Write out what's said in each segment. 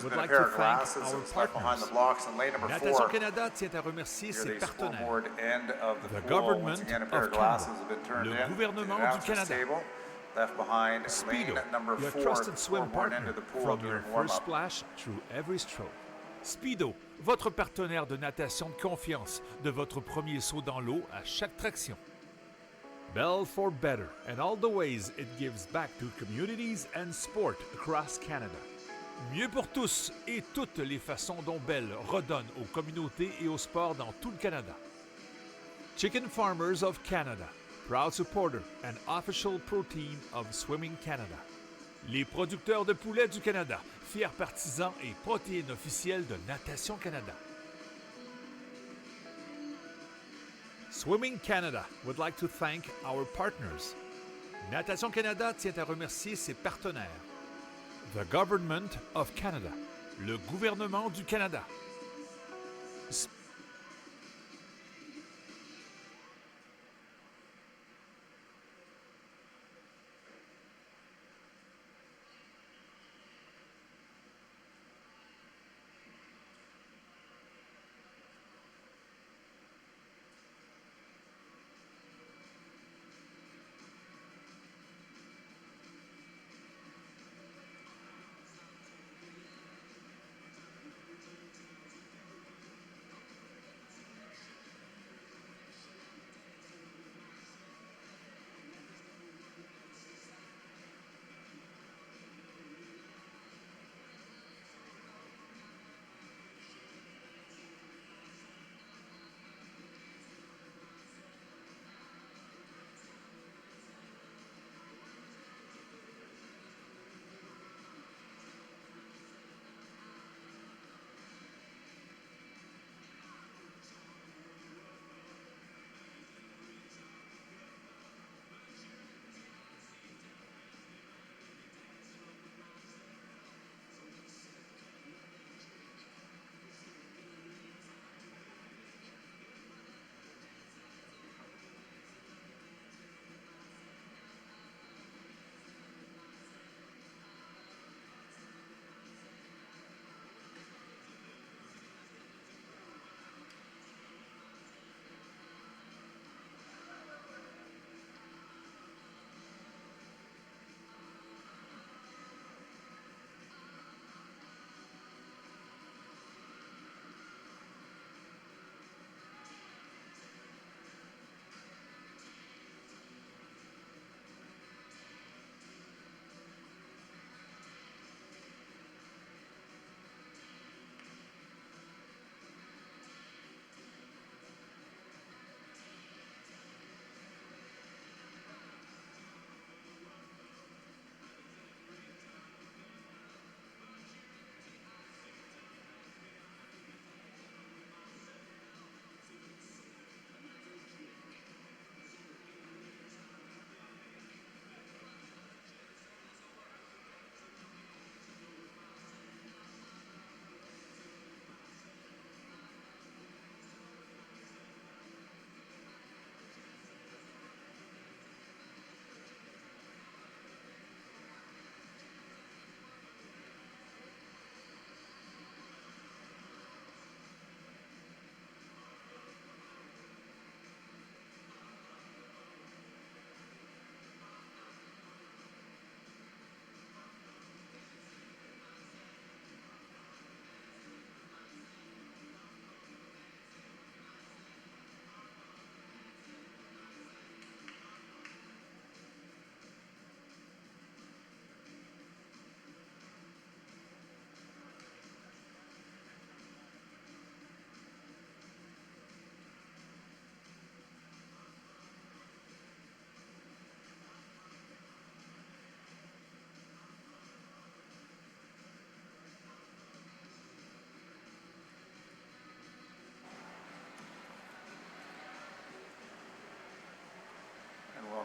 would like to thank our partners. Natation Canada tient à remercier ses partenaires. The Government of Canada, le gouvernement du Canada. Speedo, your trusted swim partner, from your first splash through every stroke. Speedo, votre partenaire de natation de confiance, de votre premier saut dans l'eau à chaque traction. Bell for better and all the ways it gives back to communities and sport across Canada. Mieux pour tous et toutes les façons dont Bell redonne aux communautés et au sport dans tout le Canada. Chicken Farmers of Canada, proud supporter and official pro team of Swimming Canada. Les producteurs de poulets du Canada, fiers partisans et protéines officielles de Natation Canada. Swimming Canada would like to thank our partners. Natation Canada tient à remercier ses partenaires. The Government of Canada, le gouvernement du Canada.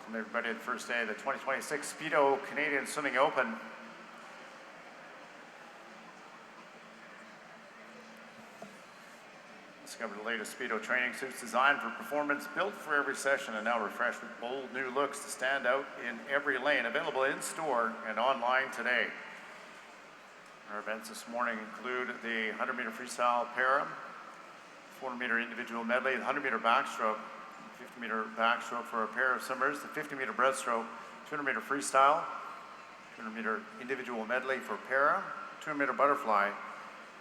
Welcome everybody to the first day of the 2026 Speedo Canadian Swimming Open. Discover the latest Speedo training suits designed for performance, built for every session, and now refreshed with bold new looks to stand out in every lane. Available in store and online today. Our events this morning include the 100-meter freestyle para, 400-meter individual medley, the 100-meter backstroke, 50-meter backstroke for a pair of swimmers, the 50-meter breaststroke, 200-meter freestyle, 200-meter individual medley for para, 200-meter butterfly,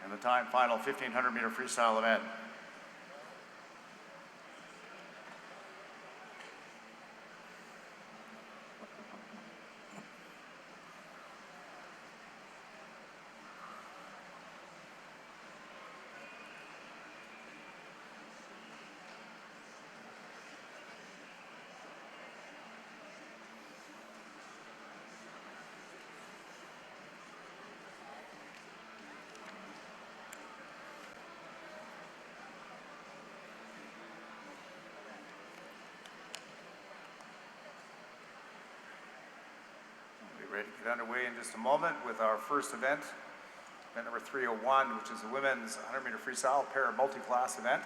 and the time final 1,500-meter freestyle event. Ready to get underway in just a moment with our first event number 301, which is the women's 100-meter freestyle para multi-class event.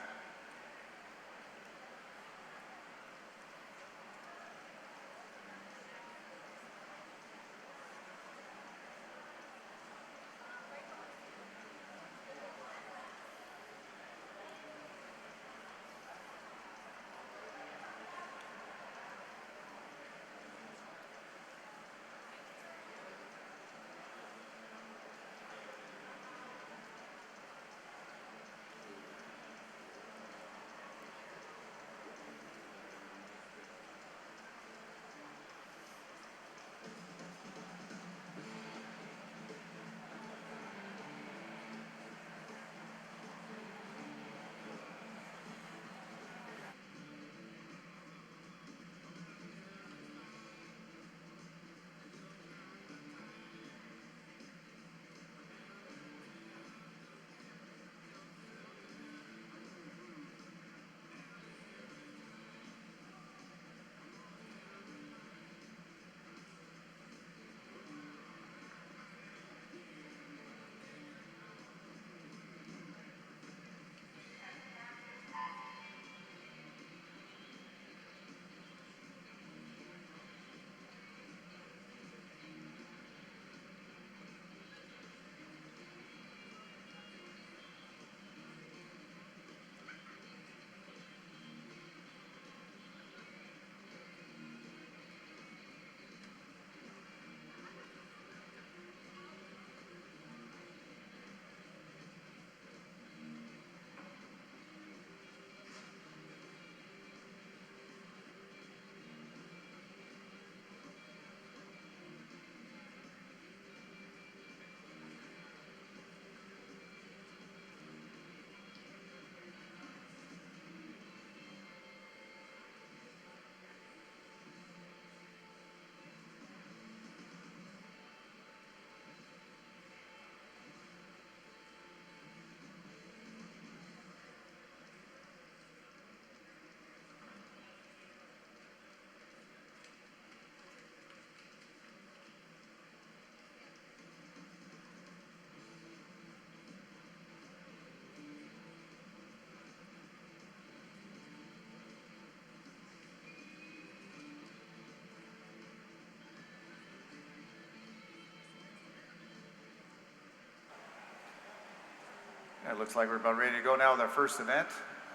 It looks like we're about ready to go now with our first event.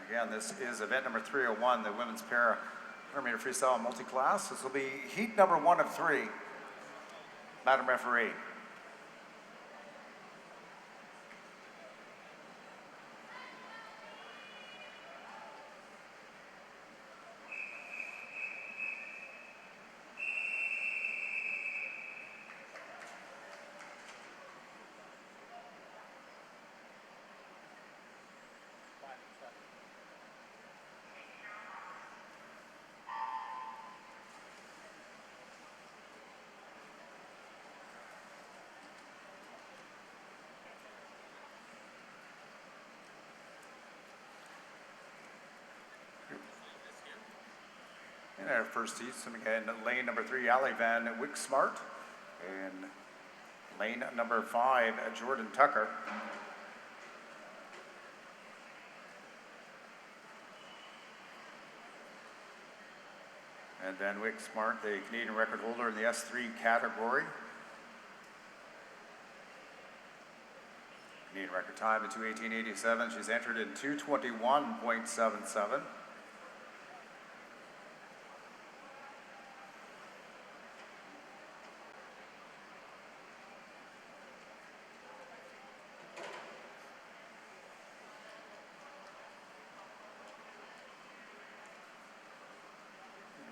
Again, this is event number 301, the women's para 100-meter freestyle multi-class. This will be heat number 1 of 3. Madam Referee. In our first heat, swimming in lane number 3, Ali Van Wick-Smart, and lane number 5, Jordan Tucker. And Van Wick-Smart, the Canadian record holder in the S3 category. Canadian record time at 2:18.87. She's entered in 2:21.77.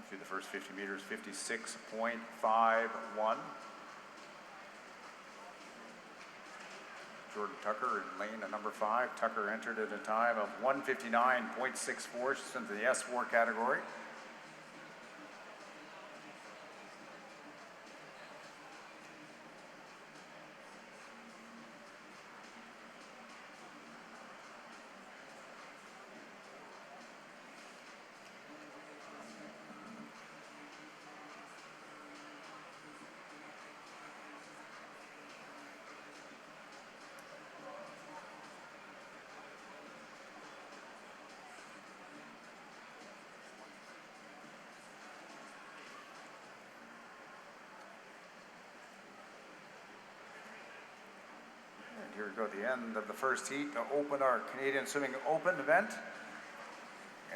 Through the first 50 meters, 56.51. Jordan Tucker in lane number 5. Tucker entered at a time of 1:59.64. She's into the S4 category. Here we go at the end of the first heat to open our Canadian Swimming Open event.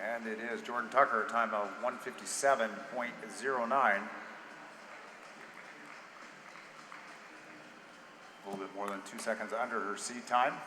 And it is Jordan Tucker, a time of 1:57.09. A little bit more than 2 seconds under her seed time.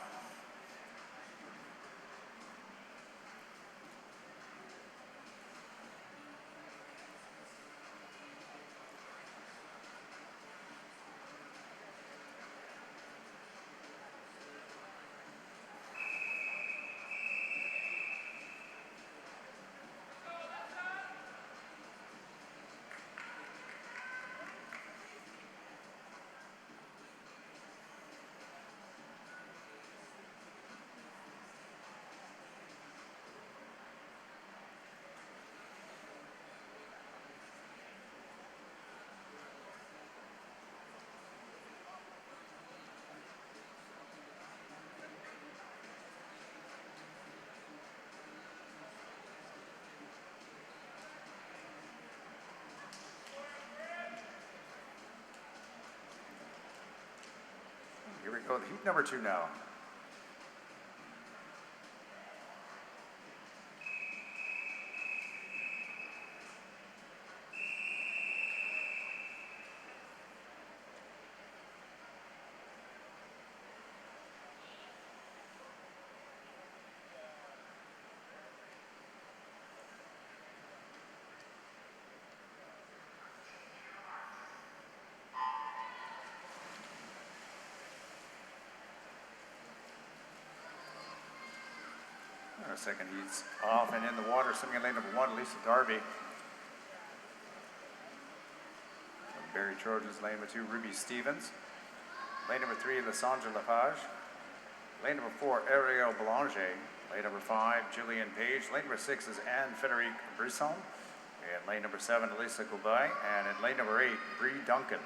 Here we go, heat number 2 now. Our second heat's off and in the water, swimming in lane number 1, Lisa Darby. Barry Trojans, lane number 2, Ruby Stevens. Lane number 3, Lysandre Lepage. Lane number 4, Ariel Boulanger. Lane number 5, Julian Page. Lane number 6 is Anne-Frédérique Brisson. And lane number 7, Elisa Goubai. And in lane number 8, Bree Duncan.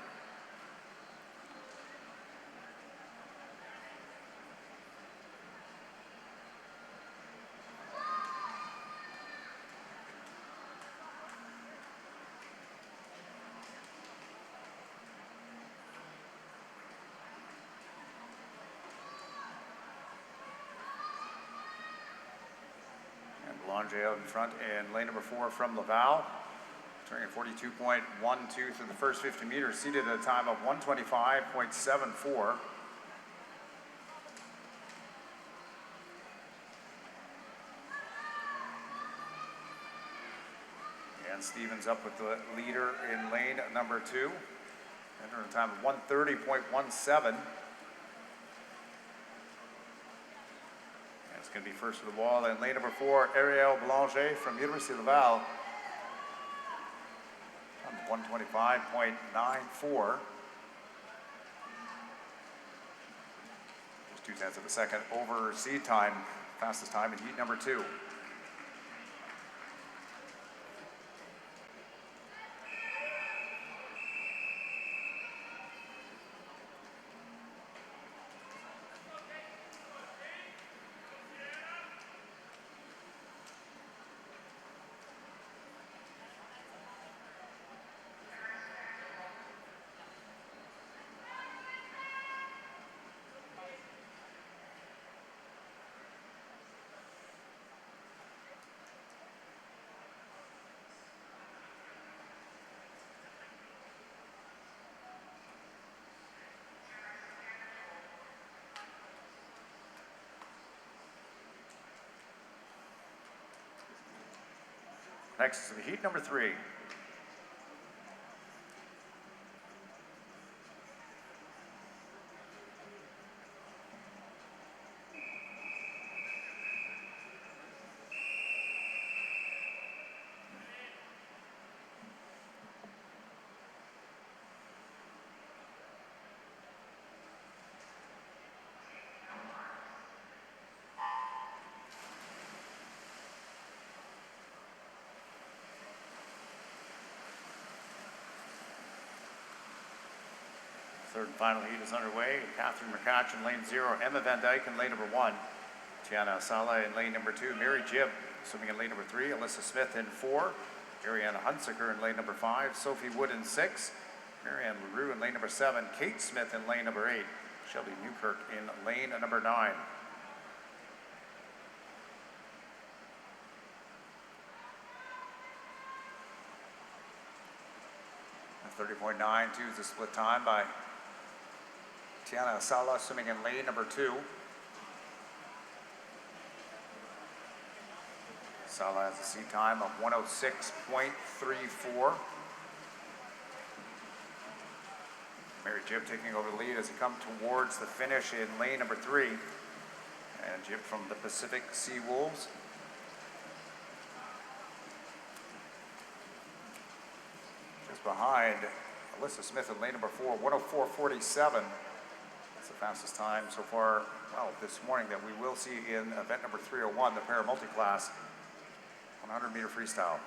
Boulanger out in front in lane number 4 from Laval. Turning at 42.12 through the first 50 meters, seated at a time of 1:25.74. And Stevens up with the leader in lane number 2. Entering a time of 1:30.17. It's going to be first to the wall, and lane number 4, Ariel Boulanger from University of Laval. 1:25.94. Just 0.2 of a second over seed time, fastest time in heat number 2. Next is the heat number 3. Third and final heat is underway. Catherine McCatch in lane 0, Emma Van Dyke in lane number 1, Tiana Sala in lane number 2, Mary Jibb swimming in lane number 3, Alyssa Smith in 4, Ariana Hunsaker in lane number 5, Sophie Wood in 6, Marianne LaRue in lane number 7, Kate Smith in lane number 8, Shelby Newkirk in lane number 9. 30.92 is the split time by Tiana Sala swimming in lane number 2. Sala has a seat time of 106.34. Mary Jibb taking over the lead as he comes towards the finish in lane number 3. And Jibb from the Pacific Sea Wolves. Just behind Alyssa Smith in lane number 4, 104.47. That's the fastest time so far, well, this morning that we will see in event number 301, the para multi-class 100-meter freestyle.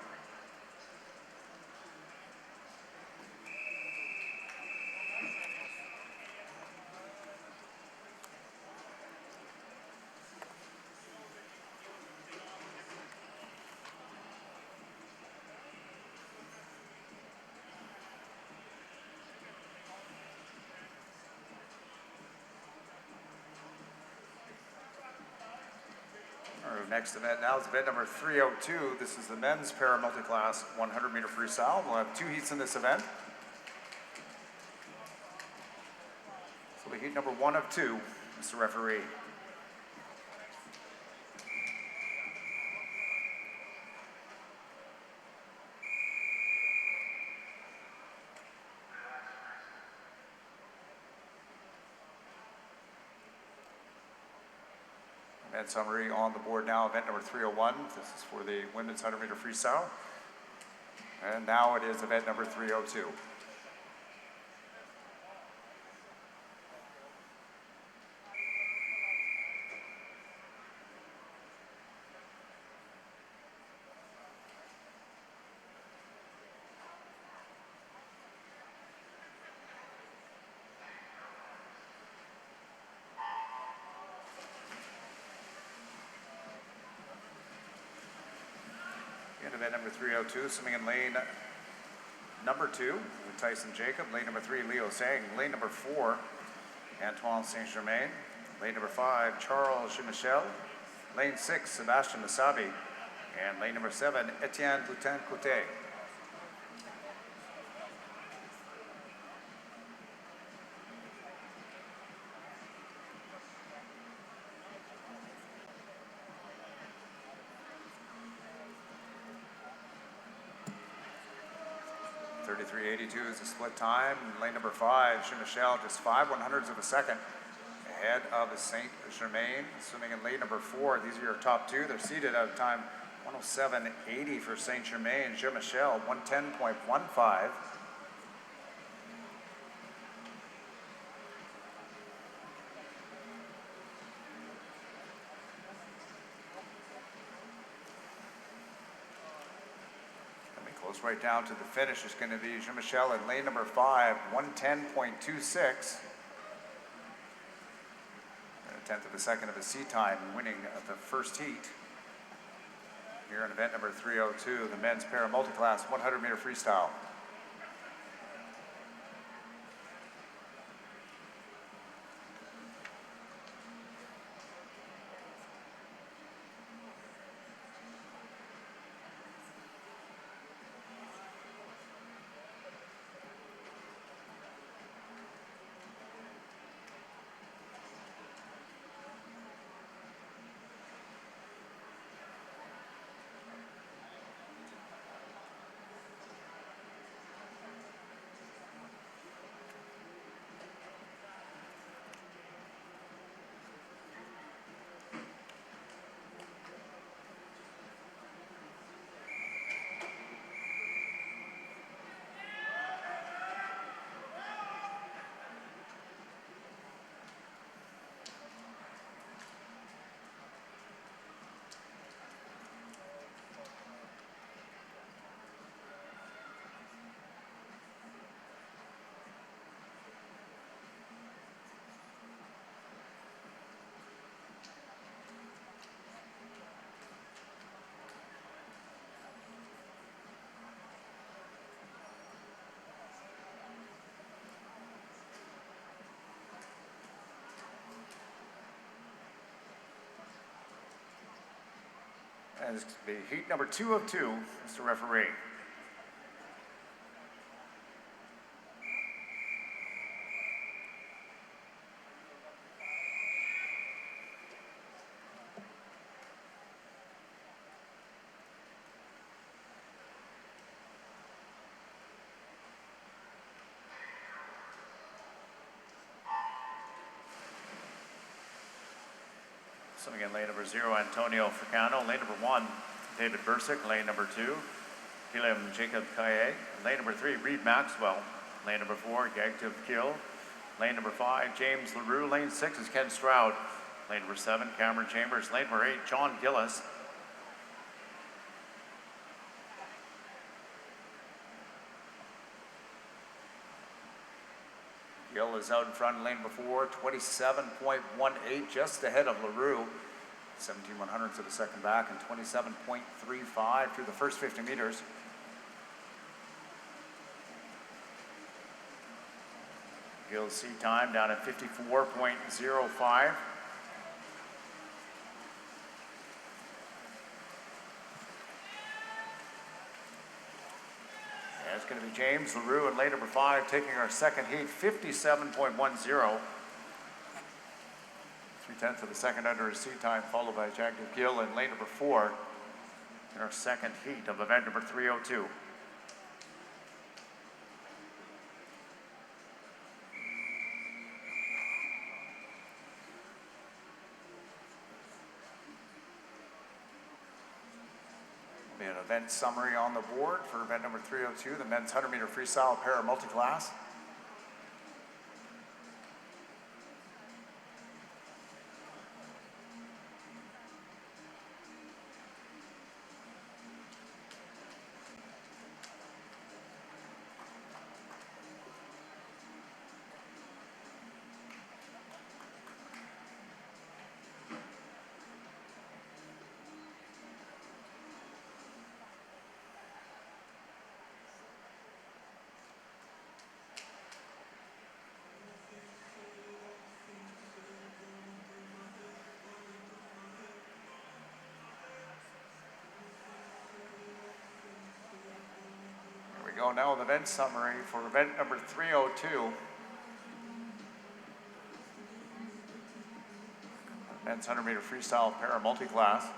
Our next event now is event number 302. This is the men's para multi-class 100-meter freestyle. We'll have 2 heats in this event. So the heat number 1 of 2, Mr. Referee. Event summary on the board now, event number 301. This is for the women's 100-meter freestyle. And now it is event number 302. Event number 302, swimming in lane number 2 with Tyson Jacob, lane number 3 Leo Sang, lane number 4 Antoine Saint-Germain, lane number 5 Charles Michel, lane 6 Sebastian Masabi, and lane number 7 Etienne Boutin-Cote. Is the split time. Lane number 5, Michel, just 5/100ths of a second ahead of Saint-Germain. Swimming in lane number 4, these are your top 2. They're seated at a time 107.80 for Saint-Germain. Michel, 110.15. Right down to the finish is going to be Jean-Michel in lane number 5, 110.26. A 1/10 of a second of a seat time, winning the first heat. Here in event number 302, the men's para multi-class 100-meter freestyle. And this will be heat number 2 of 2, Mr. Referee. Swimming in lane number 0, Antonio Fricano. Lane number 1, David Bursick. Lane number 2, Guillaume Jacob Kaye. Lane number 3, Reed Maxwell. Lane number 4, Gagtiv Gill. Lane number 5, James LaRue. Lane 6 is Ken Stroud. Lane number 7, Cameron Chambers. Lane number 8, John Gillis. Gill is out in front in lane number 4, 27.18, just ahead of LaRue. 17/100 to the second back and 27.35 through the first 50 meters. Gill's seat time down at 54.05. It's going to be James LaRue in lane number 5 taking our second heat, 57.10. 3/10 of the second under his seat time, followed by Gagtiv Gill in lane number 4 in our second heat of event number 302. An event summary on the board for event number 302, the men's 100-meter freestyle para multi-class. Go now with event summary for event number 302. Men's 100-meter freestyle para multi-class.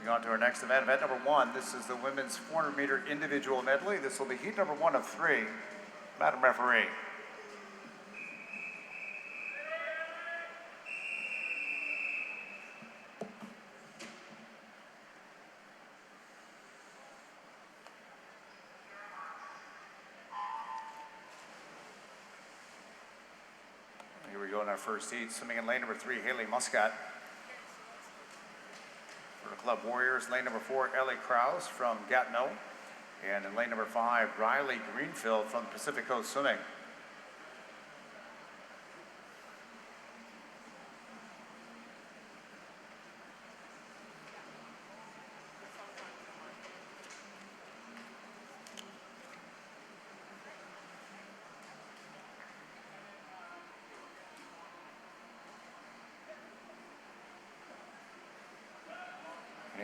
On to our next event, event number 1. This is the women's 400-meter individual medley. This will be heat number 1 of 3. Madam Referee. Here we go in our first heat. Swimming in lane number 3, Haley Muscat. For the Club Warriors, lane number 4, Ellie Krause from Gatineau. And in lane number 5, Riley Greenfield from Pacific Coast Swimming.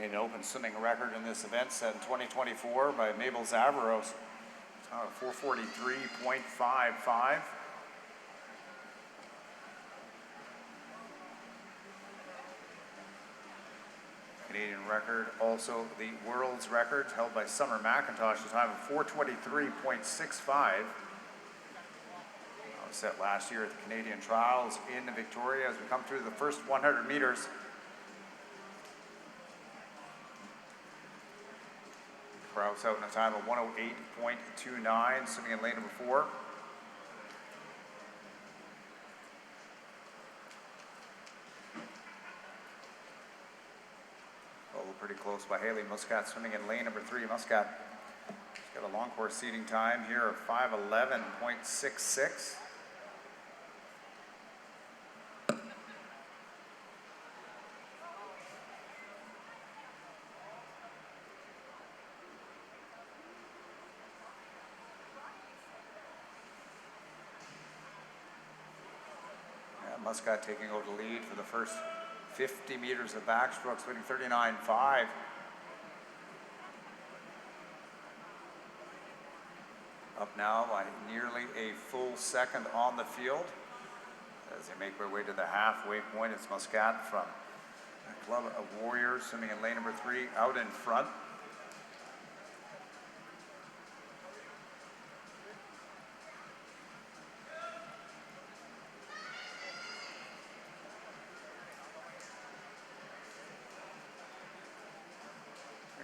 An open swimming record in this event set in 2024 by Mabel Zavaros, 443.55. Canadian record, also the world's record held by Summer McIntosh, a time of 423.65. Set last year at the Canadian Trials in Victoria as we come through the first 100 meters. Krause out in a time of 108.29, swimming in lane number 4. Followed pretty close by Haley Muscat, swimming in lane number 3. Muscat, she's got a long course seating time here of 5:11.66. Muscat taking over the lead for the first 50 meters of backstrokes, winning 39.5. Up now by nearly a full second on the field. As they make their way to the halfway point, it's Muscat from the Club of Warriors swimming in lane number 3 out in front.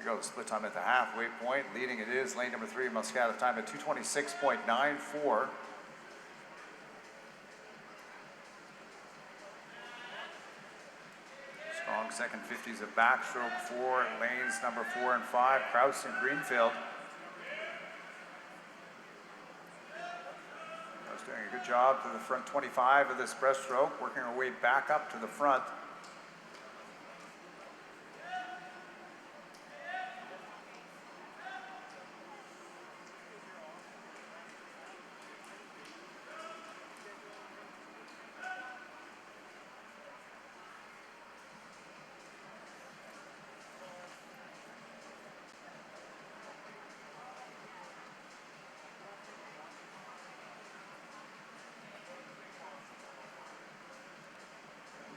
Go split time at the halfway point. Leading it is lane number 3, Muscat, of time at 2:26.94. Strong second 50s of backstroke for lanes number 4 and 5, Krause and Greenfield. Krause doing a good job to the front 25 of this breaststroke, working her way back up to the front.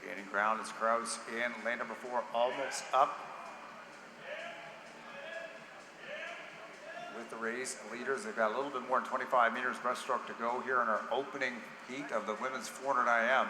Gaining ground is Krause in lane number 4, almost up with the race leaders. They've got a little bit more than 25 meters breaststroke to go here in our opening heat of the women's 400 IM.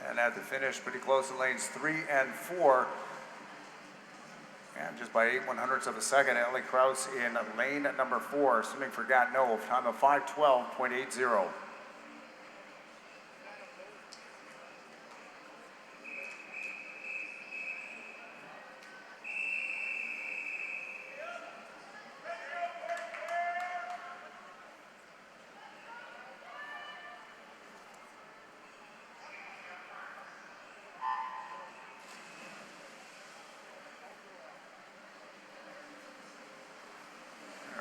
And at the finish, pretty close in lanes 3 and 4. And just by 8/100ths of a second, Ellie Krause in lane number 4, swimming for Gatineau, time of 5:12.80.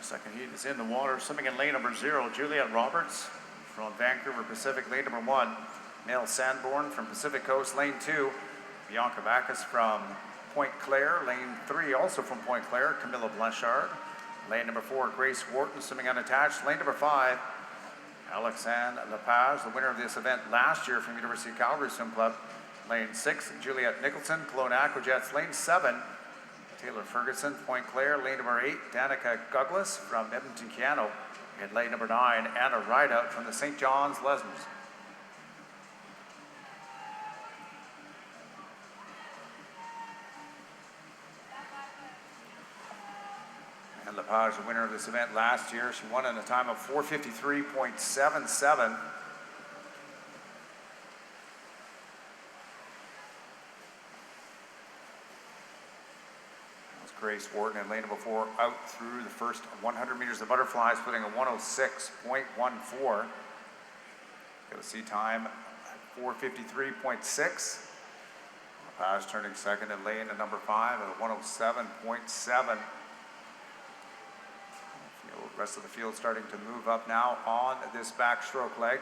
Second heat is in the water, swimming in lane number 0, Juliet Roberts from Vancouver Pacific, lane number 1, Nell Sanborn from Pacific Coast, lane 2, Bianca Bacchus from Point Claire, lane 3, also from Point Claire, Camilla Blanchard, lane number 4, Grace Wharton swimming unattached, lane number 5, Alexandre Lepage, the winner of this event last year from University of Calgary Swim Club, lane 6, Juliette Nicholson, Cologne Aquajets, lane 7, Taylor Ferguson, Point Claire, lane number 8, Danica Douglas from Edmonton Piano, and lane number 9, Anna Ryda from the St. John's Lesmers. And Lepage, the winner of this event last year, she won in a time of 4:53.77. Grace Wharton in lane number 4 out through the first 100 meters. The butterflies putting a 106.14. Got a seat time at 4:53.6. Lepage turning second in lane at number 5 at 107.7. Rest of the field starting to move up now on this backstroke leg.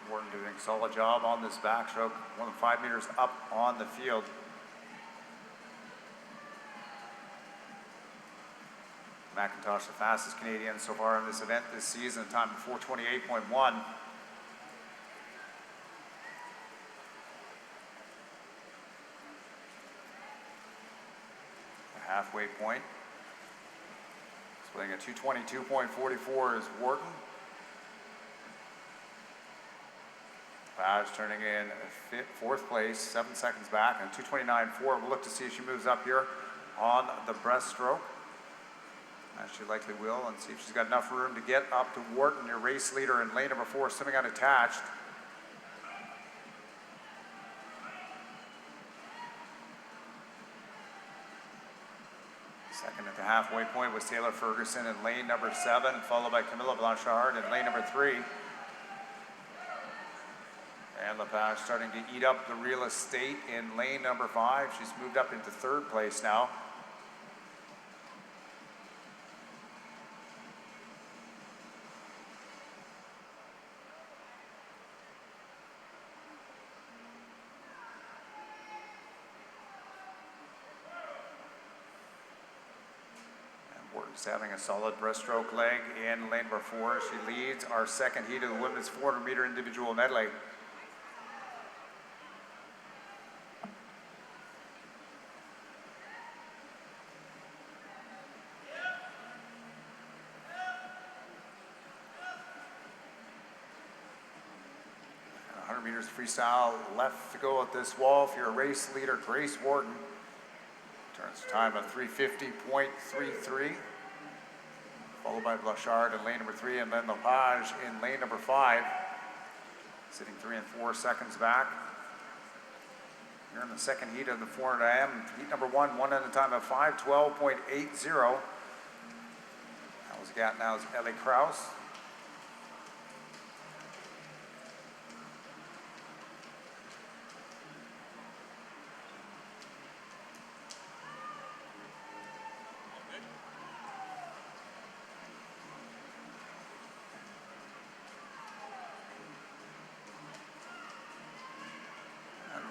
Wharton doing a solid job on this backstroke, more than 5 meters up on the field. McIntosh, the fastest Canadian so far in this event this season, time of 4:28.1. The halfway point. Splitting at 2:22.44 is Wharton. Lepage turning in fourth place, 7 seconds back, and 2:29.4. We'll look to see if she moves up here on the breaststroke. As she likely will, and see if she's got enough room to get up to Wharton, your race leader in lane number 4, swimming unattached. Second at the halfway point was Taylor Ferguson in lane number 7, followed by Camilla Blanchard in lane number 3. And Lepage starting to eat up the real estate in lane number 5. She's moved up into third place now. And Wharton's having a solid breaststroke leg in lane number 4. She leads our second heat of the women's 400-meter individual medley. Meters freestyle left to go at this wall for your race leader, Grace Wharton. Turns time of 3:50.33. Followed by Blanchard in lane number 3, and then Lepage in lane number 5. Sitting 3 and 4 seconds back. Here in the second heat of the 400 IM. Heat number 1, one at a time of 5:12.80. That was got now is Ellie Krause.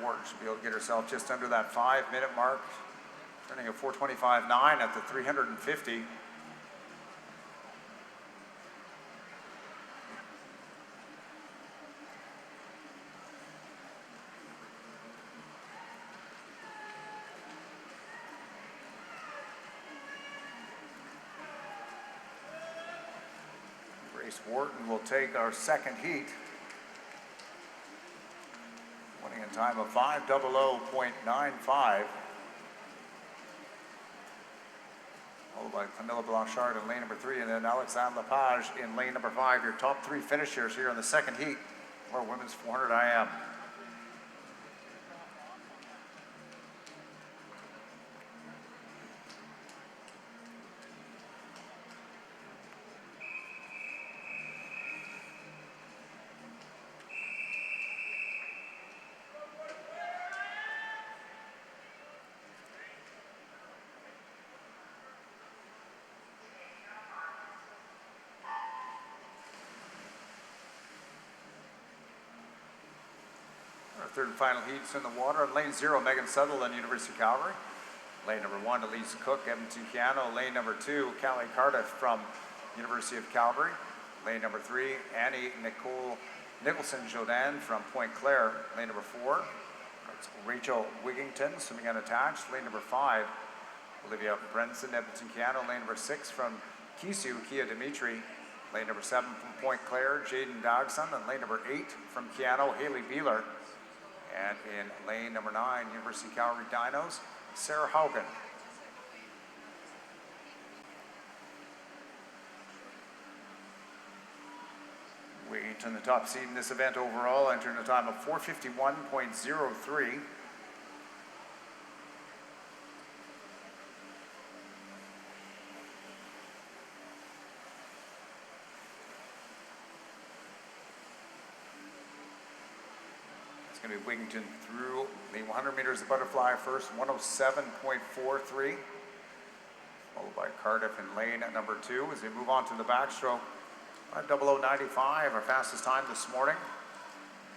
Wharton should be able to get herself just under that 5-minute mark, turning at 4:25.9 at the 350. Grace Wharton will take our second heat. Winning a time of 5:00.95. Followed by Camilla Blanchard in lane number 3, and then Alexandre Lepage in lane number 5. Your top 3 finishers here in the second heat for women's 400 IM. Third and final heats in the water. Lane 0, Megan Sutherland, University of Calgary. Lane number 1, Elise Cook, Edmonton Piano. Lane number 2, Callie Cardiff from University of Calgary. Lane number 3, Annie Nicholson Jodan from Pointe Claire. Lane number 4, It's Rachel Wigington, swimming unattached. Lane number 5, Olivia Brenson, Edmonton, Canada. Lane number 6 from Kisu, Kia Dimitri. Lane number 7 from Point Claire, Jaden Dogson. And lane number 8 from Keano, Haley Beeler. And in lane number 9, University of Calgary Dinos, Sarah Haugen. Wigington, the top seed in this event overall, entering a time of 4:51.03. It's going to be Wigington through the 100 meters of butterfly first, 107.43. Followed by Cardiff in lane at number 2 as they move on to the backstroke. 5:00:95, our fastest time this morning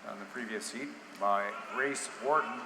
on the previous heat by Grace Wharton.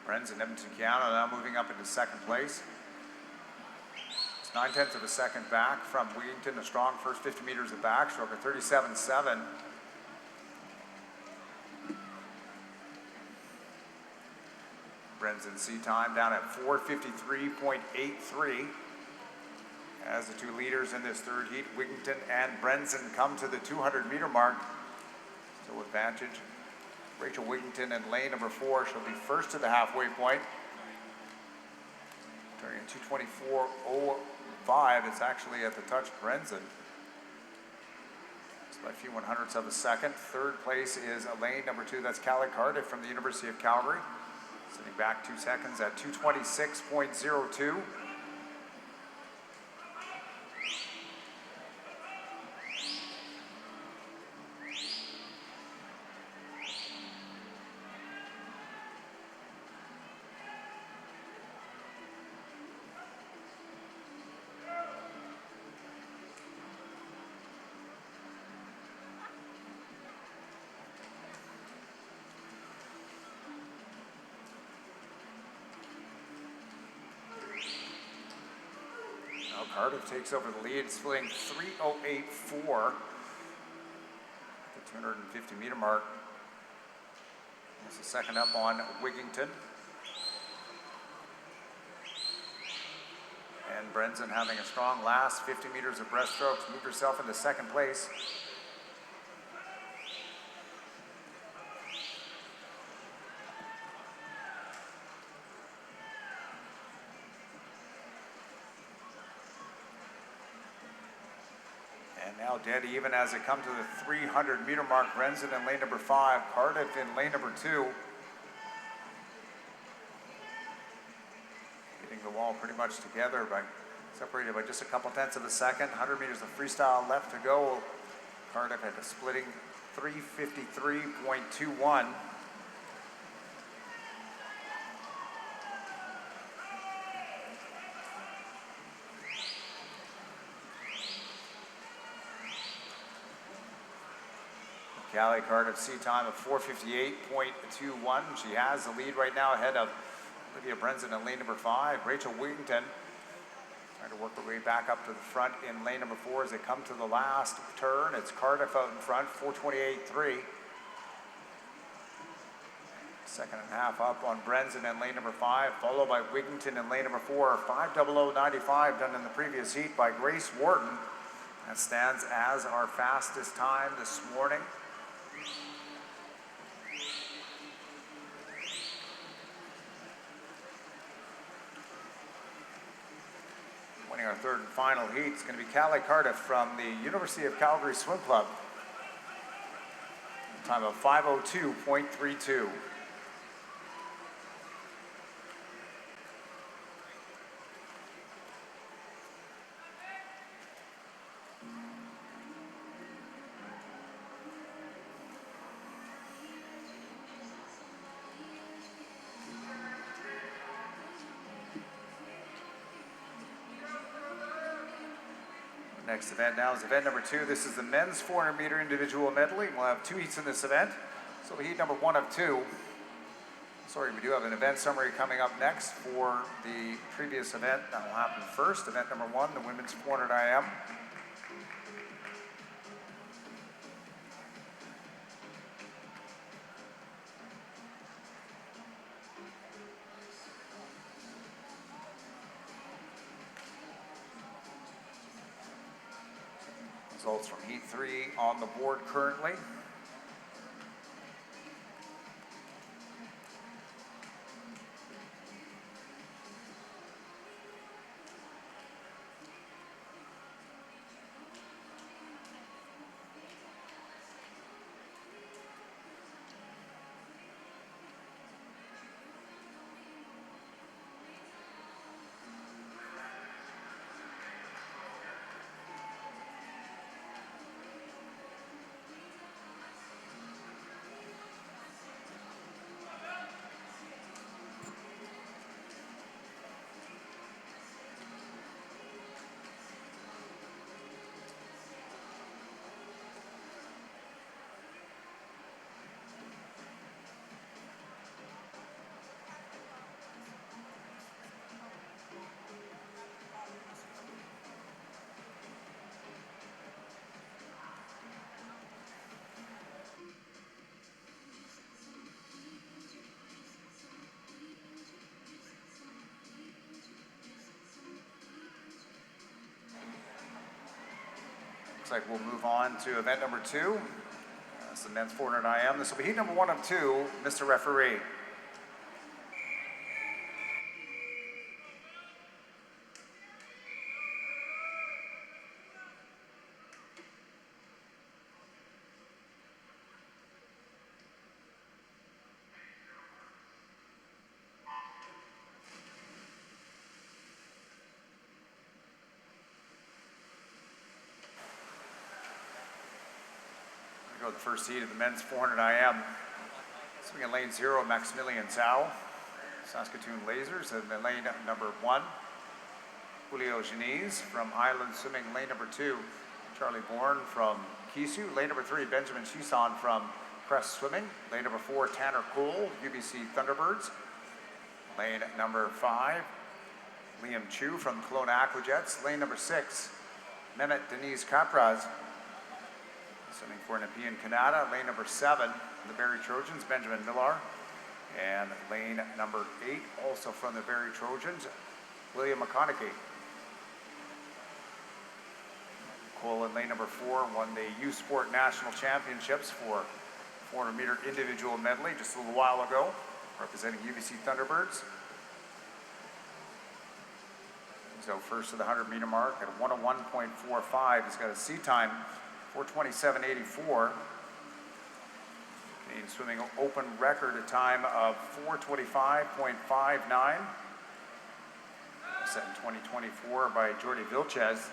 Brenz in Edmonton, Canada, now moving up into second place. It's 9/10 of a second back from Wigington, a strong first 50 meters of backstroke at 37.7. Brenz in C time down at 4:53.83. As the two leaders in this third heat, Wigington and Brenson, come to the 200-meter mark. Still advantage. Rachel Wigington in lane number 4. She'll be first to the halfway point. Turning in 2:24.05. It's actually at the touch Brenson. Just by a few 100ths of a second. Third place is lane number 2. That's Callie Cardiff from the University of Calgary. Sitting back 2 seconds at 2:26.02. Cardiff takes over the lead, splitting 3:08.4 at the 250-meter mark. That's the second up on Wigington. And Brenson having a strong last 50 meters of breaststrokes, moved herself into second place. Now dead even as it comes to the 300-meter mark. Brenson in lane number 5, Cardiff in lane number 2. Hitting the wall pretty much together, separated by just a couple tenths of a second. 100 meters of freestyle left to go. Cardiff at a splitting 3:53.21. Callie Cardiff C time of 4:58.21. She has the lead right now ahead of Olivia Brenson in lane number 5. Rachel Wigington trying to work her way back up to the front in lane number 4 as they come to the last turn. It's Cardiff out in front, 4:28.3. Second and a half up on Brenson in lane number 5, followed by Wigington in lane number 4. 5:00:95 done in the previous heat by Grace Wharton. That stands as our fastest time this morning. Winning our third and final heat is going to be Callie Cardiff from the University of Calgary Swim Club. Time of 5:02.32. Next event now is event number 2. This is the men's 400 meter individual medley. We'll have 2 heats in this event. So heat number 1 of 2. Sorry, we do have an event summary coming up next for the previous event. That will happen first. Event number 1, the women's 400 IM. Results from heat 3 on the board currently. Looks like we'll move on to event number 2. That's the men's 400 IM. This will be heat number 1 of 2, Mr. Referee. The first heat of the men's 400 IM. Swimming in lane 0, Maximilian Zhao, Saskatoon Lasers, and then lane number 1, Julio Geniz from Island Swimming. Lane number 2, Charlie Bourne from Kisu. Lane number 3, Benjamin Chison from Crest Swimming. Lane number 4, Tanner Cole, UBC Thunderbirds. Lane number 5, Liam Chu from Kelowna Aquajets. Lane number 6, Mehmet Deniz Kapraz, swimming for Nepean Canada. Lane number 7, the Barrie Trojans, Benjamin Millar. And lane number 8, also from the Barrie Trojans, William McConaughey. Cole in lane number 4 won the U Sport National Championships for 400 meter individual medley just a little while ago, representing UBC Thunderbirds. So first to the 100 meter mark at 101.45. He's got a sea time 4:27.84. Canadian Swimming Open record, a time of 4:25.59. Set in 2024 by Jordi Vilches.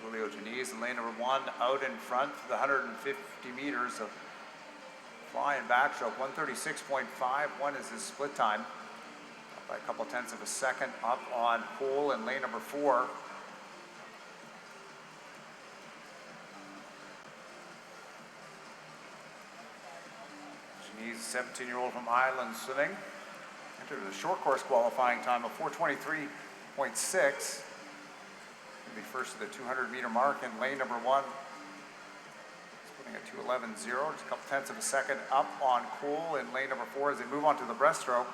Julio Geniz in lane number 1, out in front for the 150 meters of fly and backstroke. 136.51 is his split time. Up by a couple tenths of a second up on Cole in lane number 4. Geniz, 17-year-old from Island Swimming, entered the short course qualifying time of 4:23.6. Be first to the 200 meter mark in lane number 1. Splitting at 2:11.0, just a couple tenths of a second up on Cole in lane number 4 as they move on to the breaststroke.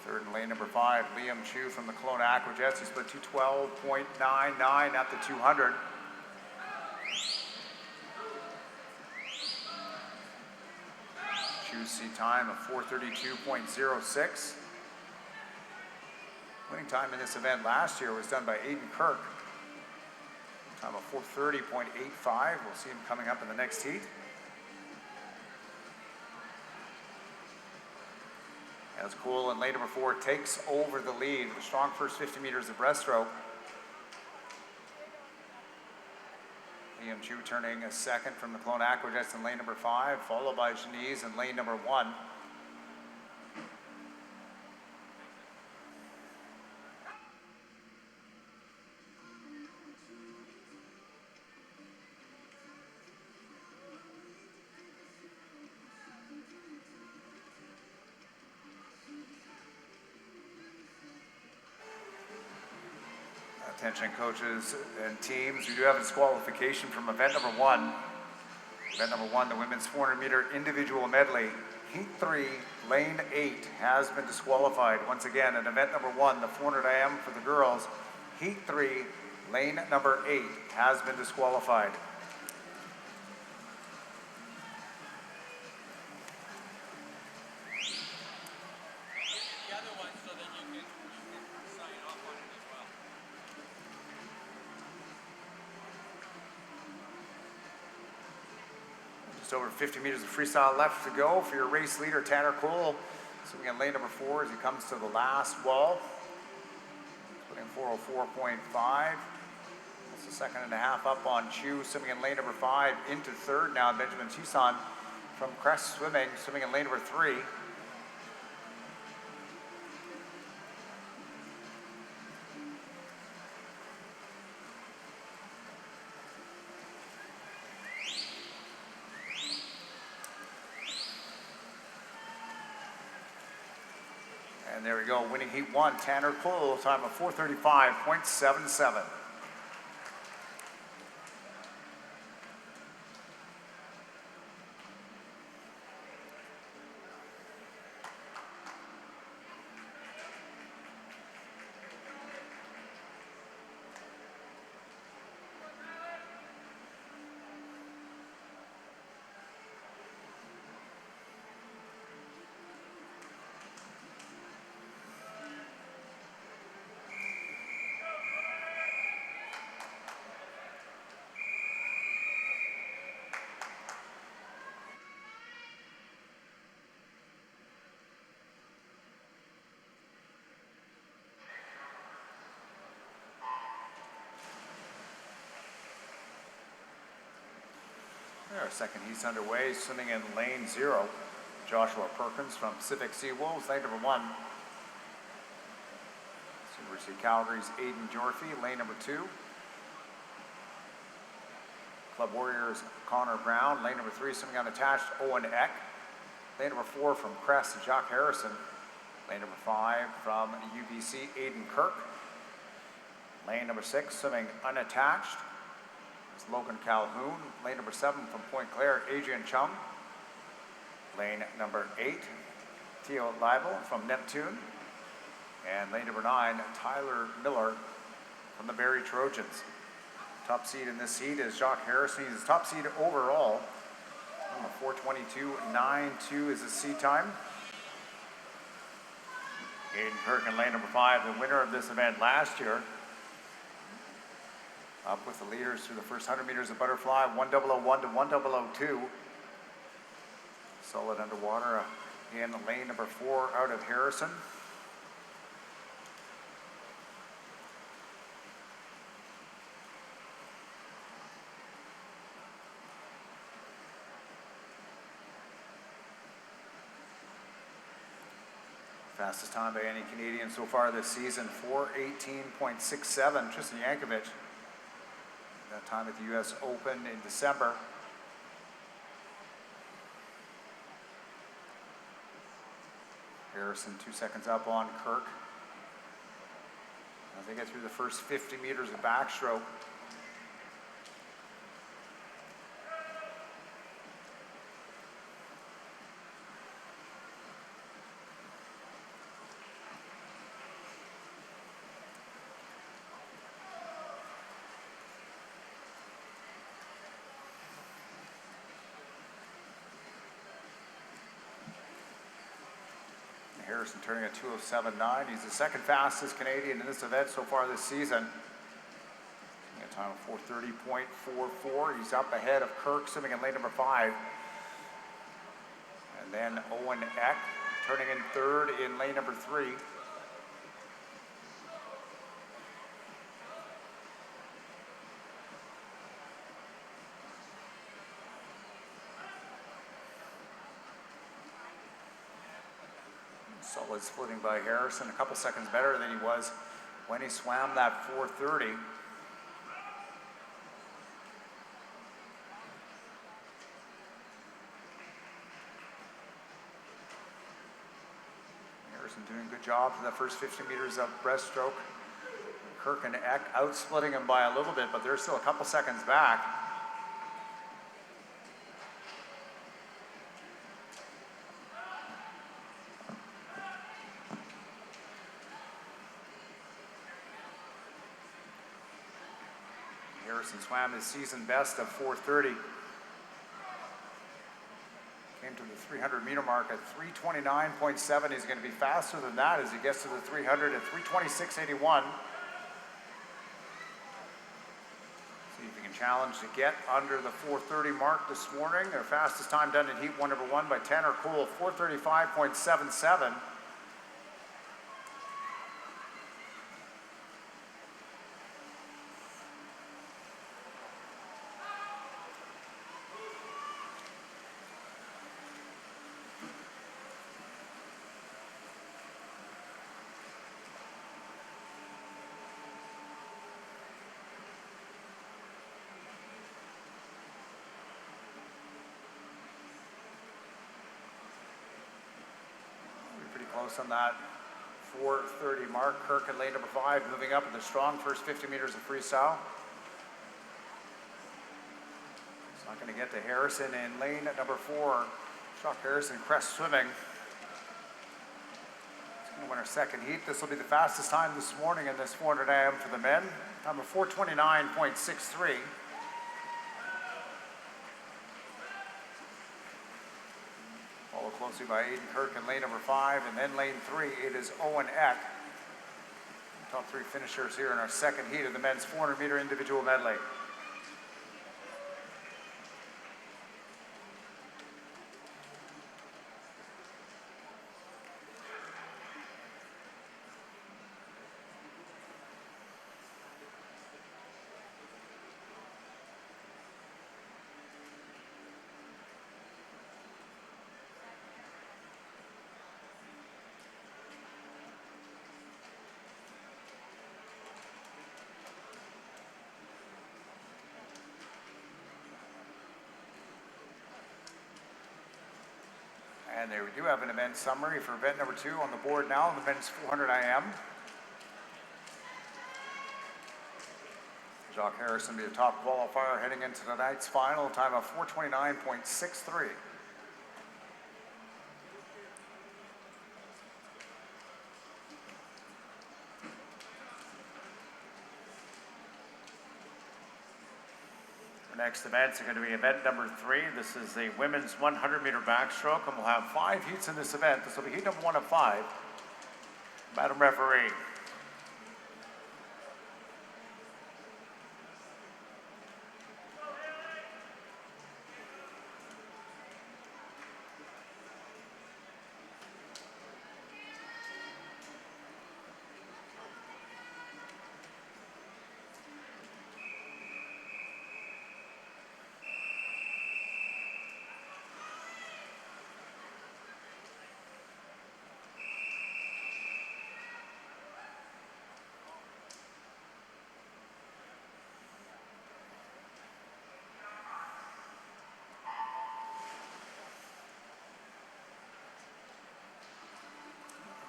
Third in lane number 5, Liam Chu from the Kelowna Aquajets. He split 2:12.99 at the 200. Chu's sea time of 4:32.06. Winning time in this event last year was done by Aiden Kirk. Time of 4:30.85. We'll see him coming up in the next heat. As Cole in lane number 4 takes over the lead with a strong first 50 meters of breaststroke. Liam Chu turning a second from the Clone Aquajets in lane number 5, followed by Janice in lane number 1. Attention coaches and teams, we do have a disqualification from event number 1. Event number 1, the women's 400 meter individual medley. Heat 3, lane 8 has been disqualified. Once again, in event number 1, the 400 IM for the girls. Heat 3, lane number 8 has been disqualified. Over 50 meters of freestyle left to go for your race leader, Tanner Cole. Swimming in lane number 4 as he comes to the last wall. Putting 404.5. That's a second and a half up on Chu. Swimming in lane number 5 into third now. Benjamin Tucson from Crest Swimming. Swimming in lane number 3. And there we go, winning heat 1, Tanner Cole, time of 4:35.77. Our second heat's underway, swimming in lane 0. Joshua Perkins from Pacific Sea Wolves, lane number 1. University of Calgary's Aiden Jorphy, lane number 2. Club Warriors Connor Brown, lane number 3, swimming unattached, Owen Eck. Lane number 4 from Crest, Jacques Harrison. Lane number 5 from UBC, Aiden Kirk. Lane number 6, swimming unattached, Logan Calhoun. Lane number 7 from Point Claire, Adrian Chung. Lane number 8, Theo Leibel from Neptune. And lane number 9, Tyler Miller from the Barrie Trojans. Top seed in this heat is Jacques Harrison. He's the top seed overall. 4:22.92 is his seed time. Aiden Kirk in lane number 5, the winner of this event last year. Up with the leaders through the first 100 meters of butterfly, 1:001 to 1:002. Solid underwater in lane number 4 out of Harrison. Fastest time by any Canadian so far this season, 4:18.67. Tristan Yankovic. That time at the US Open in December. Harrison 2 seconds up on Kirk. As they get through the first 50 meters of backstroke. Harrison turning a 2:07.9. He's the second fastest Canadian in this event so far this season. A time of 4:30.44. He's up ahead of Kirk, swimming in lane number 5. And then Owen Eck turning in third in lane number 3. Solid splitting by Harrison, a couple seconds better than he was when he swam that 4:30. Harrison doing a good job for the first 50 meters of breaststroke. Kirk and Eck out-splitting him by a little bit, but they're still a couple seconds back. Harrison swam his season best of 4:30. Came to the 300 meter mark at 3:29.7. He's going to be faster than that as he gets to the 300 at 3:26.81. See if he can challenge to get under the 4:30 mark this morning. Their fastest time done in heat 1, number 1 by Tanner Cole, 4:35.77. Close on that 4:30 mark. Kirk in lane number 5 moving up in the strong first 50 meters of freestyle. It's not going to get to Harrison in lane number 4. Chuck Harrison, Crest Swimming. He's going to win our second heat. This will be the fastest time this morning in this 400 AM for the men. Number 4:29.63. Followed closely by Aiden Kirk in lane number 5, and then lane 3, it is Owen Eck. Top 3 finishers here in our second heat of the men's 400 meter individual medley. And there we do have an event summary for event number 2 on the board now, the men's 400 IM. Jock Harrison be the top qualifier heading into tonight's final, time of 4:29.63. Next events are going to be event number 3. This is the women's 100 meter backstroke, and we'll have 5 heats in this event. This will be heat number 1 of 5. Madam Referee.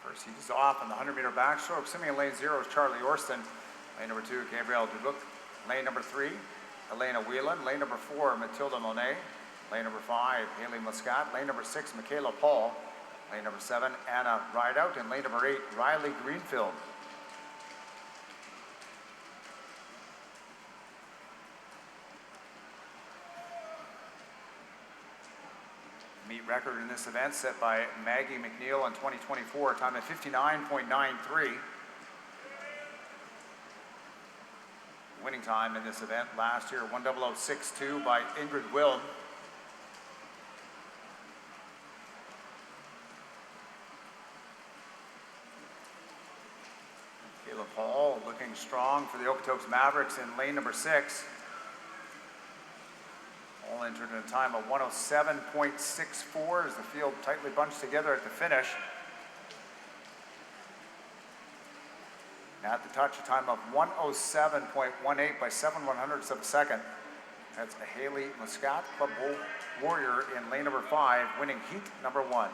First heat is off on the 100 meter backstroke. Swimming in lane 0 is Charlie Orston. Lane number 2, Gabrielle Dubuc. Lane number 3, Elena Whelan. Lane number 4, Matilda Monet. Lane number 5, Haley Muscat. Lane number 6, Michaela Paul. Lane number 7, Anna Rideout. And lane number 8, Riley Greenfield. Meet record in this event set by Maggie McNeil in 2024, time at 59.93. Winning time in this event last year, 1:00.62 by Ingrid Wilm. strong for the Okotoks Mavericks in lane number 6. All entered in a time of 107.64 as the field tightly bunched together at the finish. At the touch, a time of 107.18 by 7/100ths of a second. That's a Haley Muscat, Club Warrior in lane number 5, winning heat number 1.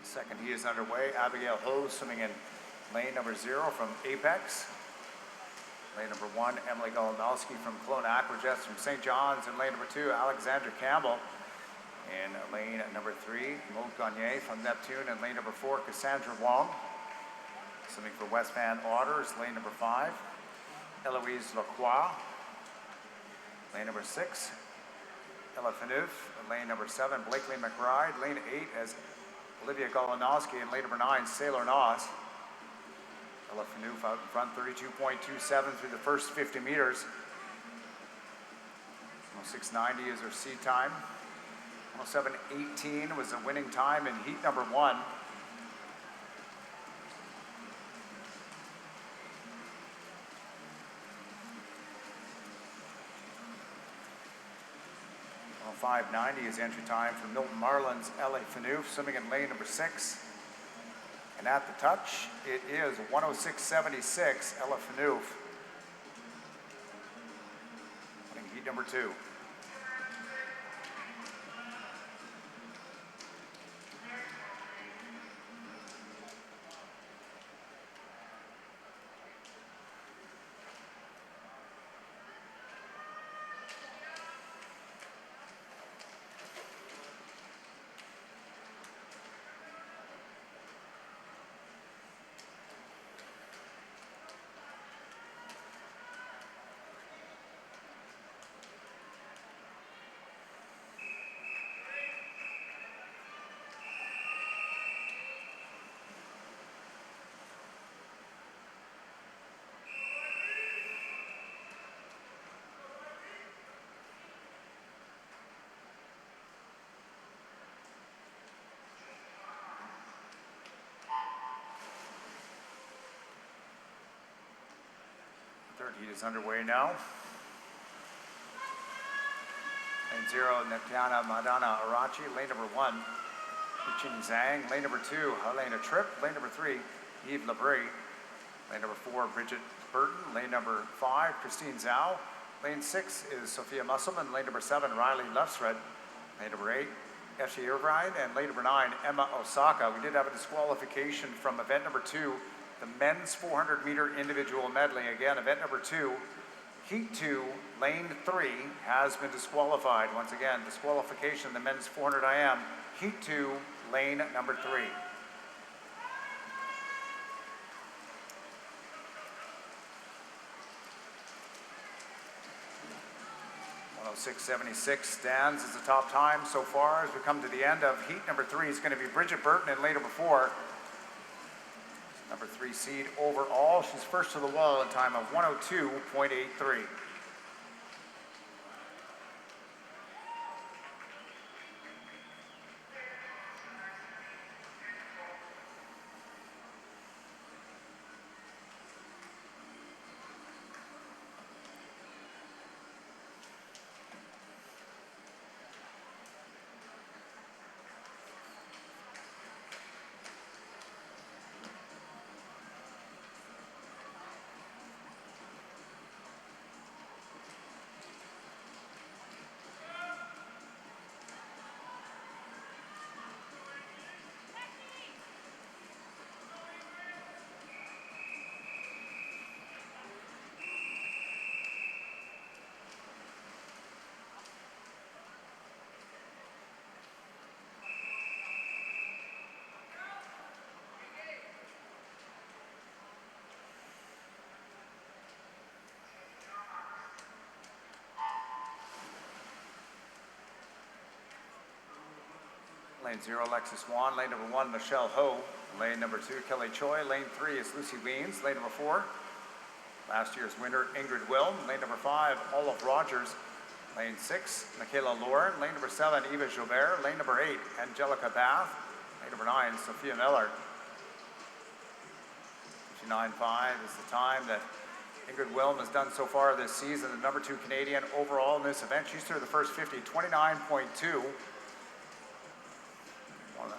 Second heat is underway. Abigail Ho swimming in lane number 0 from Apex. Lane number 1, Emily Golanowski from Kelowna Aquajets from St. John's. In lane number 2, Alexandra Campbell. In lane number 3, Maud Gagné from Neptune. In lane number 4, Cassandra Wong. Swimming for West Van Otters, lane number 5, Eloise Lacroix. Lane number 6, Ella Fanouf. Lane number 7, Blakely McBride. Lane 8 as Olivia Golanowski, and lane number 9, Sailor Noss. Ella Fanouf out in front, 32.27 through the first 50 meters. 6:90 is her seed time. 107.18 was the winning time in heat number 1. Well, 5:90 is entry time for Milton Marlin's Ella Fanouf, swimming in lane number 6. And at the touch, it is 106.76, Ella Fanouf, winning heat number 2. Third heat is underway now. Lane 0, Netiana Madana Arachi. Lane number 1, Yuqing Zhang. Lane number 2, Helena Tripp. Lane number 3, Yves Labrie. Lane number 4, Bridget Burton. Lane number 5, Christine Zhao. Lane 6 is Sophia Musselman. Lane number 7, Riley Lefsred. Lane number 8, Eshe Irvine. And lane number 9, Emma Osaka. We did have a disqualification from event number 2, the men's 400-meter individual medley. Again, event number 2, heat 2, lane 3 has been disqualified. Once again, disqualification, the men's 400 IM, heat 2, lane number 3. .106.76 stands as the top time so far as we come to the end of heat number 3. It's going to be Bridget Burton in lane number 4. Number 3 seed overall. She's first to the wall in time of 102.83. Lane 0, Alexis Swan. Lane number 1, Michelle Ho. Lane number 2, Kelly Choi. Lane 3 is Lucy Weens. Lane number 4, last year's winner, Ingrid Wilm. Lane number 5, Olaf Rogers. Lane 6, Michaela Lauren. Lane number 7, Eva Joubert. Lane number 8, Angelica Bath. Lane number 9, Sophia Miller. 59.5 is the time that Ingrid Wilm has done so far this season. The number 2 Canadian overall in this event. She's through the first 50, 29.2.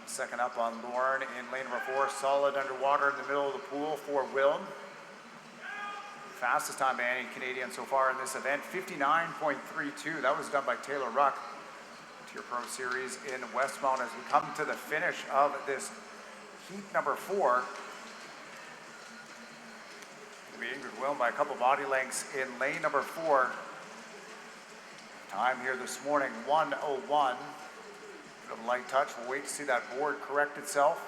Second up on Lauren in lane number 4, solid underwater in the middle of the pool for Wilm. Fastest time by any Canadian so far in this event, 59.32. That was done by Taylor Ruck. Tier Pro Series in Westmount as we come to the finish of this heat number 4. It'll be Ingrid Wilm by a couple body lengths in lane number 4. Time here this morning, 1:01. A light touch. We'll wait to see that board correct itself.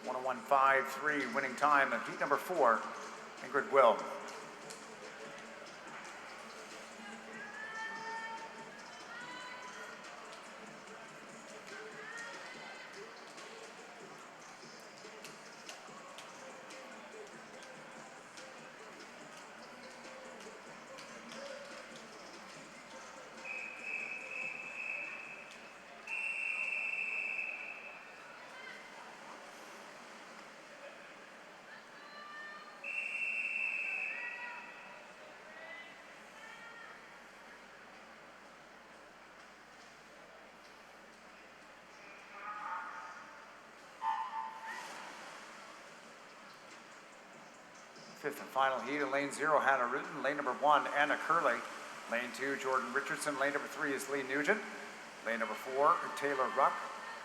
(1:01.53) winning time of heat number 4, Ingrid Wilm. Fifth and final heat in lane 0, Hannah Rutten. Lane number 1, Anna Curley. Lane 2, Jordan Richardson. Lane number 3 is Lee Nugent. Lane number 4, Taylor Ruck.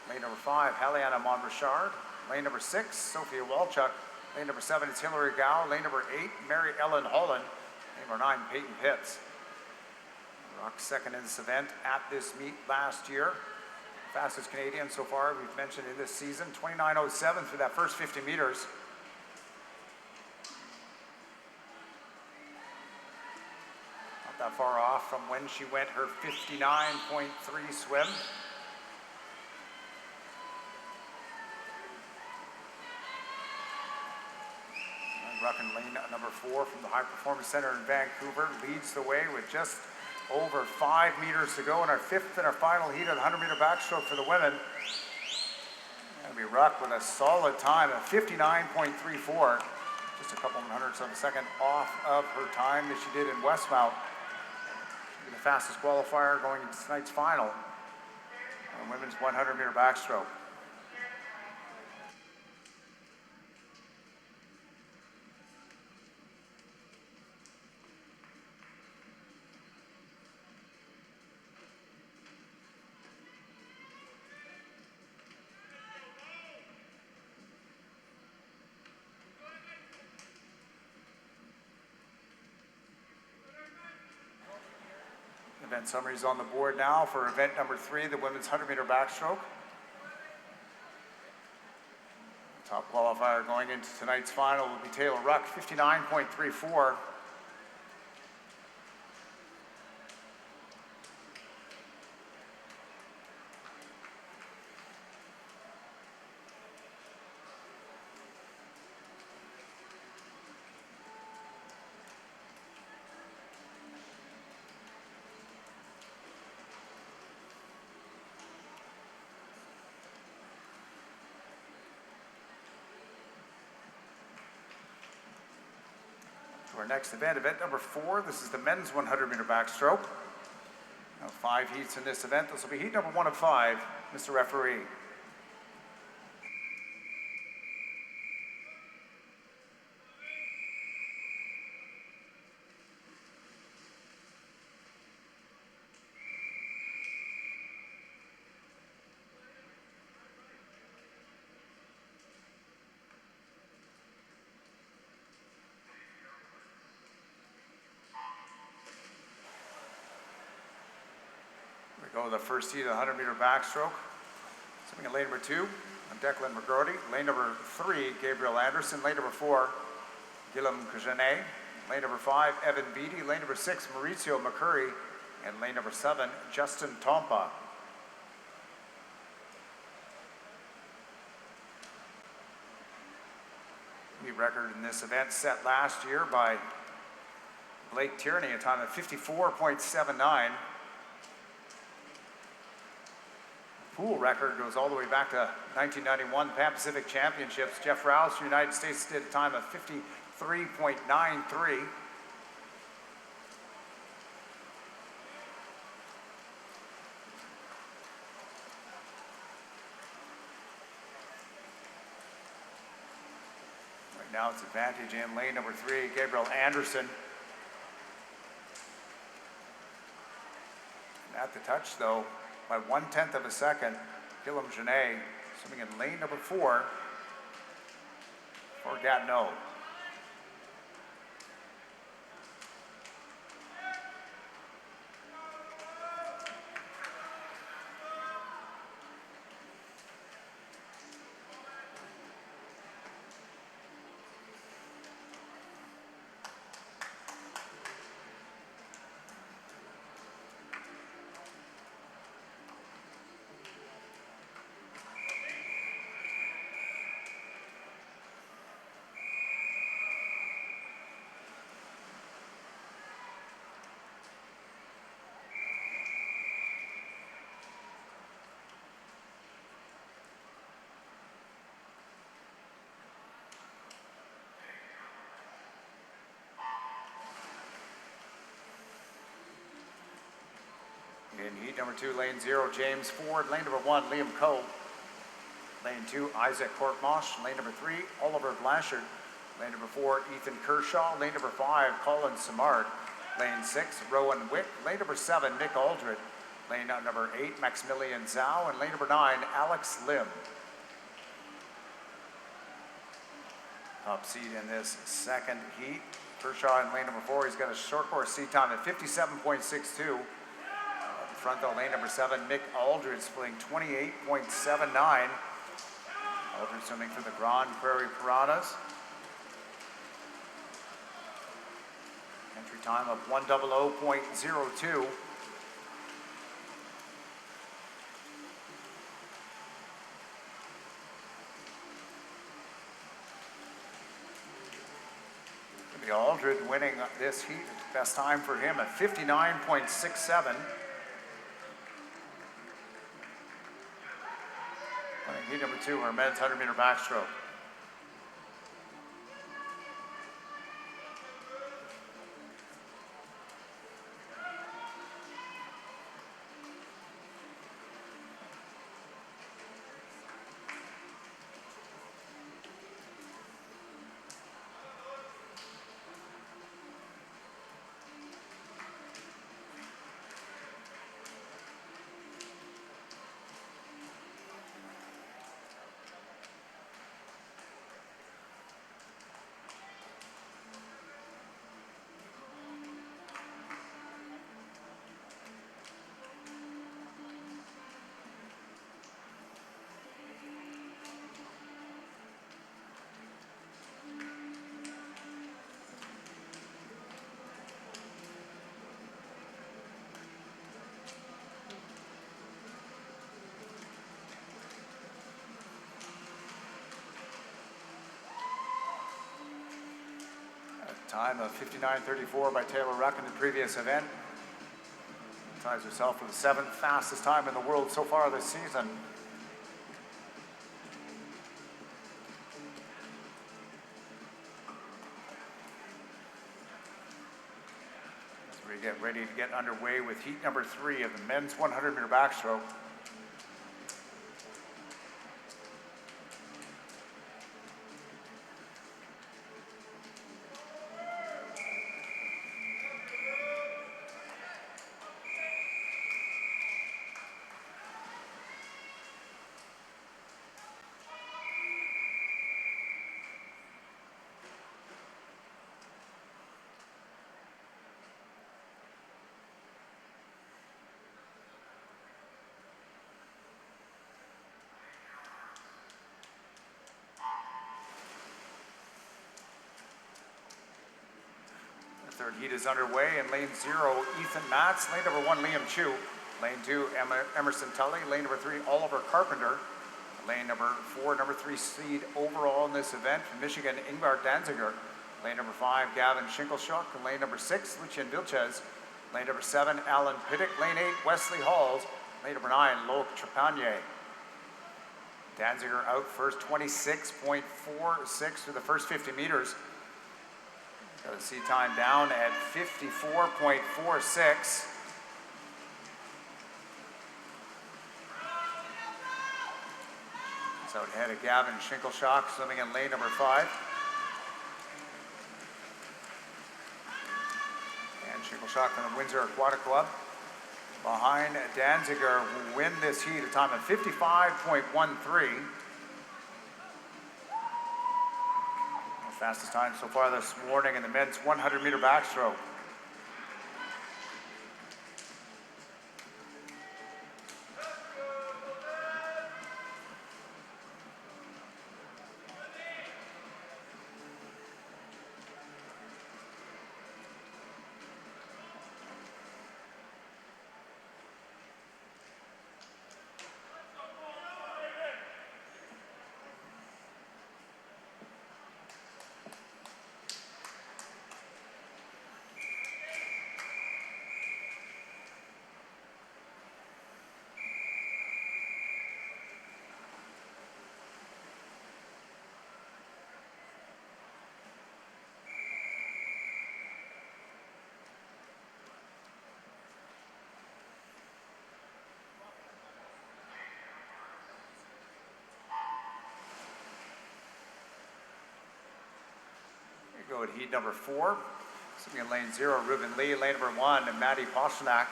Lane number 5, Haliana Monrichard. Lane number 6, Sophia Walchuk. Lane number 7 is Hillary Gow. Lane number 8, Mary Ellen Holland. Lane number 9, Peyton Pitts. Ruck second in this event at this meet last year. Fastest Canadian so far we've mentioned in this season, 29:07 through that first 50 meters. That far off from when she went her 59.3 swim. And Rucken, lane number 4 from the High Performance Center in Vancouver, leads the way with just over 5 meters to go in our 5th and our final heat of the 100-meter backstroke for the women. Going to be Ruck with a solid time of 59.34, just a couple hundredths of a second off of her time that she did in Westmount. The fastest qualifier going into tonight's final on women's 100-meter backstroke. Event summaries on the board now for event number 3, the women's 100-meter backstroke. Top qualifier going into tonight's final will be Taylor Ruck, 59.34. Our next event, event number 4, this is the men's 100-meter backstroke. Now 5 heats in this event. This will be heat number 1 of 5, Mr. Referee. Go to the first heat of the 100-meter backstroke. Swimming in lane number 2, Declan McGrody. Lane number 3, Gabriel Anderson. Lane number 4, Guillaume Genet. Lane number 5, Evan Beattie. Lane number 6, Mauricio McCurry. And lane number 7, Justin Tompa. The record in this event set last year by Blake Tierney, a time of 54.79. Pool record goes all the way back to 1991 Pan Pacific Championships. Jeff Rouse, United States, did a time of 53.93. Now it's advantage in lane number 3, Gabriel Anderson. And at the touch, though, by 1/10 of a second, Guillaume Genet swimming in lane number 4 for Gatineau. In heat number 2, lane 0, James Ford. Lane number 1, Liam Coe. Lane 2, Isaac Courtmosh. Lane number 3, Oliver Blanchard. Lane number 4, Ethan Kershaw. Lane number 5, Colin Simard. Lane 6, Rowan Wick. Lane number 7, Nick Aldred. Lane number 8, Maximilian Zhao. And lane number 9, Alex Lim. Top seed in this second heat. Kershaw in lane number 4. He's got a short course seat time at 57.62. Front though, lane number 7, Mick Aldred, splitting 28.79. Aldred swimming for the Grand Prairie Piranhas. Entry time of 1:00.02. Could be Aldred winning this heat. Best time for him at 59.67. Heat number 2, our men's 100-meter backstroke. Time of 59.34 by Taylor Ruck in the previous event. Ties herself for the 7th fastest time in the world so far this season. As we get ready to get underway with heat number 3 of the men's 100-meter backstroke. Third heat is underway in lane 0, Ethan Matz. Lane number 1, Liam Chu. Lane 2, Emerson Tully. Lane number 3, Oliver Carpenter. Lane number 4, number 3 seed overall in this event from Michigan, Ingvar Danziger. Lane number 5, Gavin Schinkelschuk. Lane number 6, Lucian Vilches. Lane number 7, Alan Piddick. Lane 8, Wesley Halls. Lane number 9, Lok Trepanier. Danziger out first, 26.46 through the first 50 meters. Got the seat time down at 54.46. It's out ahead of Gavin Schinkelschuk, swimming in lane number 5. And Schinkelschuk from the Windsor Aquatic Club. Behind Danziger, who win this heat, a time of 55.13. Fastest time so far this morning in the men's 100-meter backstroke. Go at heat number 4. Sitting in lane 0, Ruben Lee. Lane number 1, Maddie Poshnak.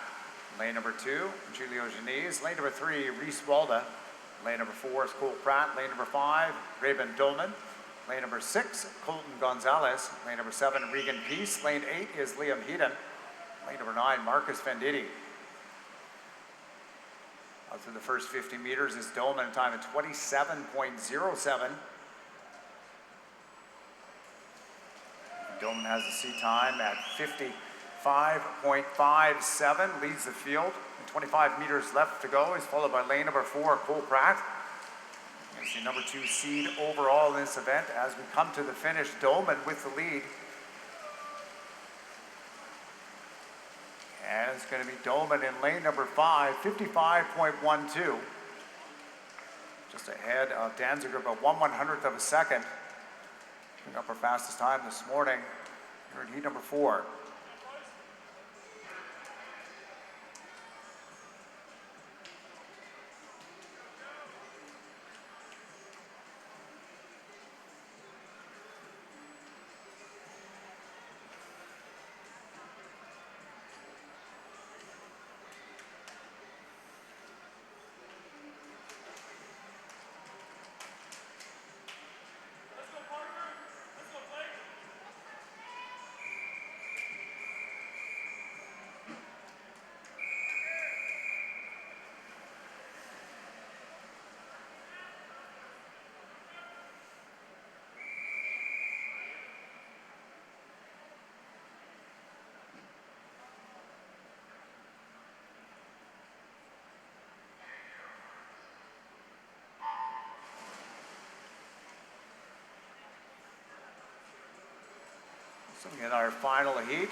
Lane number 2, Julio Genese. Lane number 3, Reese Walda. Lane number 4 is Cole Pratt. Lane number 5, Raven Dolman. Lane number 6, Colton Gonzalez. Lane number 7, Regan Peace. Lane 8 is Liam Heaton. Lane number 9, Marcus Venditti. Out through the first 50 meters is Dolman, a time of 27.07. Dolman has the seat time at 55.57, leads the field. 25 meters left to go. He's followed by lane number 4, Cole Pratt. He's the number 2 seed overall in this event. As we come to the finish, Dolman with the lead. And it's going to be Dolman in lane number 5, 55.12. Just ahead of Danziger, about 1/100th of a second. Picking up our fastest time this morning here in heat number 4. So we get our final heat.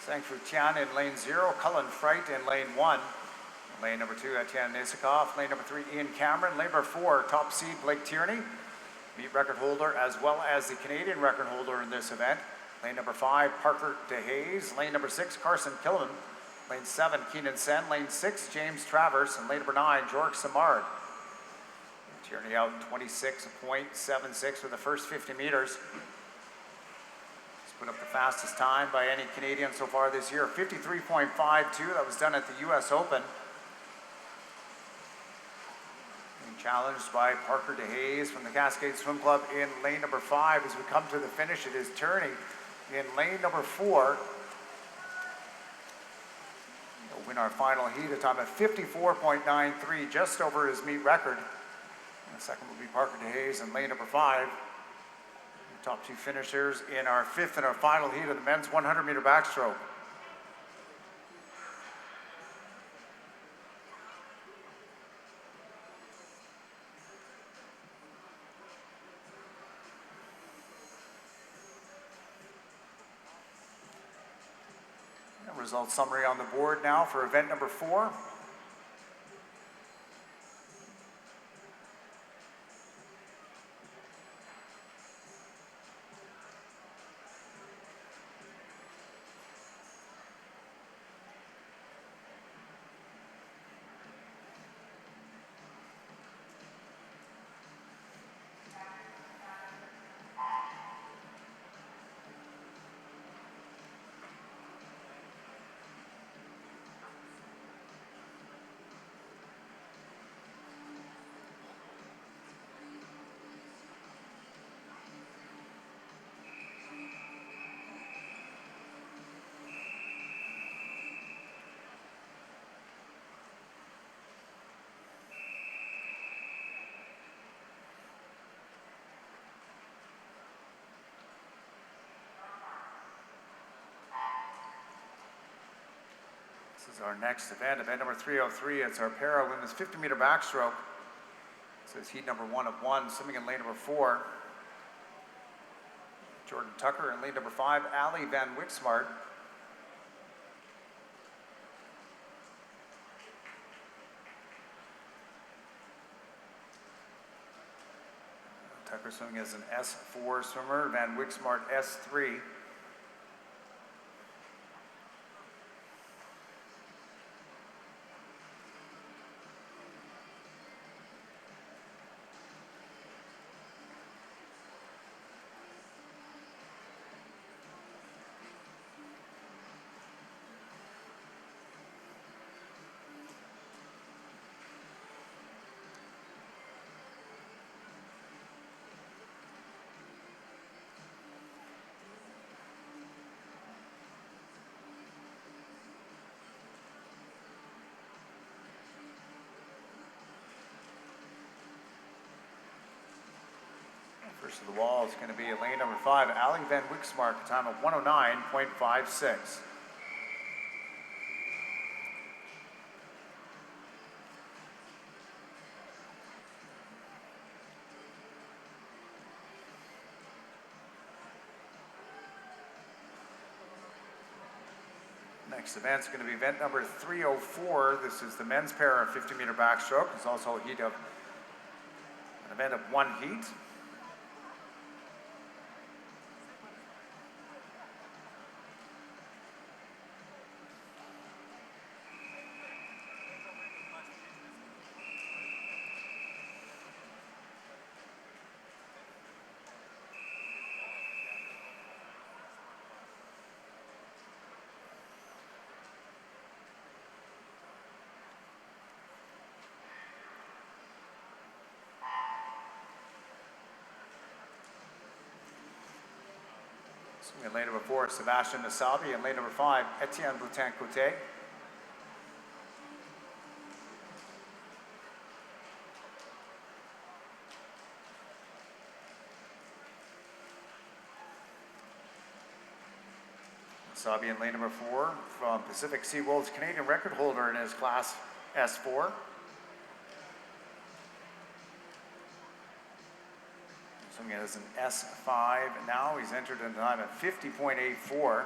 Sang-Fu Tian in lane 0, Cullen Fright in lane 1. Lane number 2, Etienne Nisikoff. Lane number 3, Ian Cameron. Lane number 4, top seed Blake Tierney, meet record holder as well as the Canadian record holder in this event. Lane number 5, Parker DeHaze. Lane number 6, Carson Killian. Lane 7, Keenan Sen. Lane 6, James Travers. And lane number 9, George Samard. Tierney out in 26.76 for the first 50 meters. Put up the fastest time by any Canadian so far this year, 53.52. That was done at the US Open. Being challenged by Parker DeHaze from the Cascade Swim Club in lane number 5. As we come to the finish, it is Tierney in lane number 4. He'll win our final heat, a time of 54.93, just over his meet record. And the second will be Parker DeHaze in lane number 5. Top two finishers in our fifth and our final heat of the men's 100-meter backstroke. Result summary on the board now for event number 4. This is our next event, event number 303. It's our para women's 50-meter backstroke. This is heat number 1 of 1, swimming in lane number 4. Jordan Tucker in lane number 5, Ali Van Wixmart. Tucker swimming as an S4 swimmer, Van Wixmart S3. First to the wall is going to be lane number 5, Ali Van Wixmark, a time of 109.56. Next event is going to be event number 304. This is the men's para 50-meter backstroke. It's also an event of 1 heat. In lane number 4, Sebastian Nasabi, and lane number 5, Etienne Boutin-Cote. Nasabi in lane number 4 from Pacific Sea World's Canadian record holder in his class S4. Swimming as an S5 now. He's entered in time at 50.84.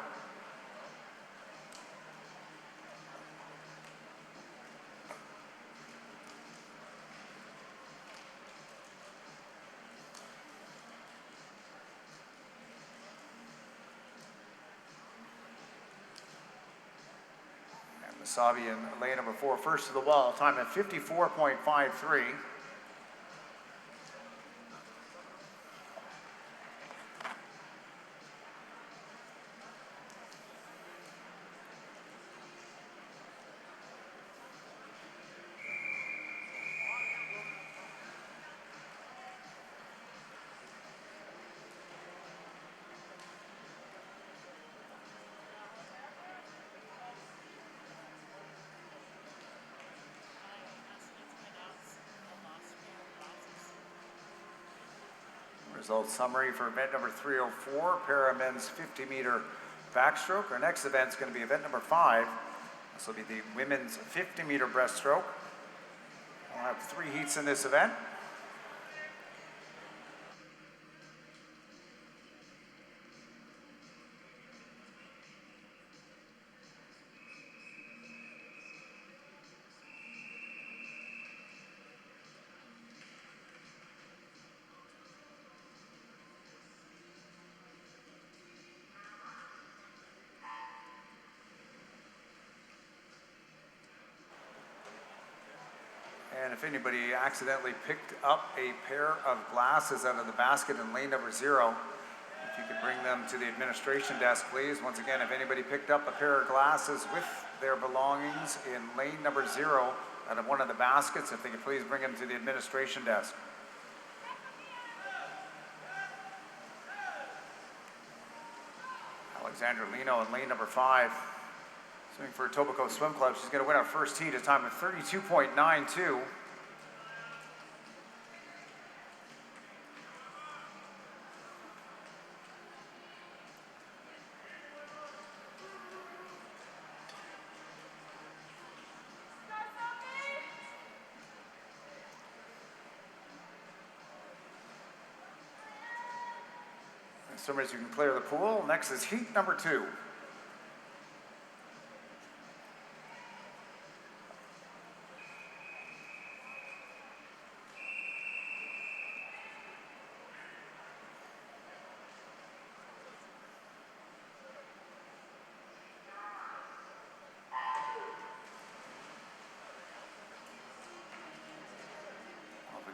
And Nasabi in lane number 4, first to the wall, time at 54.53. Results summary for event number 304, para men's 50-meter backstroke. Our next event is going to be event number 5. This will be the women's 50-meter breaststroke. We'll have 3 heats in this event. And if anybody accidentally picked up a pair of glasses out of the basket in lane number 0, if you could bring them to the administration desk, please. Once again, if anybody picked up a pair of glasses with their belongings in lane number 0 out of one of the baskets, if they could please bring them to the administration desk. Alexandra Lino in lane number 5. Swimming for Etobicoke Swim Club. She's going to win our first heat at a time of 32.92. Swimmers, you can clear the pool. Next is heat number 2.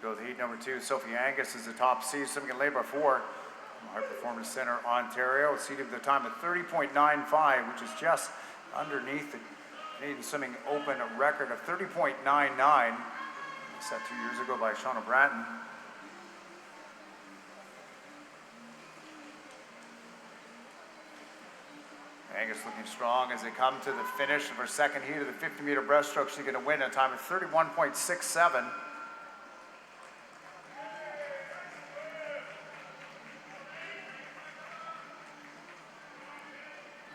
Go to heat number 2. Sophie Angus is the top seed, swimming in labor 4. High Performance Center, Ontario, seated with a time of 30.95, which is just underneath the Canadian Swimming Open record of 30.99, set 2 years ago by Shauna Bratton. Angus looking strong as they come to the finish of her second heat of the 50-meter breaststroke. She's going to win a time of 31.67.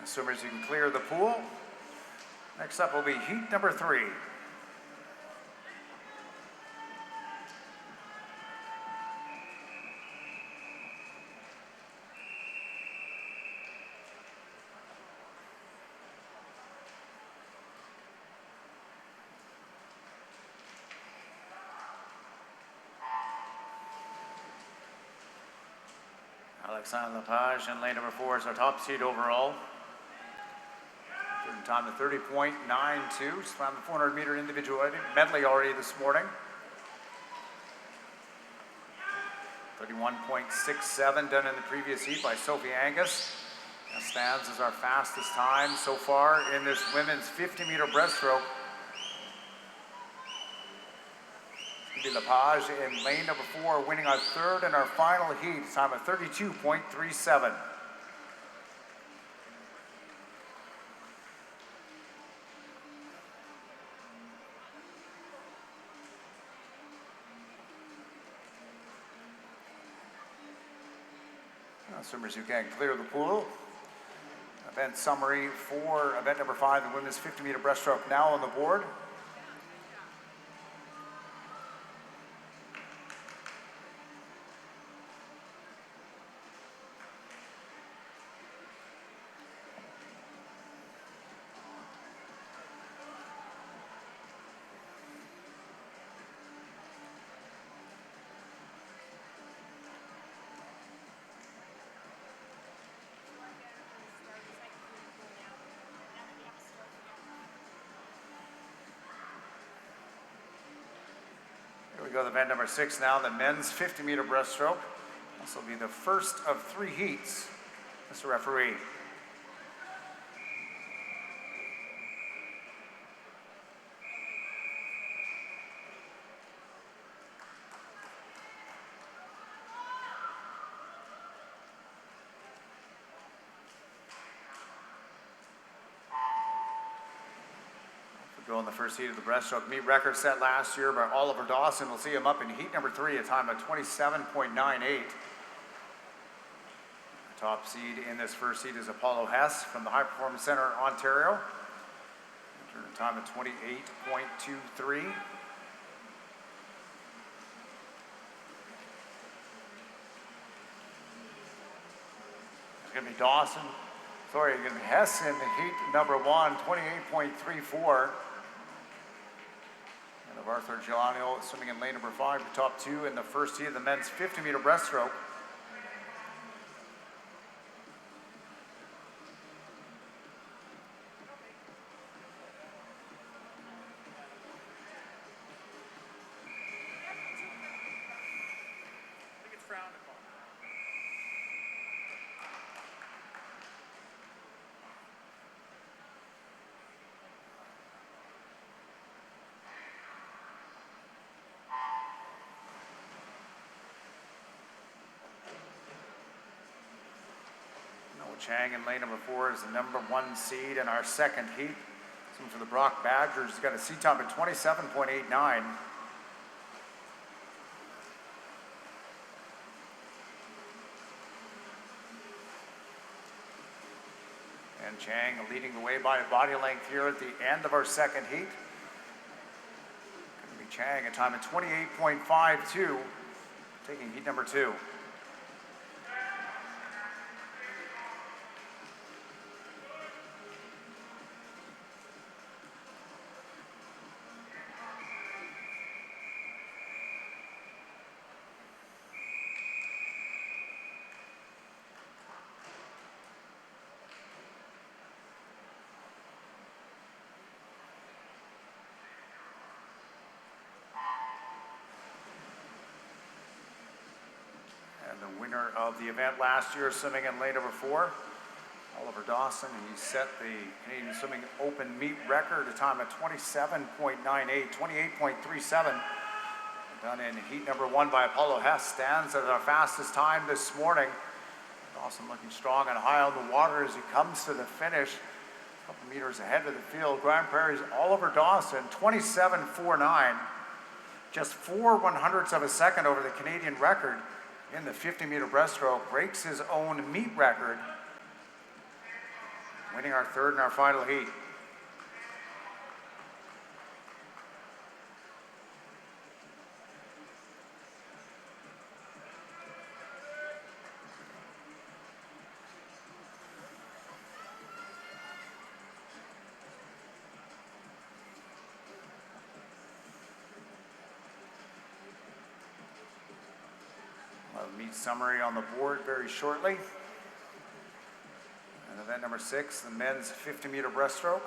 Swimmers, you can clear the pool. Next up will be heat number 3. Alexandre Lepage in lane number 4 is our top seed overall. Time of 30.92. Swam the 400-meter individual medley already this morning. 31.67 done in the previous heat by Sophie Angus. That stands as our fastest time so far in this women's 50-meter breaststroke. It's going to be Lepage in lane number 4, winning our 3rd and our final heat. Time of 32.37. Swimmers, you can clear the pool. Event summary for event number 5, the women's 50-meter breaststroke, now on the board. We go to event number 6 now, the men's 50-meter breaststroke. This will be the first of 3 heats. Mr. Referee. Go in the first heat of the breaststroke. Meet record set last year by Oliver Dawson. We'll see him up in heat number 3, a time of 27.98. Top seed in this first seed is Apollo Hess from the High Performance Center, Ontario. Turn time of 28.23. It's going to be Dawson. Sorry, it's going to be Hess in the heat number 1, 28.34. And of Arthur Gelano swimming in lane number 5, the top 2 in the first heat of the men's 50-meter breaststroke. Chang in lane number 4 is the number 1 seed in our second heat. Swimming for the Brock Badgers. He's got a seat time at 27.89. And Chang leading the way by a body length here at the end of our second heat. Going to be Chang, a time at 28.52, taking heat number 2. The winner of the event last year, swimming in lane number 4, Oliver Dawson. He set the Canadian Swimming Open meet record, a time at 27.98, 28.37. Done in heat number 1 by Apollo Hess, stands at our fastest time this morning. Dawson looking strong and high on the water as he comes to the finish. A couple meters ahead of the field. Grand Prairie's Oliver Dawson, 27.49, just 4/100ths of a second over the Canadian record in the 50-meter breaststroke, breaks his own meet record, winning our third and our final heat. Meet summary on the board very shortly. And event number 6, the men's 50-meter breaststroke.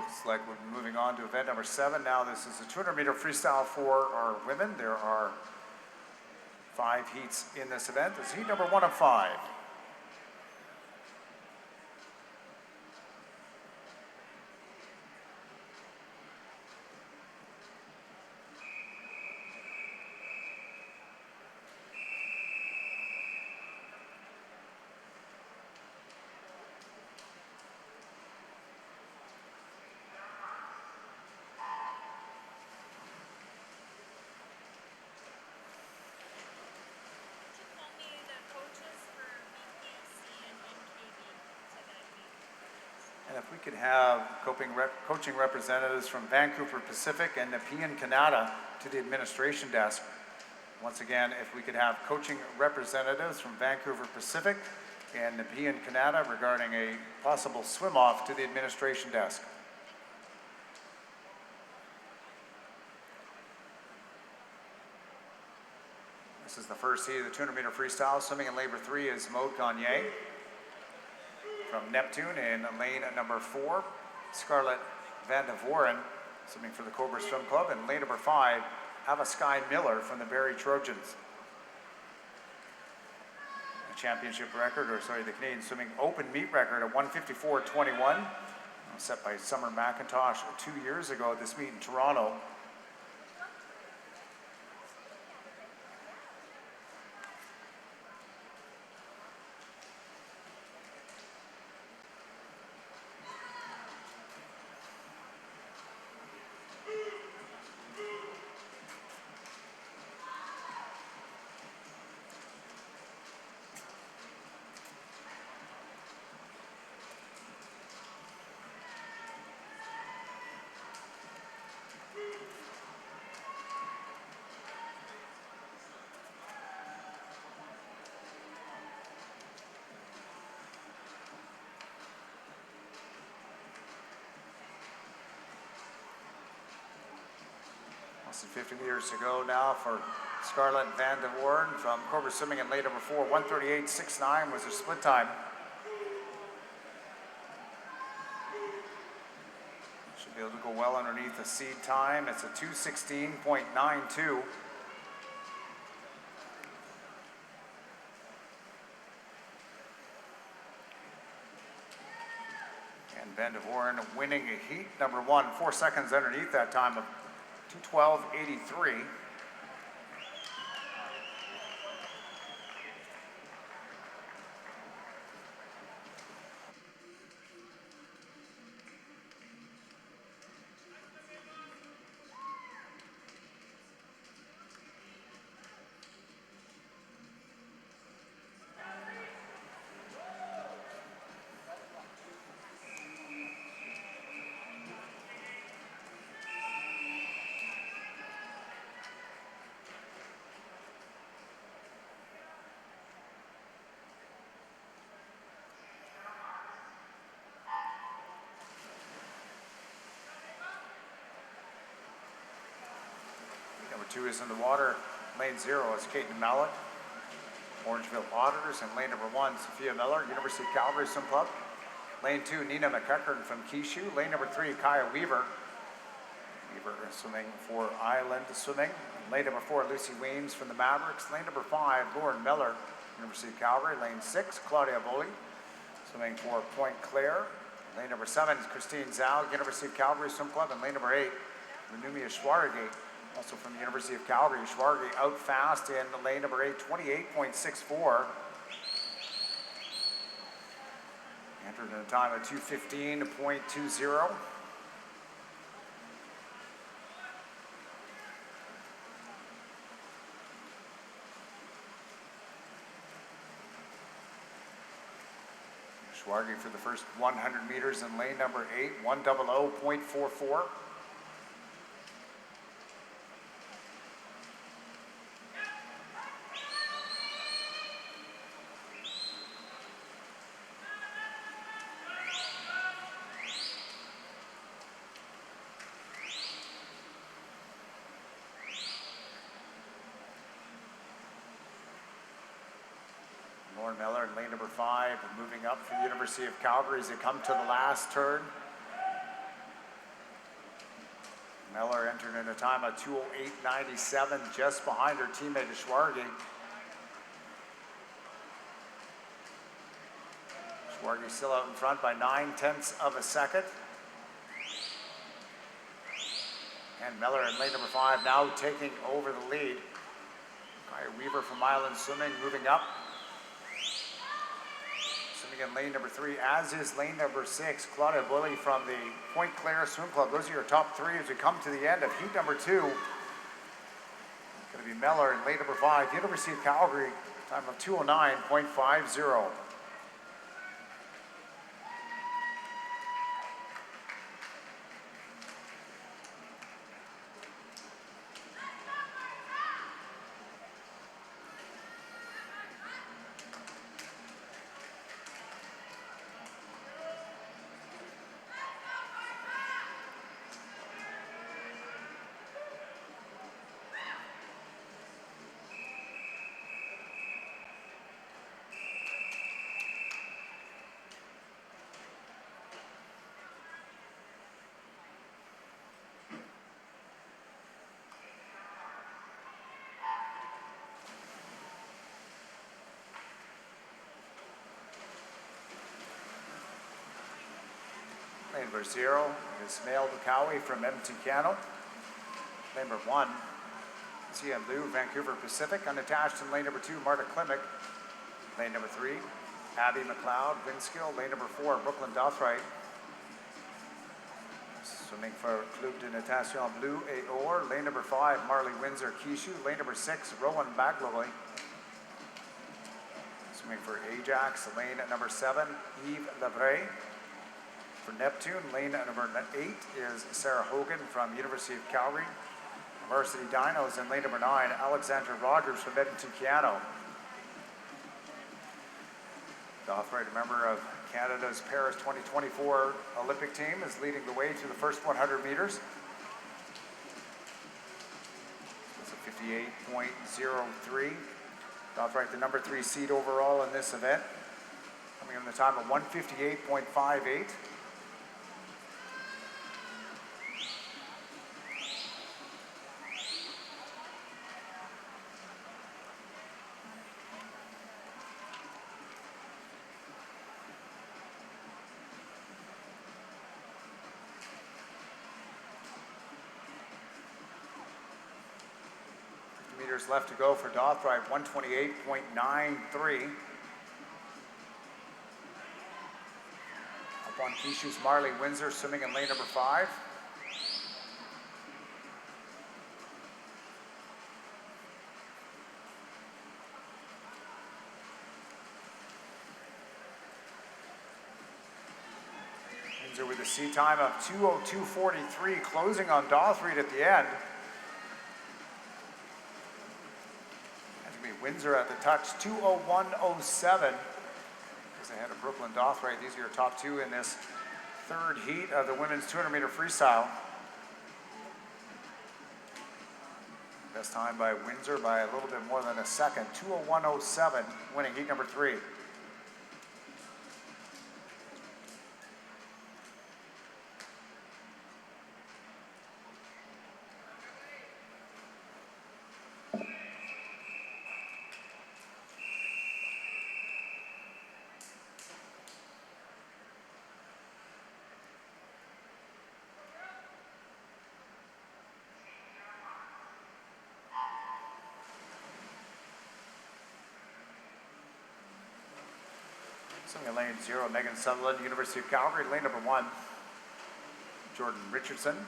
Looks like we're moving on to event number 7. Now this is a 200-meter freestyle for our women. There are 5 heats in this event. This is heat number 1 of 5. And if we could have coaching representatives from Vancouver Pacific and Nepean, Canada to the administration desk. Once again, if we could have coaching representatives from Vancouver Pacific and Nepean, Canada regarding a possible swim-off to the administration desk. This is the first heat of the 200-meter freestyle. Swimming in labor 3 is Maud Gagné from Neptune in lane number 4. Scarlett Van de Voren, swimming for the Cobra Swim Club. In lane number 5, Ava Sky Miller from the Barrie Trojans. The championship record, or sorry, the Canadian swimming open meet record of 1:54.21, set by Summer McIntosh 2 years ago at this meet in Toronto. Less than 50 meters to go now for Scarlett Van de Voren from Cobra Swimming in lane number 4. 1:38.69 was her split time. Should be able to go well underneath the seed time. It's a 2:16.92. And Van de Voren winning a heat number 1, 4 seconds underneath that time of 2:12.83. Number 2 is in the water. Lane 0 is Caitlin Mallett, Orangeville Auditors. And lane number 1, Sophia Miller, University of Calgary Swim Club. Lane 2, Nina McEachern from Kishu. Lane number 3, Kaya Weaver. Weaver is swimming for Island Swimming. Lane number 4, Lucy Weems from the Mavericks. Lane number 5, Lauren Miller, University of Calgary. Lane 6, Claudia Boley, swimming for Point Claire. Lane number 7 is Christine Zhao, University of Calgary Swim Club. And lane number 8, Renumia Schwargate, also from the University of Calgary. Schwargate out fast in lane number 8, 28.64. Entered in a time of 2:15.20. Schwargate for the first 100 meters in lane number 8, 1:00.44. Lauren Miller in lane number 5, moving up from the University of Calgary as they come to the last turn. Miller entered in a time of 2:08.97, just behind her teammate Schwarge. Schwarge still out in front by 9/10 of a second. And Miller in lane number 5 now taking over the lead. Kaya Weaver from Island Swimming moving up. Swimming in lane number 3, as is lane number 6. Claudia Bully from the Point Claire Swim Club. Those are your top 3 as we come to the end of heat number 2. Going to be Miller in lane number 5. University of Calgary, time of 2:09.50. Lane number 0 is Mel Bukawi from Edmonton Canada. Lane number 1, CM Liu, Vancouver Pacific. Unattached in lane number 2, Marta Klimek. Lane number 3, Abby McLeod, Windskill. Lane number 4, Brooklyn Dothright. Swimming for Club de Natation Bleu et Or. Lane number 5, Marley Windsor Kishu. Lane number 6, Rowan Bagloy. Swimming for Ajax. Lane number 7, Yves Lebray. For Neptune, lane number 8 is Sarah Hogan from University of Calgary. Varsity Dinos in lane number 9, Alexandra Rogers from Edmonton Piano. Dothright, a member of Canada's Paris 2024 Olympic team, is leading the way through the first 100 meters. It's a 58.03. Dothright, the number 3 seed overall in this event, coming in the time of 1:58.58. Left to go for Dothright, 1:28.93. Up on Kishu's Marley Windsor, swimming in lane number 5. Windsor with a sea time of 2:02.43, closing on Dothright at the end. Windsor at the touch, 2:01.07. As ahead of Brooklyn Dothright. These are your top 2 in this third heat of the women's 200-meter freestyle. Best time by Windsor by a little bit more than a second, 2:01.07, winning heat number 3. Swimming in lane 0, Megan Sutherland, University of Calgary. Lane number 1, Jordan Richardson,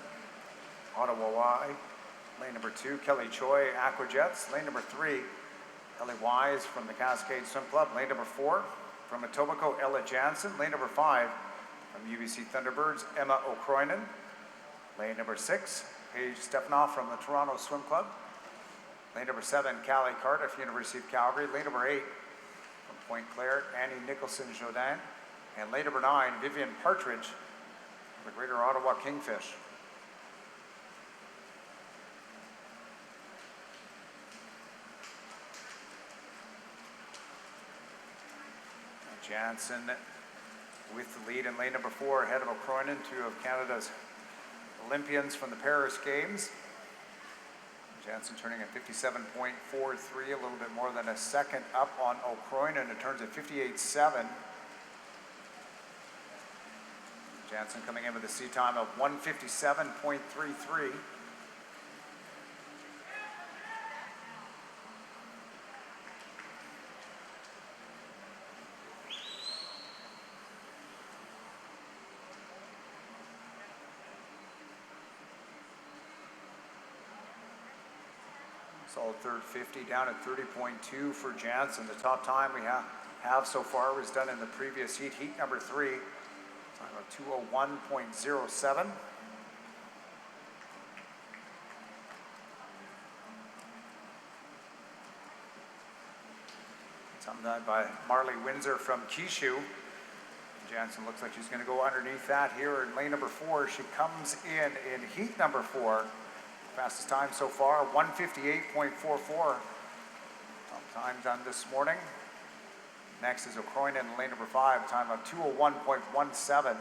Ottawa Y. Lane number 2, Kelly Choi, Aquajets. Lane number 3, Ellie Wise from the Cascade Swim Club. Lane number 4, from Etobicoke, Ella Jansen. Lane number 5, from UBC Thunderbirds, Emma O'Croynan. Lane number 6, Paige Stefanoff from the Toronto Swim Club. Lane number 7, Callie Cardiff, University of Calgary. Lane number 8, from Point Claire, Annie Nicholson-Jodin. And lane number 9, Vivian Partridge, from the Greater Ottawa Kingfish. Jansen with the lead in lane number 4, ahead of O'Croynan, 2 of Canada's Olympians from the Paris Games. Jansen turning at 57.43, a little bit more than a second up on O'Croynan. It turns at 58.7. Jansen coming in with a C time of 157.33. Solid third 50, down at 30.2 for Jansen. The top time we have so far was done in the previous heat, heat number 3, time of 2:01.07. Time done by Marley Windsor from Kishu. Jansen looks like she's going to go underneath that here in lane number 4. She comes in heat number 4. Fastest time so far, 158.44. Top time done this morning. Next is O'Croynan in lane number 5, time of 2:01.17.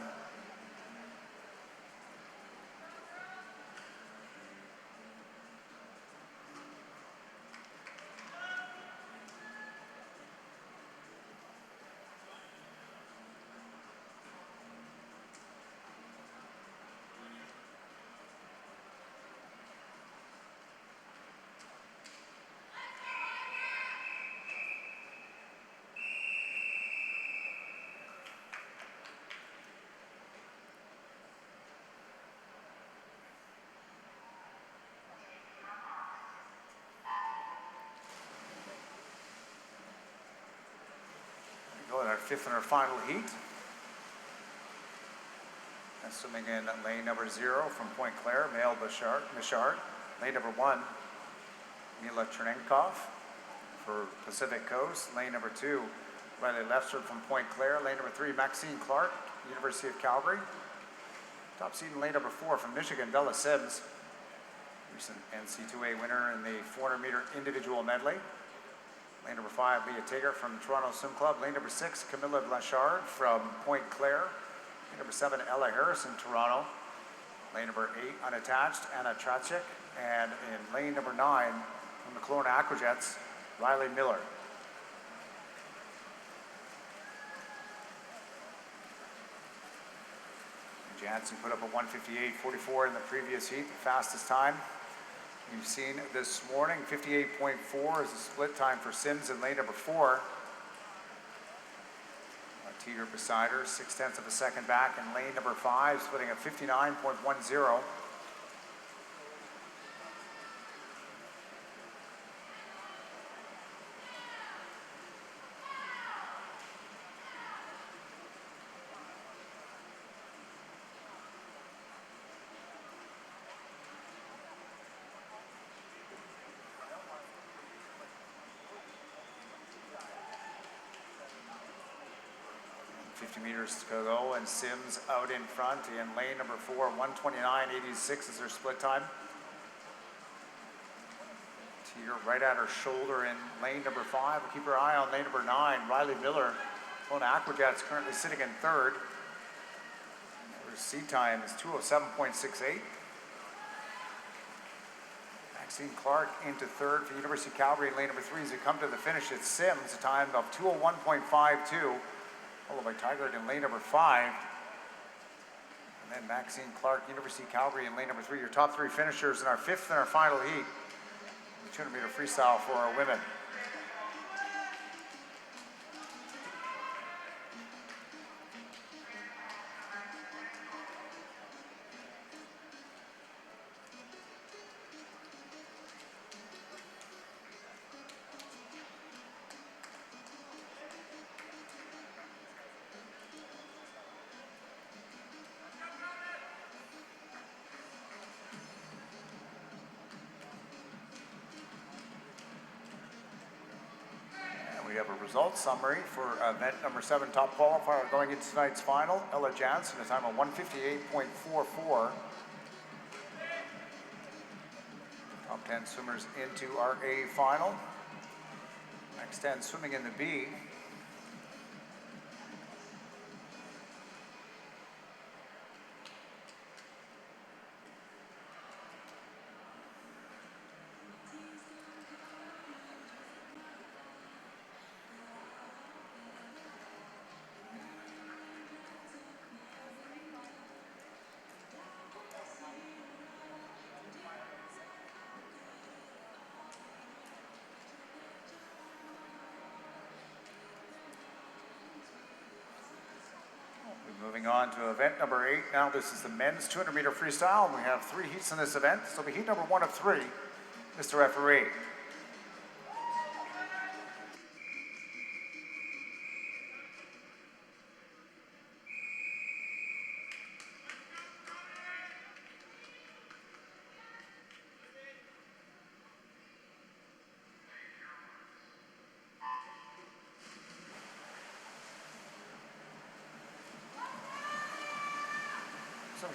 In our 5th and our final heat. And swimming in lane number 0 from Point Claire, Male Michard. Lane number 1, Mila Chernenkov for Pacific Coast. Lane number 2, Riley Lefster from Point Claire. Lane number 3, Maxine Clark, University of Calgary. Top seed in lane number 4 from Michigan, Bella Sims. Recent NC2A winner in the 400-meter individual medley. Lane number 5, Leah Tigger from Toronto Swim Club. Lane number 6, Camilla Blanchard from Point Claire. Lane number 7, Ella Harrison, Toronto. Lane number 8, unattached, Anna Tracek. And in lane number 9, from the Kelowna Aquajets, Riley Miller. Jansen put up a 158.44 in the previous heat, the fastest time you've seen this morning. 58.4 is the split time for Sims in lane number 4. Teeter beside her, 0.6 of a second back in lane number 5, splitting at 59.10. Meters to go, and Sims out in front in lane number 4, 129.86 is her split time. Teeter right at her shoulder in lane number 5. We'll keep our eye on lane number 9, Riley Miller. Kelowna Aquajets currently sitting in 3rd. Her seat time is 2:07.68. Maxine Clark into 3rd for University of Calgary in lane number 3. As we come to the finish, it's Sims, a time of 2:01.52. Followed by Tigard in lane number 5. And then Maxine Clark, University of Calgary in lane number 3. Your top 3 finishers in our 5th and our final heat. The 200-meter freestyle for our women. We have a results summary for event number 7 top qualifier going into tonight's final. Ella Jansen, a time of 158.44. Top 10 swimmers into our A final. Next 10 swimming in the B. Moving on to event number 8. Now this is the men's 200-meter freestyle. And we have 3 heats in this event. This will be heat number 1 of 3. Mr. Referee.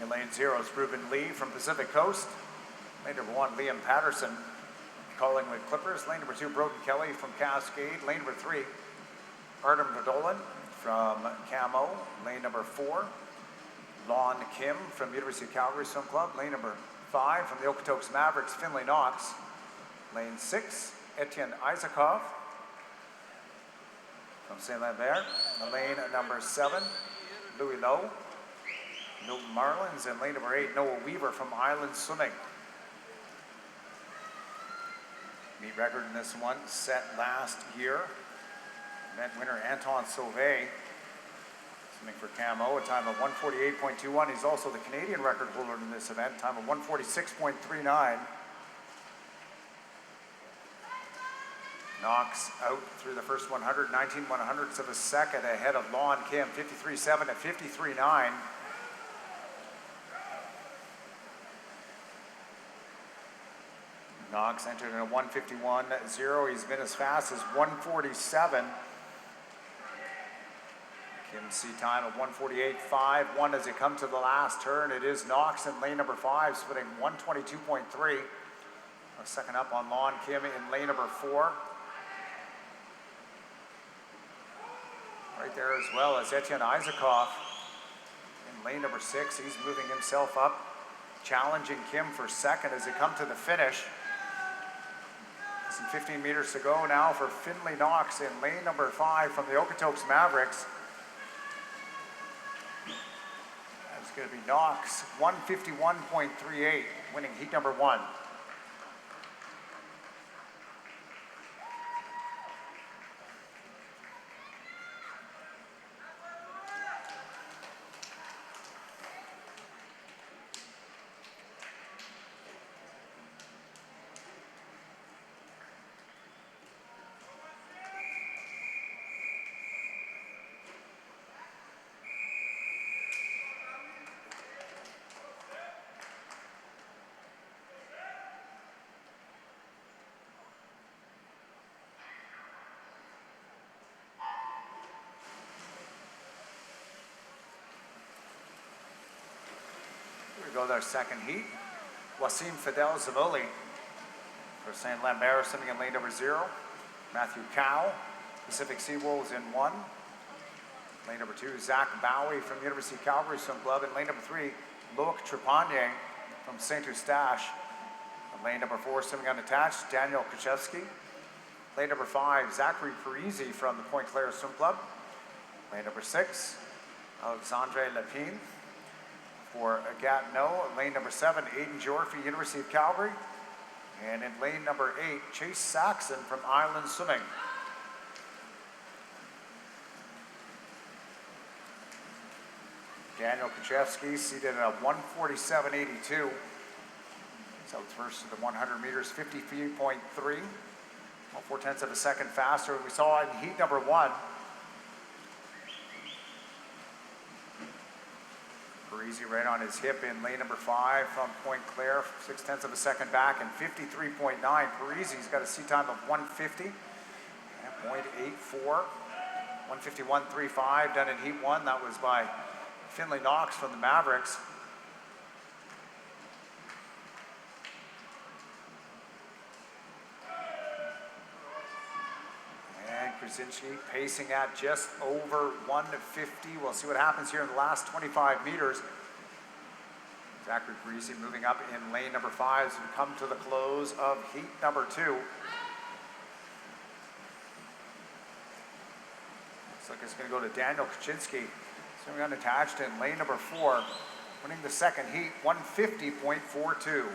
In lane 0 is Ruben Lee from Pacific Coast. Lane number 1, Liam Patterson, Collingwood Clippers. Lane number 2, Broden Kelly from Cascade. Lane number 3, Artem Dolan from Camo. Lane number 4, Lon Kim from University of Calgary Swim Club. Lane number 5 from the Okotoks Mavericks, Finlay Knox. Lane 6, Etienne Isakov from St. Lambert. Lane number 7, Louis Lowe, Milton Marlins, and lane number 8, Noah Weaver from Island Swimming. Meet record in this one set last year. Event winner Anton Sauvé, swimming for Camo, a time of 1:48.21. He's also the Canadian record holder in this event, time of 1:46.39. Knox out through the first 100, 19 100ths of a second ahead of Lon Kim, 53.7 at 53.9. Knox entered in a 1:51.0. He's been as fast as 1:47. Kim's C time of 1:48.51 as they come to the last turn. It is Knox in lane number 5, splitting 1:22.3. A second up on Lon Kim in lane number 4. Right there as well as Etienne Isakov in lane number 6. He's moving himself up, challenging Kim for second as they come to the finish. Some 15 meters to go now for Finlay Knox in lane number 5 from the Okotoks Mavericks. That's going to be Knox, 1:51.38, winning heat number 1. Go to our second heat. Wasim Fidel Zamoli for St. Lambert, sitting in lane number 0. Matthew Cow, Pacific Seawolves in 1. Lane number 2, Zach Bowie from University of Calgary Swim Club. And lane number 3, Loic Trepanier from St. Eustache. And lane number 4, swimming unattached, Daniel Krzyzewski. Lane number 5, Zachary Parisi from the Point Claire Swim Club. Lane number 6, Alexandre Lepine for Gatineau. Lane number 7, Aidan Jorfy, University of Calgary. And in lane number 8, Chase Saxon from Island Swimming. Daniel Krzyzewski seated at a 1:47.82. He's out first to the 100 meters, 50.3. 4/10 of a second faster than we saw in heat number 1. Parisi right on his hip in lane number 5 from Point Claire, 0.6 of a second back, and 53.9. Parisi's got a C time of 1:50 and 0.84. 1:51.35 done in heat 1. That was by Finlay Knox from the Mavericks. And Krasinski pacing at just over 1:50. We'll see what happens here in the last 25 meters. Zachary Parisi moving up in lane number 5 as we come to the close of heat number 2. Looks like it's going to go to Daniel Kaczynski, swimming unattached in lane number 4, winning the second heat, 1:50.42.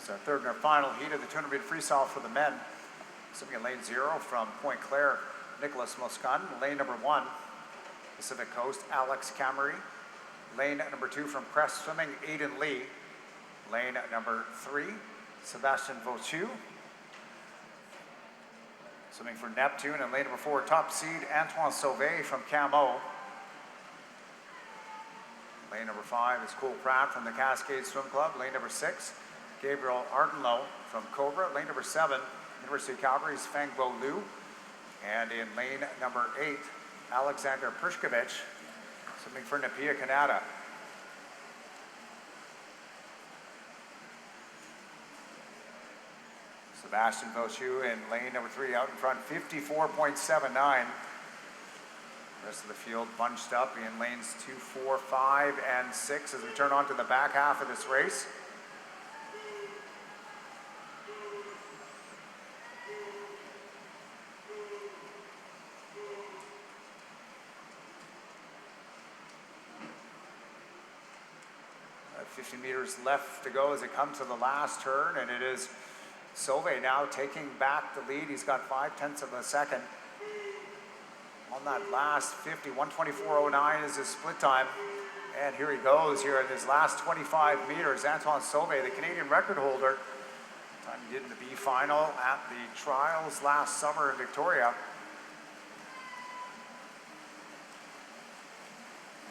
It's our third and our final heat of the 200-meter freestyle for the men. Swimming in lane 0 from Point Claire, Nicholas Moscon. Lane number 1, Pacific Coast, Alex Camry. Lane number 2 from Crest Swimming, Aiden Lee. Lane number 3, Sebastian Vauchu. Swimming for Neptune. And lane number 4, top seed, Antoine Sauvé from Camo. Lane number 5 is Cole Pratt from the Cascade Swim Club. Lane number 6, Gabriel Ardenlow from Cobra. Lane number 7, University of Calgary's Feng Bo Liu. And in lane number 8, Alexander Prishkovich, swimming for Napia, Canada. Sebastian Vauchu in lane number 3 out in front, 54.79. The rest of the field bunched up in lanes 2, 4, 5, and 6 as we turn on to the back half of this race. About 50 meters left to go as it comes to the last turn, and it is Sauvé now taking back the lead. He's got 0.5 of a second. On that last 50, 1:24.09 is his split time. And here he goes here in his last 25 meters. Antoine Sauvé, the Canadian record holder. Time he did in the B final at the trials last summer in Victoria.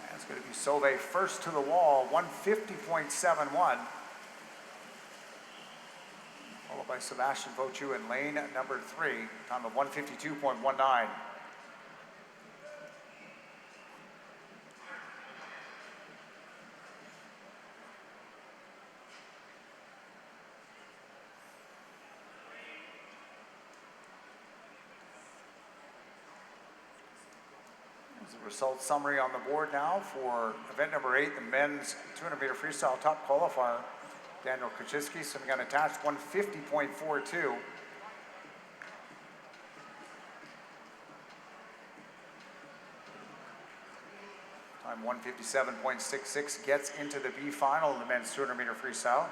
And it's going to be Sauvé first to the wall, 150.71. Followed by Sebastian Vauchu in lane number 3, time of 152.19. The result summary on the board now for event number 8, the men's 200-meter freestyle top qualifier. Daniel Kaczynski swimming unattached, 150.42. Time 157.66 gets into the B final in the men's 200-meter freestyle.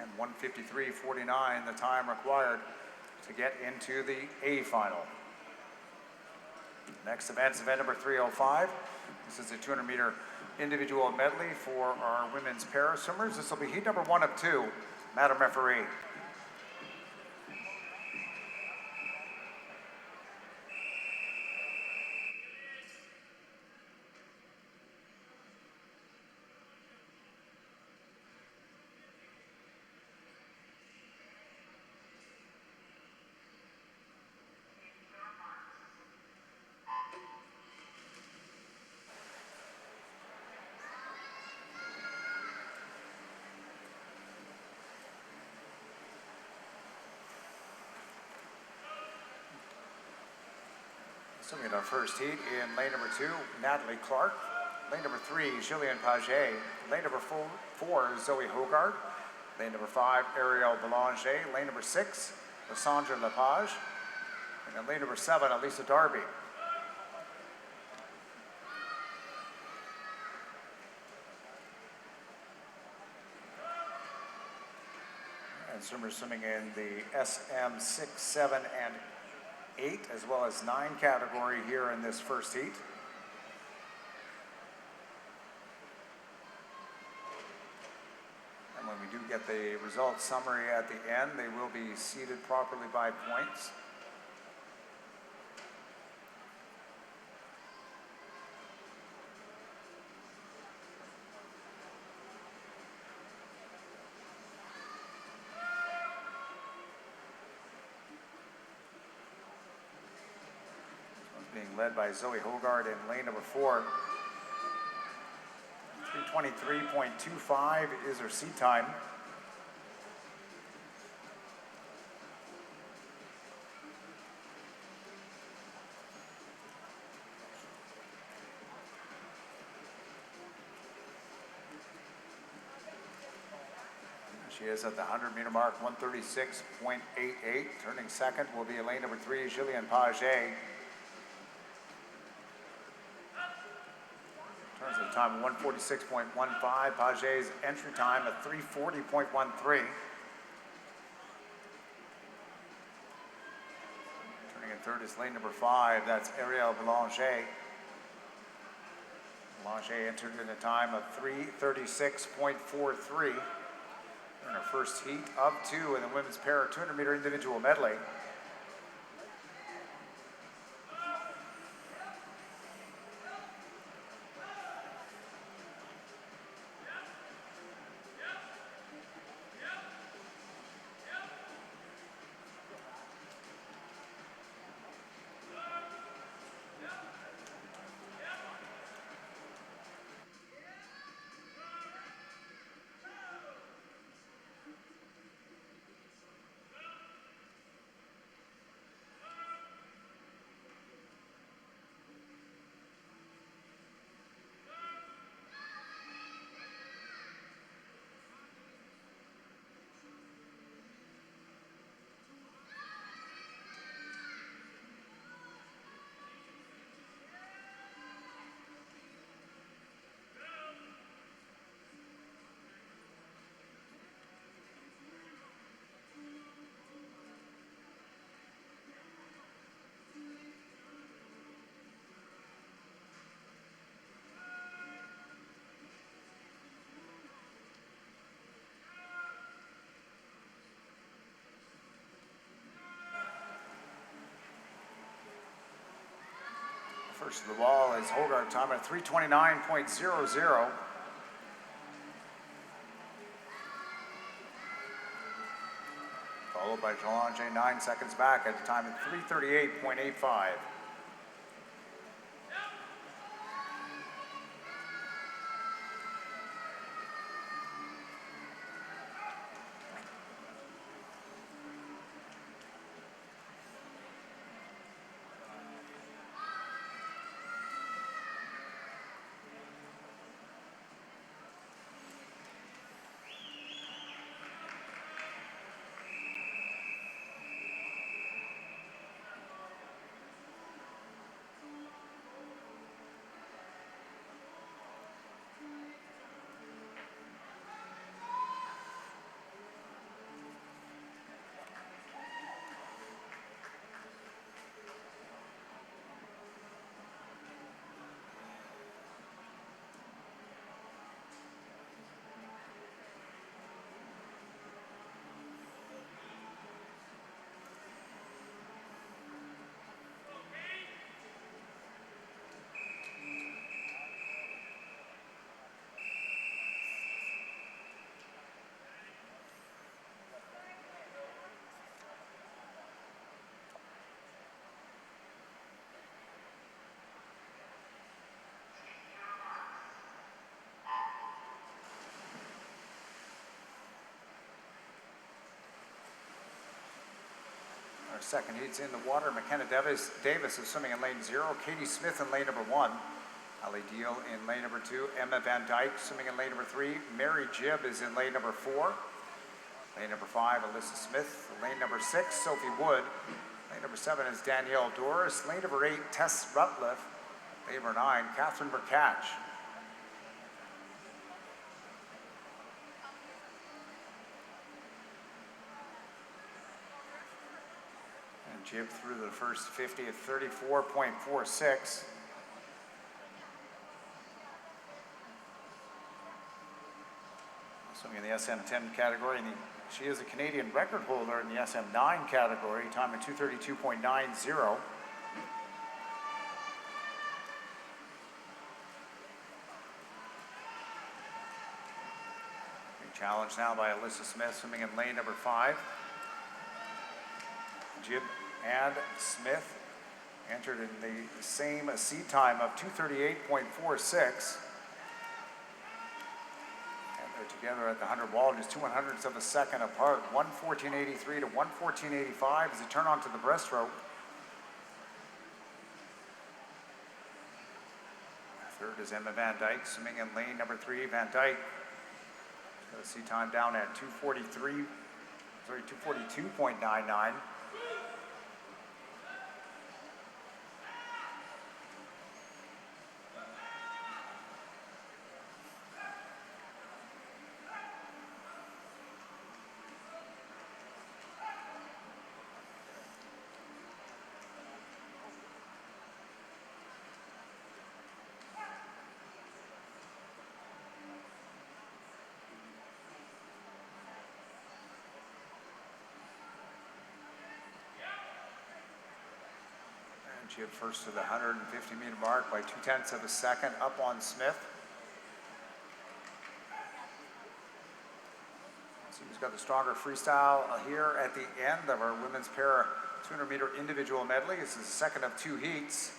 And 153.49 the time required to get into the A final. Next event is event number 305. This is a 200-meter individual medley for our women's para swimmers. This will be heat number 1 of 2. Madam Referee. Swimming in our first heat in lane number 2, Natalie Clark. Lane number 3, Julien Paget. Lane number 4, Zoe Hogard. Lane number 5, Ariel Belanger. Lane number 6, Lysandra Lepage. And then lane number 7, Elisa Darby. And swimmers swimming in the SM 6, 7, and 8 as well as 9 category here in this first heat. And when we do get the results summary at the end, they will be seeded properly by points. Being led by Zoe Hogard in lane number 4. 3:23.25 is her seat time. She is at the 100-meter mark, 136.88. Turning second will be lane number 3, Julien Paget. time of 1:46.15. Paget's entry time of 3:40.13. Turning in third is lane number 5. That's Ariel Boulanger. Boulanger entered in a time of 3:36.43. In our first heat of 2 in the women's para 200-meter individual medley. First of the wall is Hogarth time at 3:29.00. Followed by Boulanger 9 seconds back at a time of 3:38.85. Our second heat's in the water. McKenna Davis is swimming in lane 0. Katie Smith in lane number 1. Ali Deal in lane number 2. Emma Van Dyke swimming in lane number 3. Mary Jibb is in lane number 4. Lane number 5, Alyssa Smith. Lane number 6, Sophie Wood. Lane number 7 is Danielle Doris. Lane number 8, Tess Rutliff. Lane number 9, Catherine Burkatch. Jibb through the first 50 at 34.46. Swimming in the SM10 category, and she is a Canadian record holder in the SM9 category, time of 2:32.90. Challenged now by Alyssa Smith, swimming in lane number 5. Jibb and Smith entered in the same seed time of 2:38.46. And they're together at the 100 wall, just 2/100ths of a second apart. 1:14.83 to 1:14.85 as they turn onto the breaststroke. Third is Emma Van Dyke, swimming in lane number 3. Van Dyke got a seed time down at 2:42.99. Jib first to the 150-meter mark by 0.2 of a second, up on Smith. So he's got the stronger freestyle here at the end of our women's para 200-meter individual medley. This is the second of 2 heats.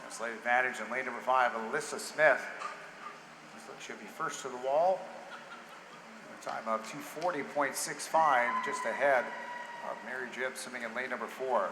Slight advantage in lane number 5, Alyssa Smith. She'll be first to the wall. A time of 2:40.65, just ahead of Mary Jib swimming in lane number 4.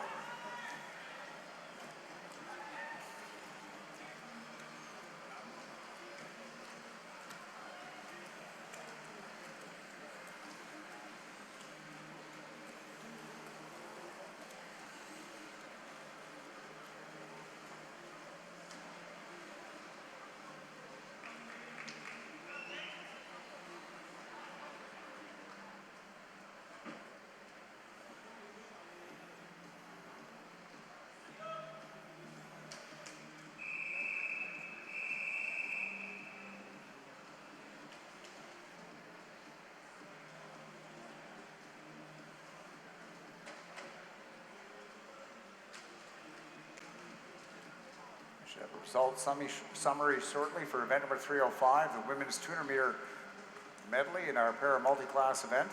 Should have a result summary shortly for event number 305, the women's 200-meter medley in our para multi-class event.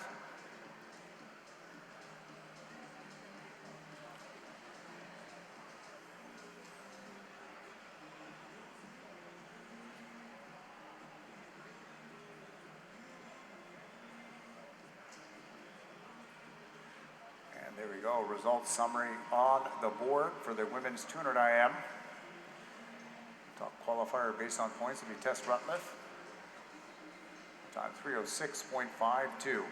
And there we go, results summary on the board for the women's 200 IM. Top qualifier based on points will be Tess Rutliff. Time 3:06.52.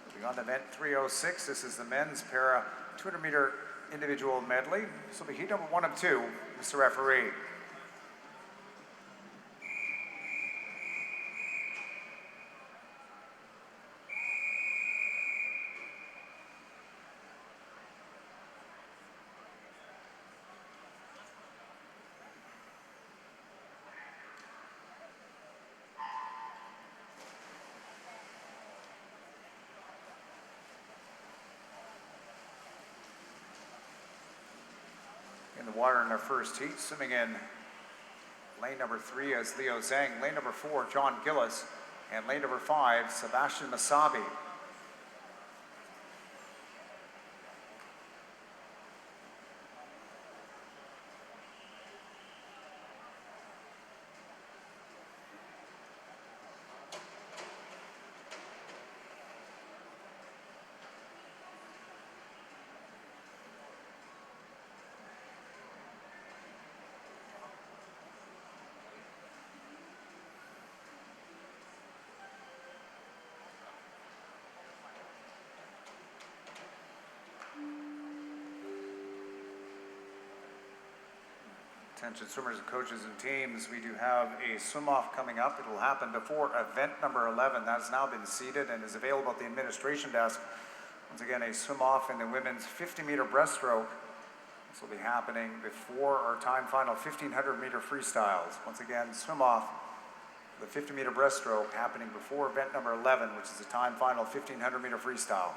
Moving on to event 306, this is the men's para 200-meter individual medley. This will be heat number 1 of 2, Mr. Referee. In the water in our first heat, swimming in lane number 3 is Leo Zhang, lane number 4, John Gillis, and lane number 5, Sebastian Masabi. Attention swimmers and coaches and teams, we do have a swim-off coming up. It will happen before event number 11. That's now been seated and is available at the administration desk. Once again, a swim-off in the women's 50-meter breaststroke. This will be happening before our time final 1,500-meter freestyles. Once again, swim-off, the 50-meter breaststroke happening before event number 11, which is the time final 1,500-meter freestyle.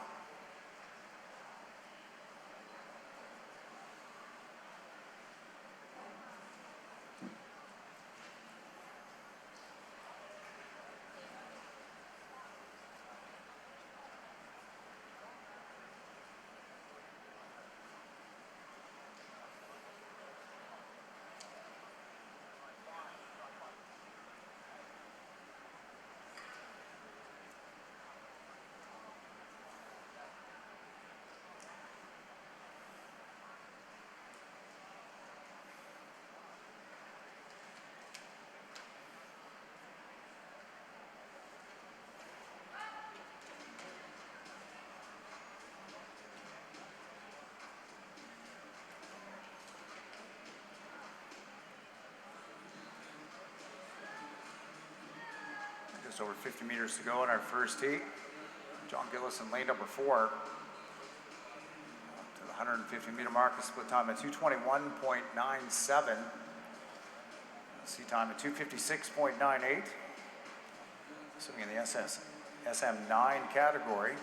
Just over 50 meters to go in our first heat. John Gillis in lane number 4. To the 150-meter mark, a split time at 2:21.97. C time at 2:56.98. Swimming in the SM9 category.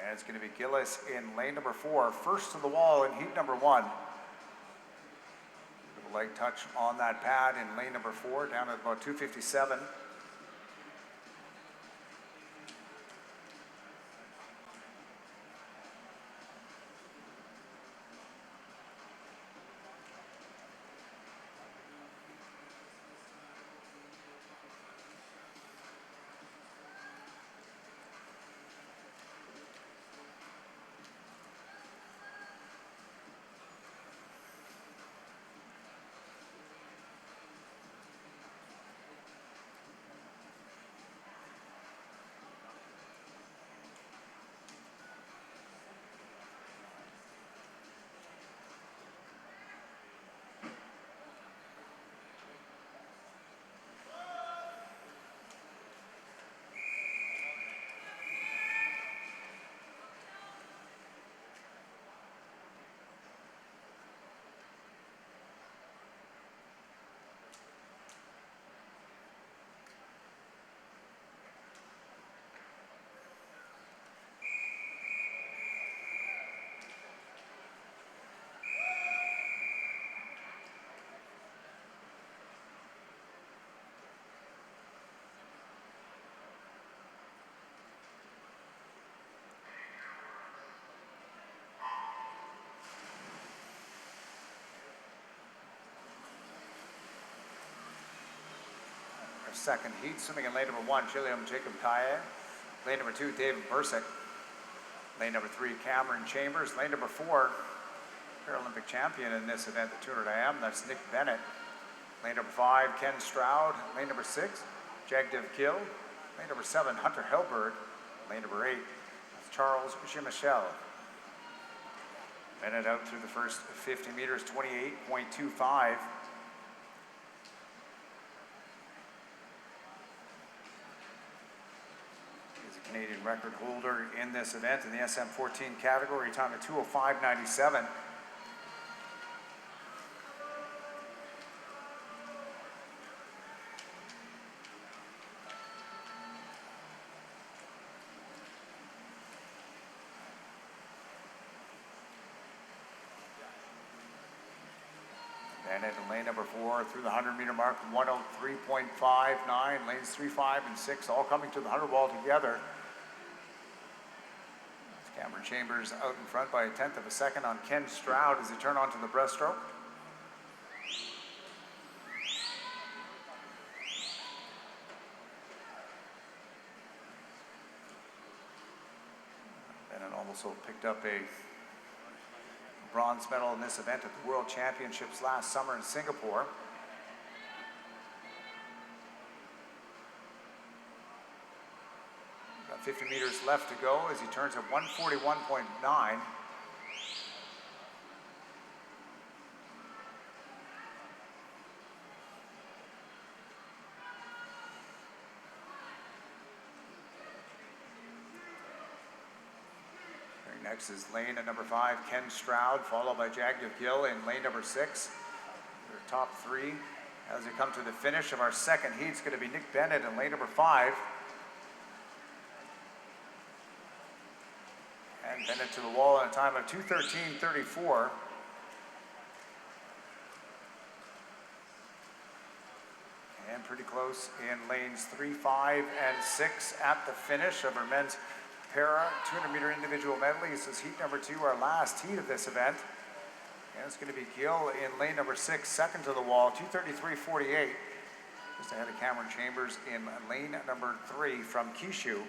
And it's going to be Gillis in lane number 4, first to the wall in heat number 1. Light touch on that pad in lane number 4, down at about 2:57. Our second heat, swimming in lane number 1, Chilium Jacob Kaye. Lane number 2, David Bursick. Lane number 3, Cameron Chambers. Lane number 4, Paralympic champion in this event, the 200 IM, that's Nick Bennett. Lane number 5, Ken Stroud. Lane number 6, Jagdev Gill. Lane number 7, Hunter Helberg. Lane number 8, that's Charles Gimichel. Bennett out through the first 50 meters, 28.25. Canadian record holder in this event in the SM14 category, time at 2:05.97. Bennett in lane number 4 through the 100-meter mark, 1:03.59. Lanes 3, 5, and 6 all coming to the 100 wall together. Cameron Chambers out in front by 1/10 of a second on Ken Stroud as he turn onto the breaststroke. Bennett also picked up a bronze medal in this event at the World Championships last summer in Singapore. Got 50 meters left to go as he turns at 1:41.9. Next is lane at number 5, Ken Stroud, followed by Jagdev Gill in lane number 6. Their top 3. As we come to the finish of our second heat, it's going to be Nick Bennett in lane number 5. And Bennett to the wall in a time of 2:13.34. And pretty close in lanes 3, 5, and 6 at the finish of our men's para 200-meter individual medley. This is heat number 2, our last heat of this event. And it's going to be Gill in lane number 6, second to the wall, 2:33.48. Just ahead of Cameron Chambers in lane number 3 from Kishu.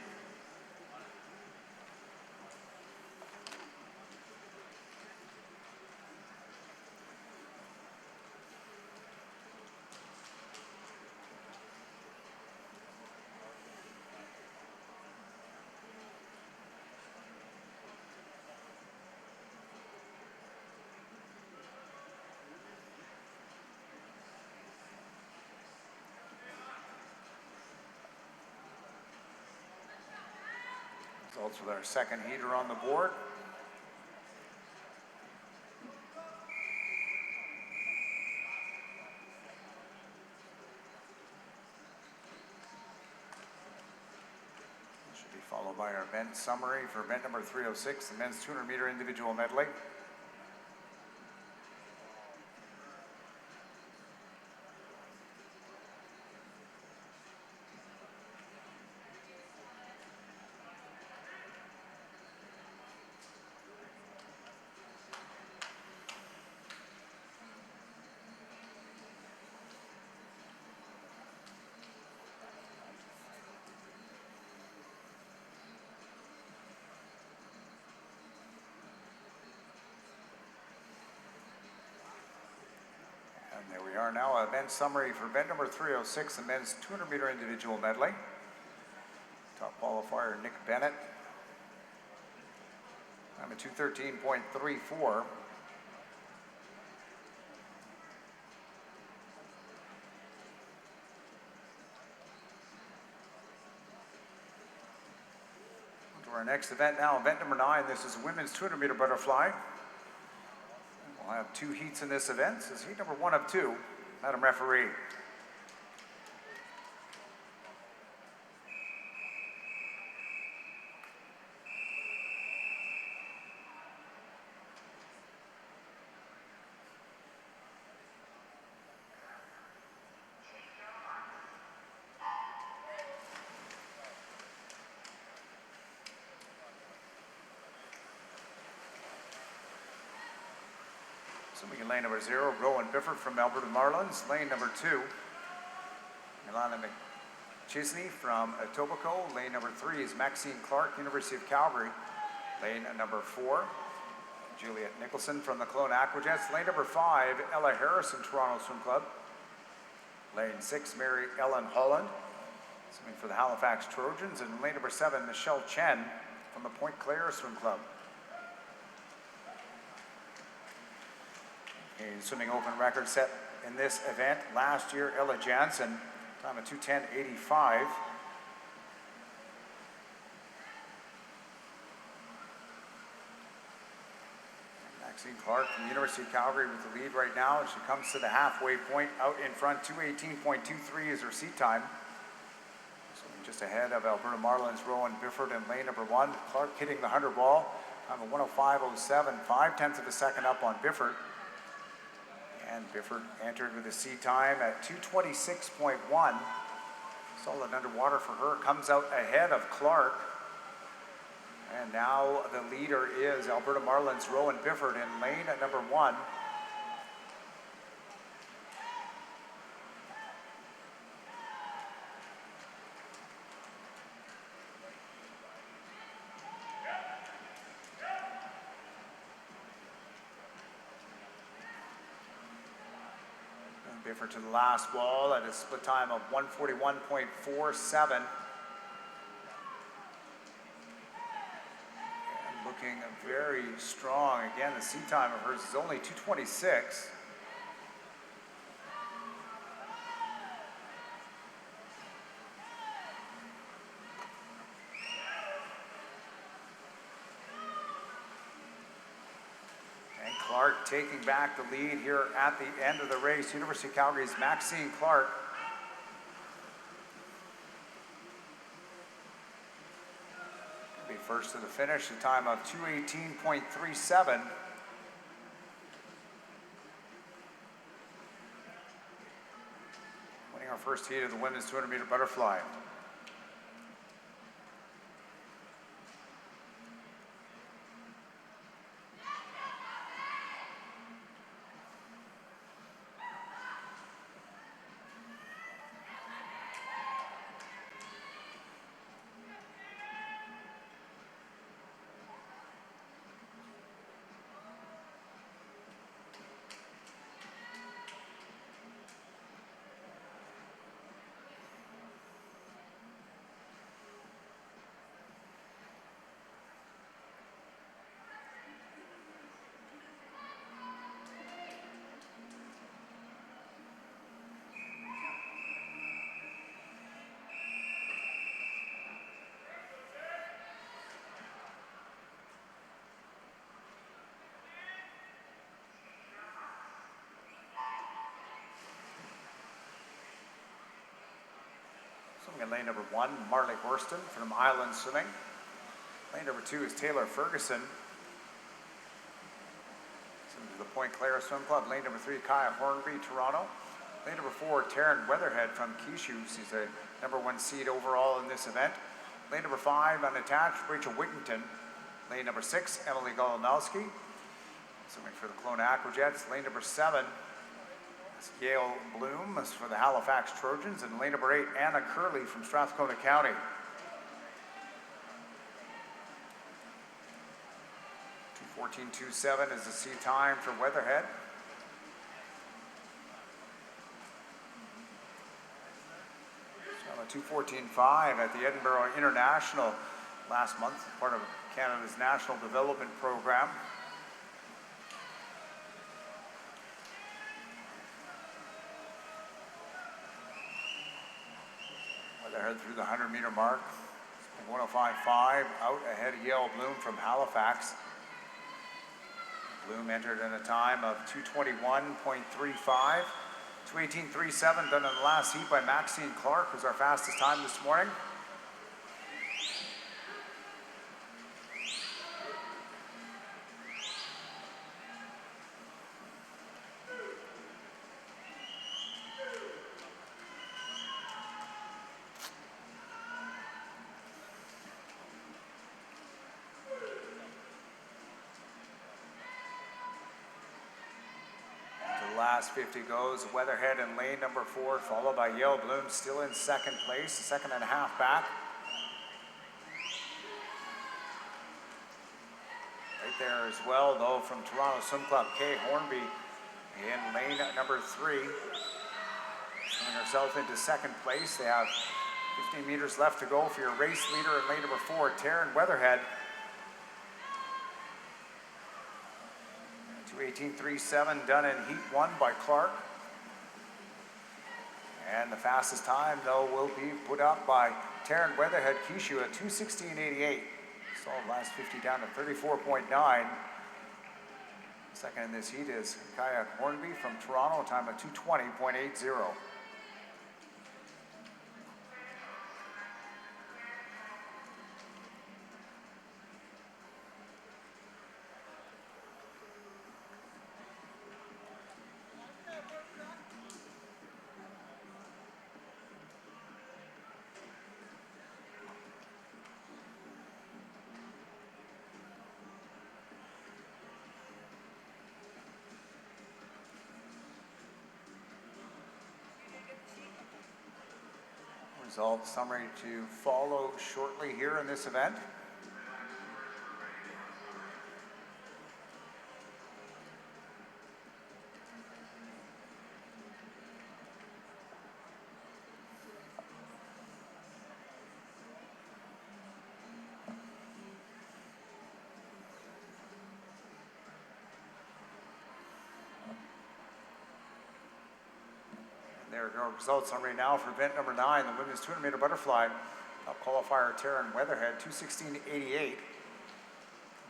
results with our second heater on the board. Should be followed by our event summary for event number 306, the men's 200-meter individual medley. There we are now, event summary for event number 306, the men's 200-meter individual medley. Top qualifier, Nick Bennett. Time of 2:13.34. To our next event now, event number 9. This is women's 200-meter butterfly. We'll have 2 heats in this event. This is heat number 1 of 2. Madam Referee. Swimming in lane number 0, Rowan Bifford from Alberta Marlins. Lane number 2, Ilana McChisney from Etobicoke. Lane number 3 is Maxine Clark, University of Calgary. Lane number 4, Juliet Nicholson from the Kelowna Aquajets. Lane number 5, Ella Harrison, Toronto Swim Club. Lane 6, Mary Ellen Holland, swimming for the Halifax Trojans. And lane number 7, Michelle Chen from the Point Claire Swim Club. A swimming open record set in this event last year, Ella Jansen, time of 2:10.85. Maxine Clark from the University of Calgary with the lead right now. She comes to the halfway point, out in front. 2:18.23 is her seat time. Swimming just ahead of Alberta Marlins, Rowan Bifford in lane number 1. Clark hitting the 100 ball, time of 1:05.07, 0.5 of a second up on Bifford. And Bifford entered with a seat time at 2:26.1. Solid underwater for her, comes out ahead of Clark. And now the leader is Alberta Marlins, Rowan Bifford in lane at number 1. Bifford to the last wall at a split time of 1:41.47. And looking very strong. Again, the seat time of hers is only 2:26. Clark taking back the lead here at the end of the race. University of Calgary's Maxine Clark. Be first to the finish, the time of 2:18.37. Winning our first heat of the women's 200-meter butterfly. In lane number 1, Marley Horston from Island Swimming. Lane number 2 is Taylor Ferguson. Swimming to the Point Claire Swim Club. Lane number 3, Kaya Hornby, Toronto. Lane number 4, Taryn Weatherhead from Kishu. She's a number 1 seed overall in this event. Lane number 5, unattached, Rachel Whittington. Lane number 6, Emily Golanowski. Swimming for the Kelowna Aquajets. Lane number 7, Yale Bloom for the Halifax Trojans. And lane number 8, Anna Curley from Strathcona County. 2:14.27 is the sea time for Weatherhead. 2:14.5 at the Edinburgh International last month, part of Canada's National Development Program. Weatherhead through the 100-meter mark. 105.5 out ahead of Yale Bloom from Halifax. Bloom entered in a time of 2:21.35. 2:18.37 done in the last heat by Maxine Clark, who's our fastest time this morning. Last 50 goes, Weatherhead in lane number 4, followed by Yale Bloom, still in second place, second and a half back. Right there as well, though, from Toronto Swim Club, Kay Hornby in lane number 3. Putting herself into second place. They have 15 meters left to go for your race leader in lane number 4, Taryn Weatherhead. 2:18.37 done in heat 1 by Clark. And the fastest time, though, will be put up by Taryn Weatherhead Kishu at 2:16.88. Saw the last 50 down to 34.9. Second in this heat is Kaya Hornby from Toronto, time of 2:20.80. Result summary to follow shortly here in this event. There we go, results summary now for event number 9, the women's 200-meter butterfly. Top qualifier Taryn Weatherhead, 2:16.88.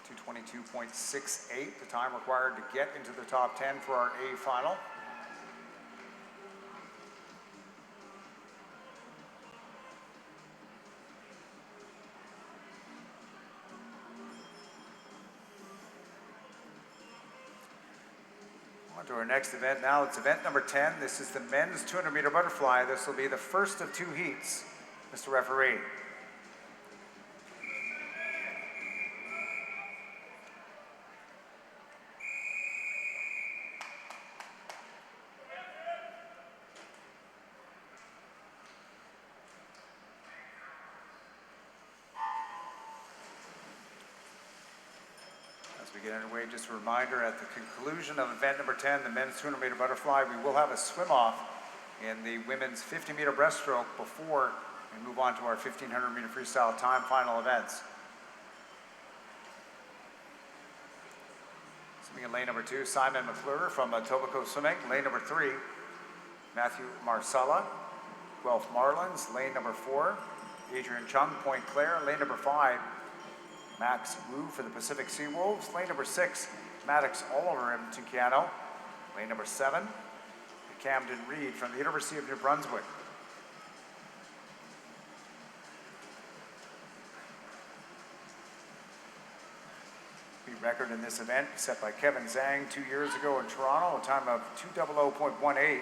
2:22.68, the time required to get into the top 10 for our A final. On to our next event now. It's event number 10. This is the men's 200-meter butterfly. This will be the first of 2 heats, Mr. Referee. As we get underway, just a reminder, at the conclusion of event number 10, the men's 200-meter butterfly, we will have a swim-off in the women's 50-meter breaststroke before we move on to our 1,500-meter freestyle time final events. Swimming in lane number 2, Simon McClure from Etobicoke Swimming. Lane number 3, Matthew Marsala, Guelph Marlins. Lane number 4, Adrian Chung, Point Claire. Lane number 5, Max Wu for the Pacific Sea Wolves. Lane number 6, Maddox Oliver, Edmonton Keano. Lane number 7, Camden Reed from the University of New Brunswick. record in this event set by Kevin Zhang 2 years ago in Toronto, a time of 2:00.18.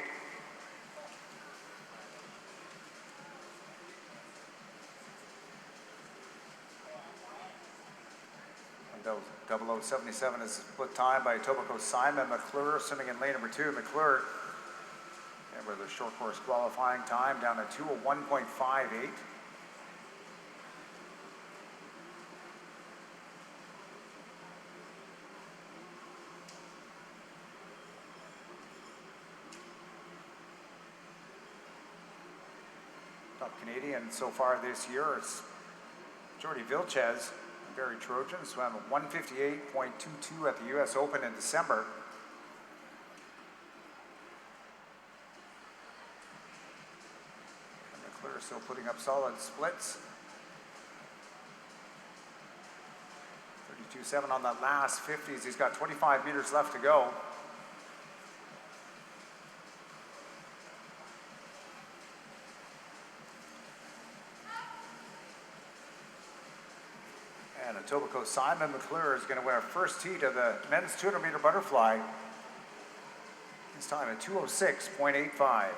0077 is split time by Etobicoke Simon McClure, swimming in lane number 2. McClure, and with a short course qualifying time down to 2:01.58. Top Canadian so far this year is Jordy Vilches. Barry Trojan swam a 1:58.22 at the U.S. Open in December. And McClure still putting up solid splits. 32.7 on that last 50s. He's got 25 meters left to go. And Etobicoke Simon McClure is going to win our first heat of the men's 200-meter butterfly. His time at 2:06.85.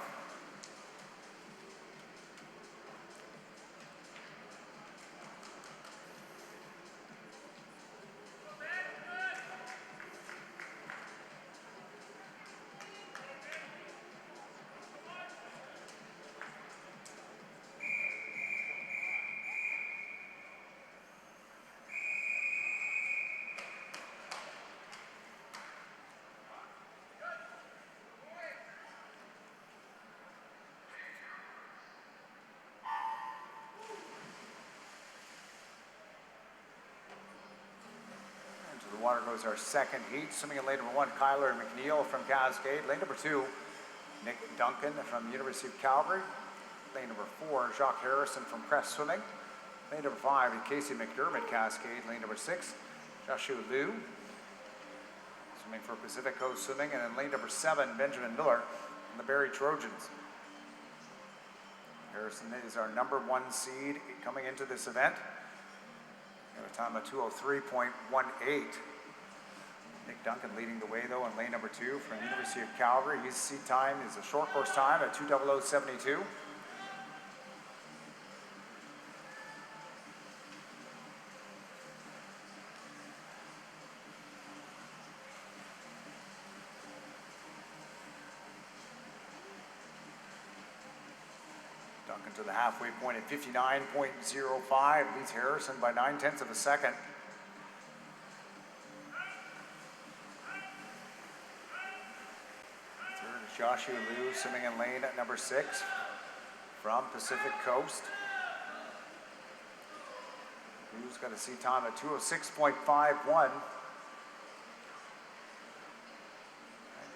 The water goes our second heat. Swimming in lane number 1, Kyler McNeil from Cascade. Lane number 2, Nick Duncan from the University of Calgary. Lane number 4, Jacques Harrison from Crest Swimming. Lane number 5, Casey McDermott, Cascade. Lane number 6, Joshua Liu, swimming for Pacific Coast Swimming. And in lane number 7, Benjamin Miller from the Barrie Trojans. Harrison is our number 1 seed coming into this event. A time of 2:03.18. Nick Duncan leading the way though in lane number 2 from the University of Calgary. His seed time is a short course time at 2:00.72. Duncan to the halfway point at 59.05, leads Harrison by 9/10 of a second. Third is Joshua Liu, swimming in lane at number 6 from Pacific Coast. Liu's got a seat time at 2:06.51. And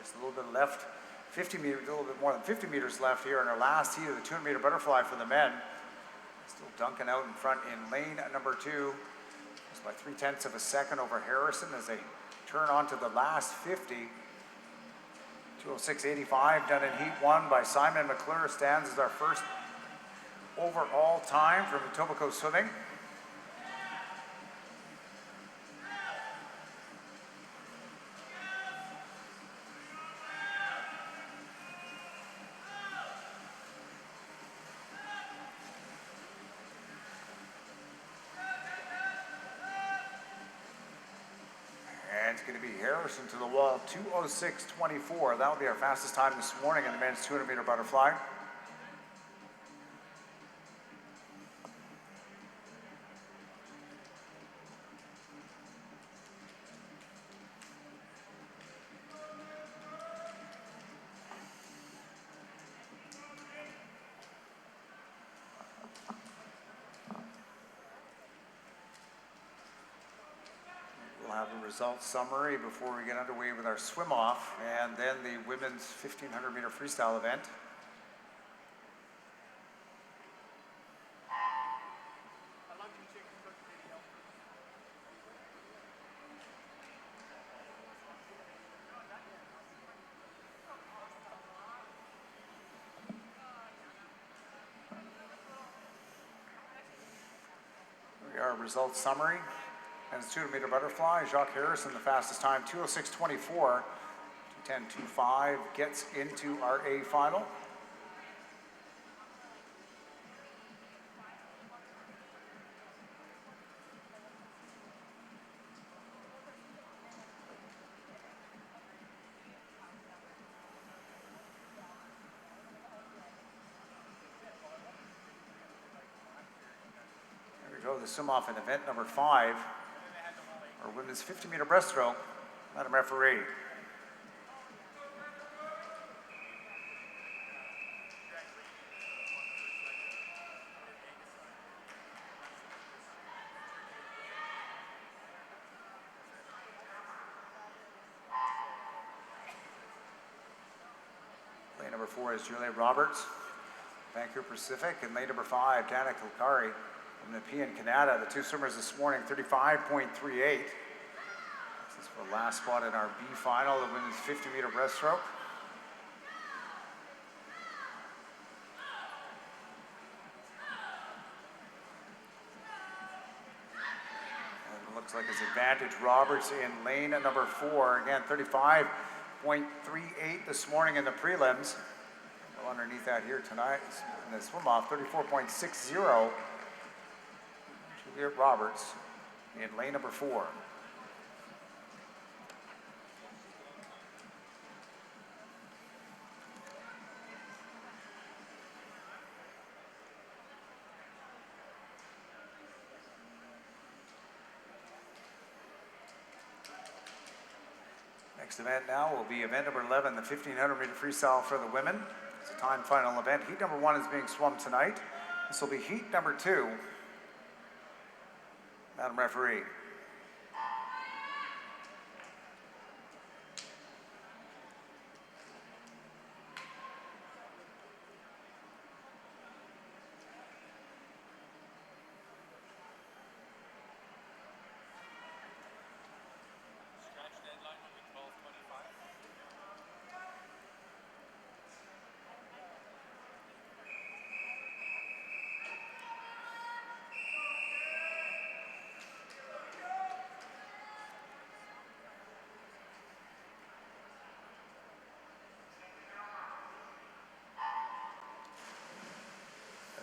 just a little bit left. 50 meters, a little bit more than 50 meters left here in our last heat of the 200-meter butterfly for the men. Still Duncan out in front in lane number 2, just by 3/10 of a second over Harrison as they turn onto the last 50. 2:06.85 done in heat 1 by Simon McClure, stands as our first overall time from Etobicoke Swimming. It's going to be Harrison to the wall, 2:06.24. That will be our fastest time this morning in the men's 200-meter butterfly. Have a results summary before we get underway with our swim off and then the women's 1500-meter freestyle event. Here we are, results summary. And the 200-meter butterfly, Jacques Harrison, the fastest time, 2:06.24. 2:10.25 gets into our A final. The swim-off in event number 5, our women's 50-meter breaststroke. Madam Referee. Lane number 4 is Julia Roberts, Vancouver Pacific, and lane number 5, Dana Kilkari from Nepean, Canada. The two swimmers this morning, 35.38. This is for the last spot in our B final, the women's 50-meter breaststroke. And it looks like it's advantage Roberts in lane number 4. Again, 35.38 this morning in the prelims. Well, underneath that here tonight in the swim-off, 34.60. Juliet Roberts in lane number 4. Next event now will be event number 11, the 1,500-meter freestyle for the women. It's a time final event. Heat number 1 is being swum tonight. This will be heat number 2. Madam Referee.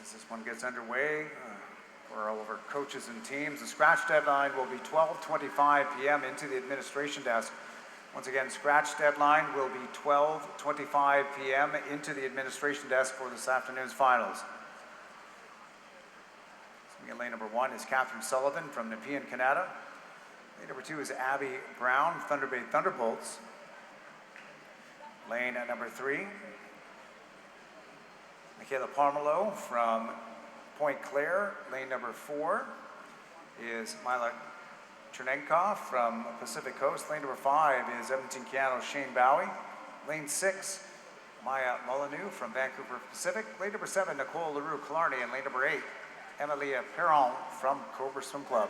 As this one gets underway, for all of our coaches and teams, the scratch deadline will be 12:25 p.m. into the administration desk. Once again, scratch deadline will be 12:25 p.m. into the administration desk for this afternoon's finals. So lane number 1 is Catherine Sullivan from Nepean, Canada. Lane number 2 is Abby Brown, Thunder Bay Thunderbolts. Lane at number 3, Michaela Parmelo from Point Claire. Lane number 4 is Mila Chernenkov from Pacific Coast. Lane number 5 is Edmonton, Canada, Shane Bowie. Lane 6, Maya Molyneux from Vancouver Pacific. Lane number 7, Nicole LaRue Killarney. And lane number 8, Emilia Perron from Cobra Swim Club.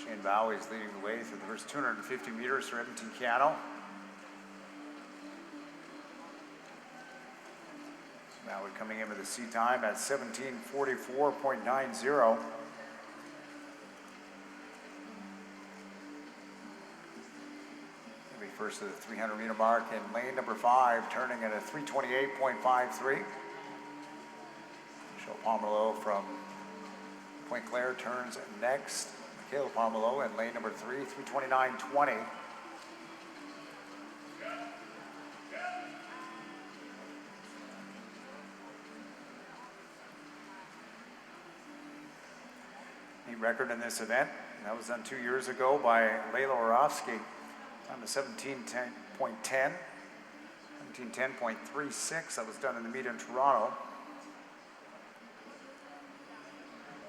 Shane Bowie is leading the way through the first 250 meters for Edmonton Cano. Bowie coming in with a C time at 17:44.90. First to the 300-meter mark in lane number 5, turning at a 3:28.53. Michelle Pomelo from Point Claire turns next. Michaela Pomelo in lane number 3, 3:29.20. New record in this event. That was done 2 years ago by Layla Orofsky. Time of 17:10.10, 17:10.36. That was done in the meet in Toronto.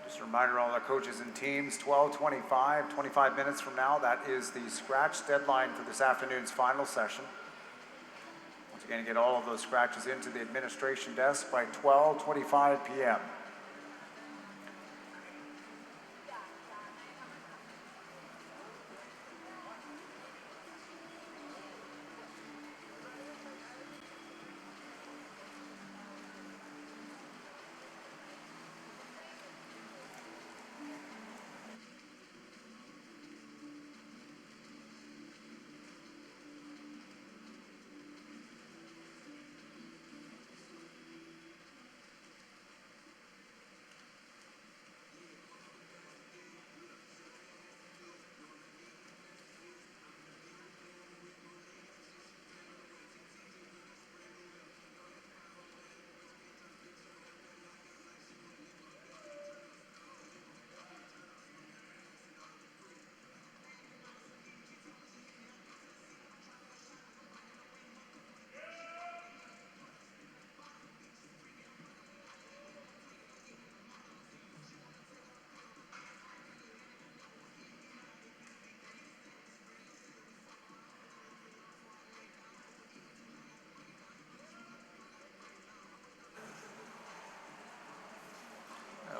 Just a reminder, all our coaches and teams, 12:25, 25 minutes from now, that is the scratch deadline for this afternoon's final session. Once again, get all of those scratches into the administration desk by 12:25 p.m.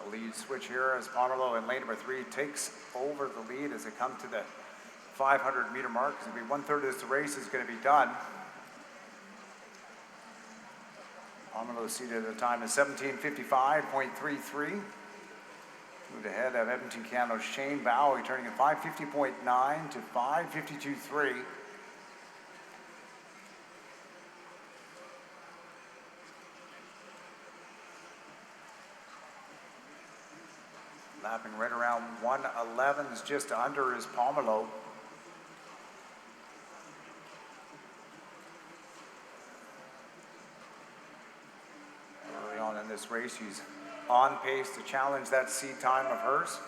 Lead switch here as Pomelo in lane number 3 takes over the lead as they come to the 500-meter mark. It's going to be 1/3 of this race is going to be done. Pomelo seated at a time of 17:55.33. Moved ahead of Edmonton Cano's Shane Bowie, turning at 5:50.9 to 5:52.3. Lapping right around 1:11's just under is Pomelo. Early on in this race, he's on pace to challenge that seed time of hers.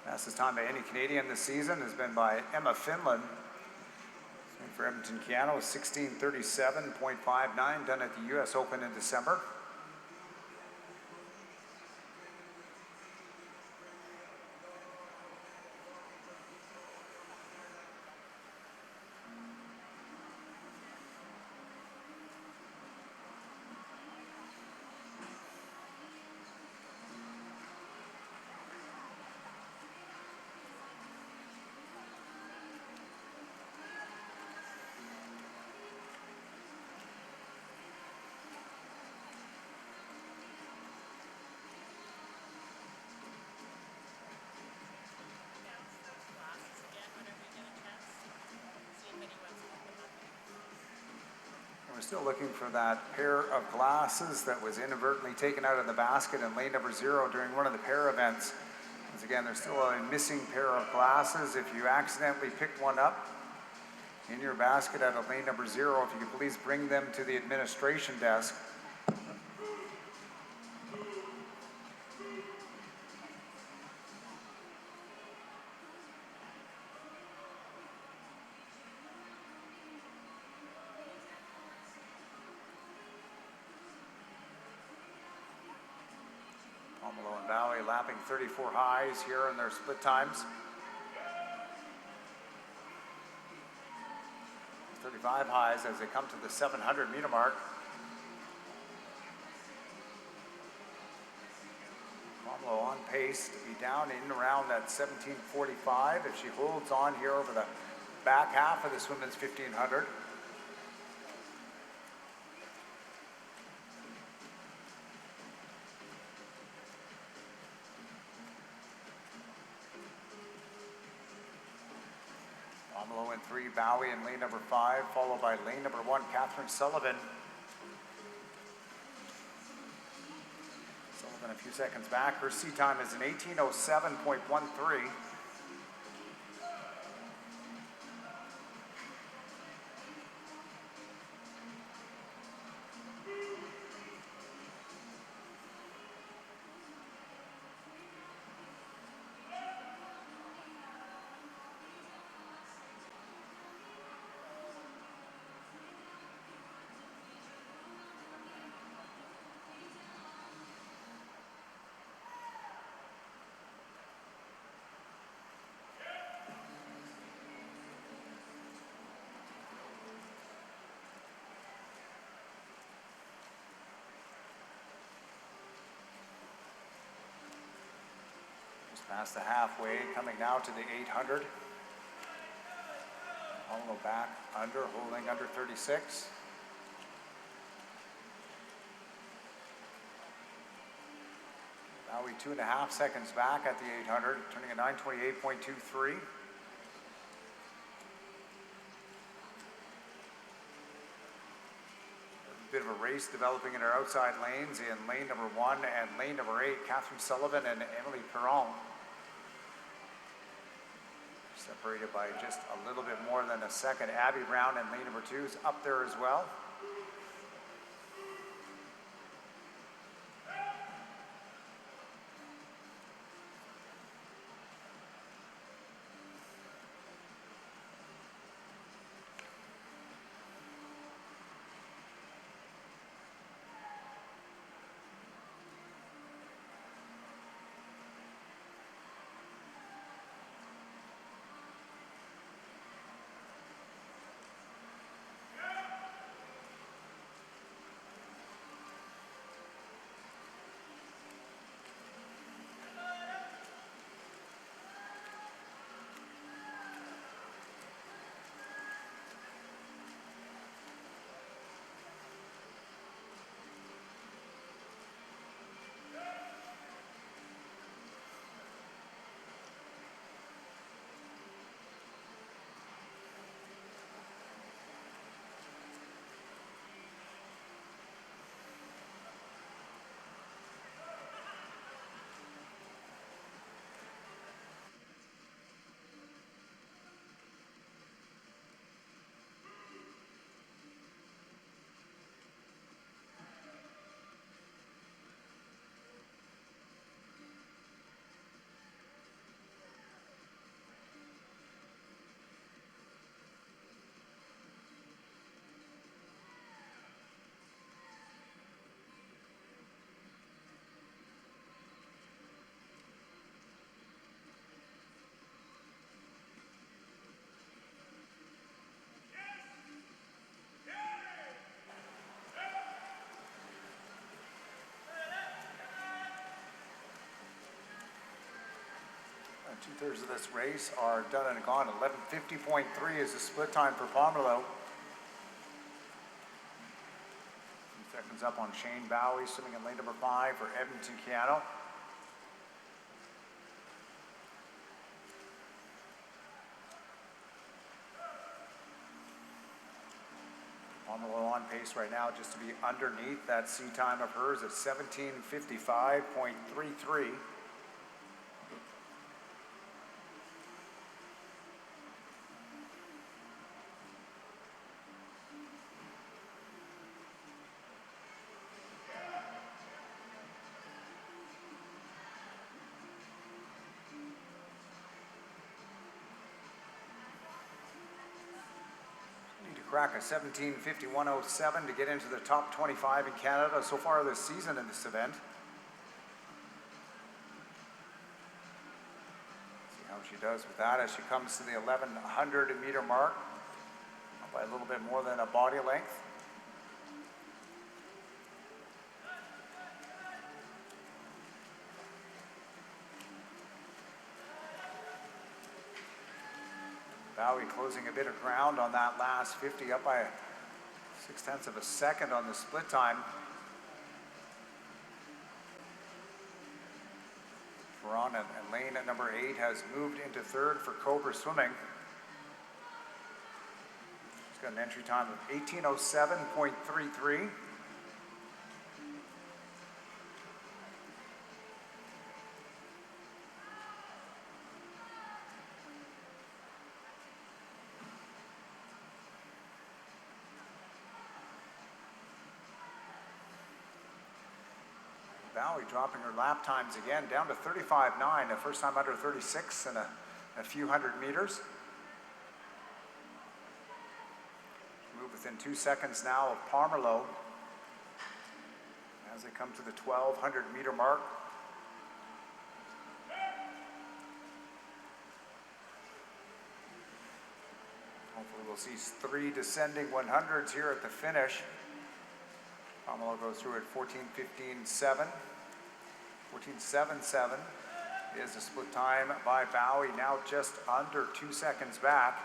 Fastest time by any Canadian this season has been by Emma Finland. For Edmonton Cano, 16:37.59, done at the U.S. Open in December. We're still looking for that pair of glasses that was inadvertently taken out of the basket in lane number 0 during one of the pair events. Once again, there's still a missing pair of glasses. If you accidentally picked one up in your basket out of lane number 0, if you could please bring them to the administration desk. Pomelo and Bowie lapping 34 highs here in their split times. 35 highs as they come to the 700-meter mark. Pomelo on pace to be down in around that 17:45 if she holds on here over the back half of this women's 1500. Romolo in 3, Bowie in lane number 5, followed by lane number 1, Catherine Sullivan. Sullivan a few seconds back. Her sea time is an 18:07.13. Past the halfway, coming now to the 800. Romolo back under, holding under 36. Bowie 2.5 seconds back at the 800, turning a 9:28.23. Bit of a race developing in our outside lanes in lane number 1 and lane number 8, Catherine Sullivan and Emily Perron. Separated by just a little bit more than a second. Abby Brown in lane number 2 is up there as well. Two-thirds of this race are done and gone. 11:50.3 is the split time for Pomerleau. 2 seconds up on Shane Bowie, swimming in lane number 5 for Edmonton Keano. Pomerleau on pace right now just to be underneath that sea time of hers at 17:55.33. Crack a 17:51.07 to get into the top 25 in Canada so far this season in this event. See how she does with that as she comes to the 1100 meter mark by a little bit more than a body length. Bowie closing a bit of ground on that last 50, up by 0.6 of a second on the split time. Ferron and lane at number 8 has moved into third for Cobra Swimming. She's got an entry time of 18:07.33. Bowie dropping her lap times again, down to 35.9, the first time under 36 in a few hundred meters. Move within 2 seconds now of Pomerleau as they come to the 1,200 meter mark. Hopefully we'll see 3 descending 100s here at the finish. Pomerleau goes through at 14:15.7. 14:7.7 is the split time by Bowie, now just under 2 seconds back.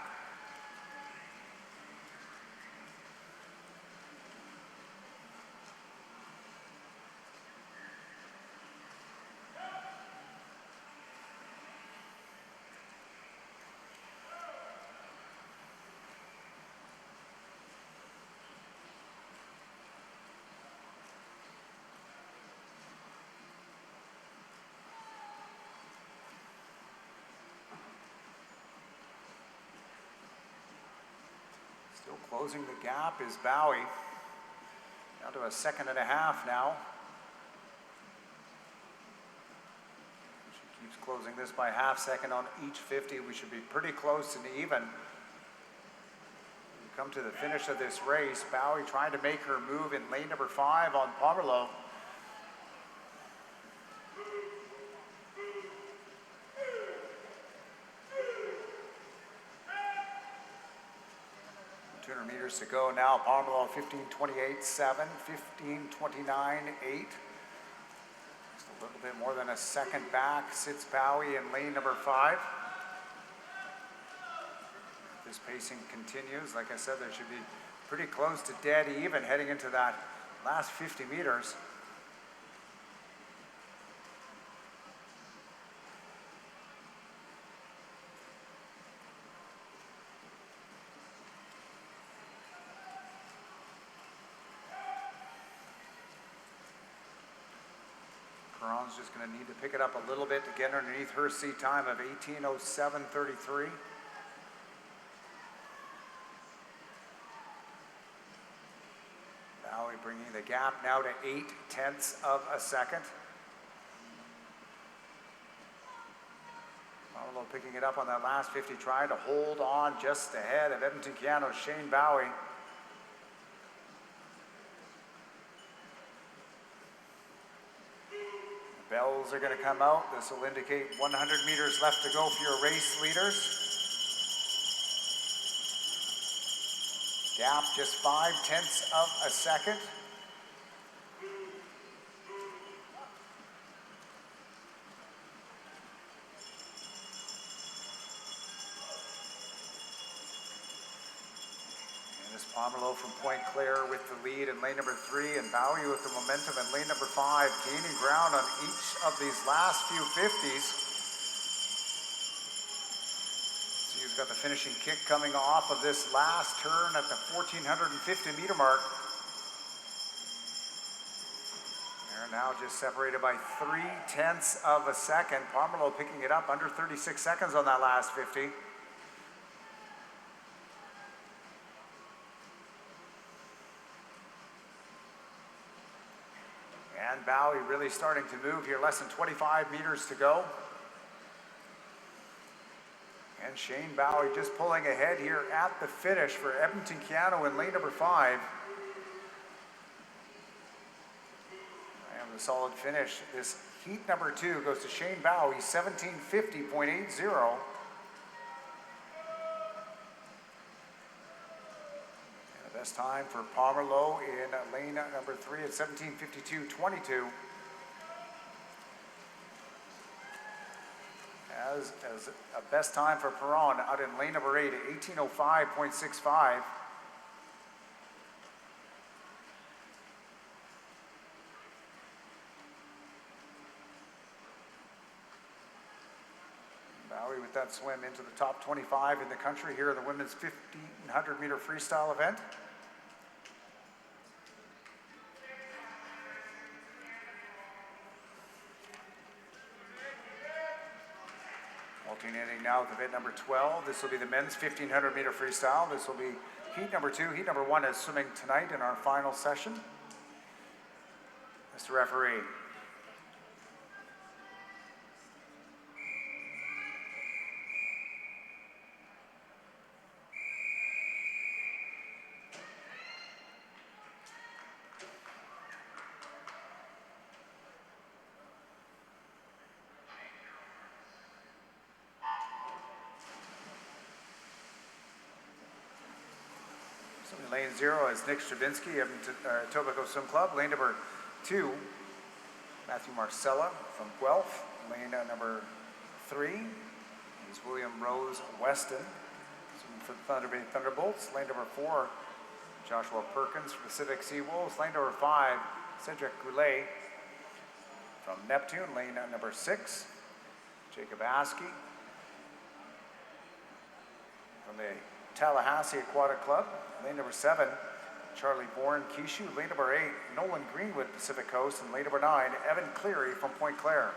Still closing the gap is Bowie, down to 1.5 seconds now. She keeps closing this by 0.5 second on each 50. We should be pretty close and even. We come to the finish of this race. Bowie trying to make her move in lane number 5 on Pomerleau. Meters to go now. Pomerleau 15:28.7, 15:29.8. Just a little bit more than a second back sits Bowie in lane number 5. If this pacing continues, like I said, there should be pretty close to dead even heading into that last 50 meters. Ferron's just going to need to pick it up a little bit to get underneath her seat time of 18:07.33. Bowie bringing the gap now to 0.8 of a second. Pomerleau picking it up on that last 50, trying to hold on just ahead of Edmonton Keano's Shane Bowie. Bells are going to come out. This will indicate 100 meters left to go for your race leaders. Gap just 0.5 of a second. Pomerleau from Point Claire with the lead in lane number 3, and Bowie with the momentum in lane number 5, gaining ground on each of these last few 50s. See who's got the finishing kick coming off of this last turn at the 1,450 meter mark. They're now just separated by 0.3 of a second. Pomerleau picking it up under 36 seconds on that last 50. And Bowie really starting to move here, less than 25 meters to go. And Shane Bowie just pulling ahead here at the finish for Edmonton Keano in lane number 5. And the solid finish. This heat number 2 goes to Shane Bowie, 17:50.80. Best time for Pomerleau in lane number 3 at 17:52.22. As is as a best time for Perron out in lane number 8, 18:05.65. Bowie with that swim into the top 25 in the country here in the women's 1500 meter freestyle event. Alternating now with event number 12. This will be the men's 1500 meter freestyle. This will be heat number 2. Heat number 1 is swimming tonight in our final session. Mr. Referee. Lane 0 is Nick Stravinsky of Etobicoke Swim Club. Lane number 2, Matthew Marcella from Guelph. Lane number 3 is William Rose Weston for the Thunder Bay Thunderbolts. Lane number 4, Joshua Perkins from Pacific Sea Wolves. Lane number 5, Cedric Goulet from Neptune. Lane number 6, Jacob Askey from the Tallahassee Aquatic Club. Lane number 7, Charlie Bourne Kishu. Lane number 8, Nolan Greenwood Pacific Coast. And lane number 9, Evan Cleary from Point Claire.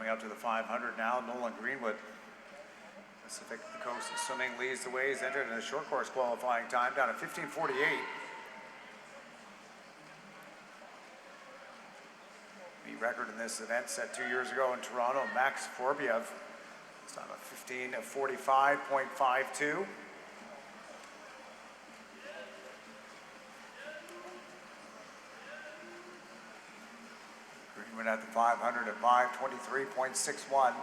Coming up to the 500 now, Nolan Greenwood. Pacific Coast Swimming leads the way. He's entered in a short course qualifying time down at 15:48. The record in this event set 2 years ago in Toronto, Max Forbiev. This time a 15:45.52. Greenwood at the 500 at 5:23.61.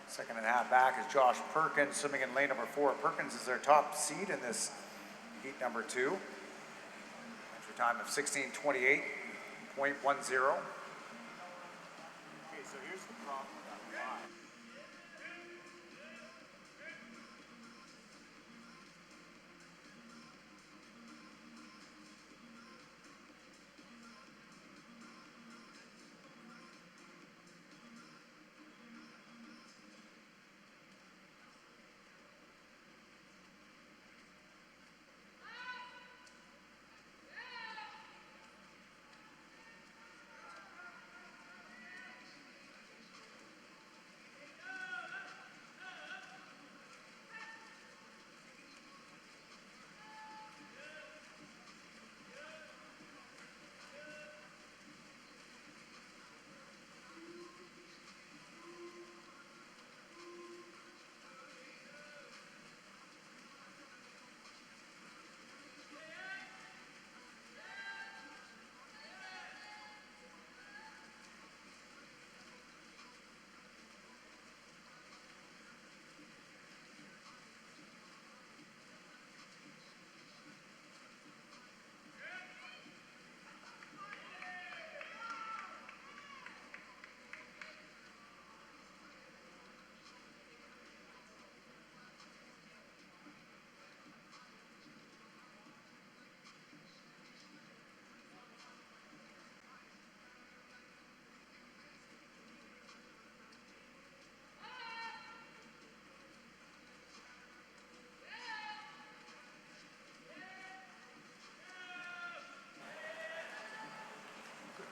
Second and a half back is Josh Perkins swimming in lane number 4. Perkins is their top seed in this heat number 2. Entry time of 16:28.10. Okay, so here's the problem with that five.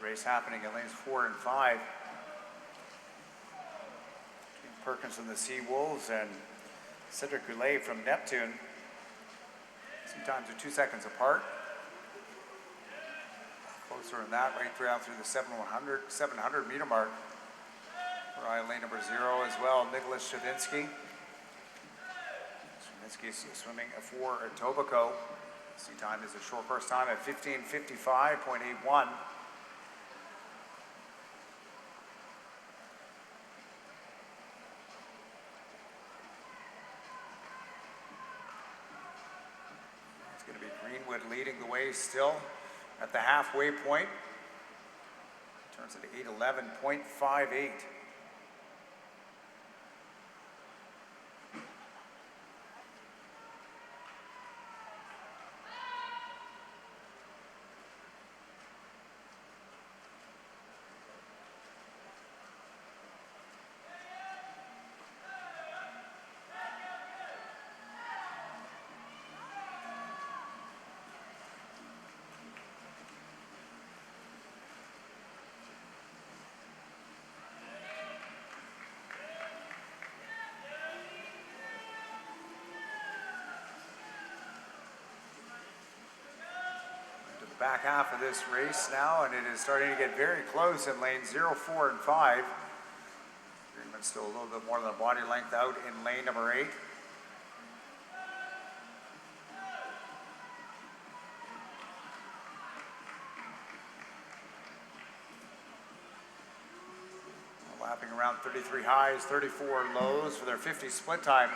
Race happening in lanes 4 and 5. Between Perkins from the Sea Wolves and Cedric Goulet from Neptune. Sometimes they're 2 seconds apart. Closer than that, right down through the 700 meter mark. We're on lane number 0 as well, Nicholas Shavinsky. Shavinsky swimming for Etobicoke. Sea time is a short course time at 15:55.81. Greenwood leading the way still at the halfway point. Turns into 8:11.58. Back half of this race now, and it is starting to get very close in lanes 0, 4, and 5. Greenwood's still a little bit more than a body length out in lane number 8. Lapping around 33 highs, 34 lows for their 50 split time.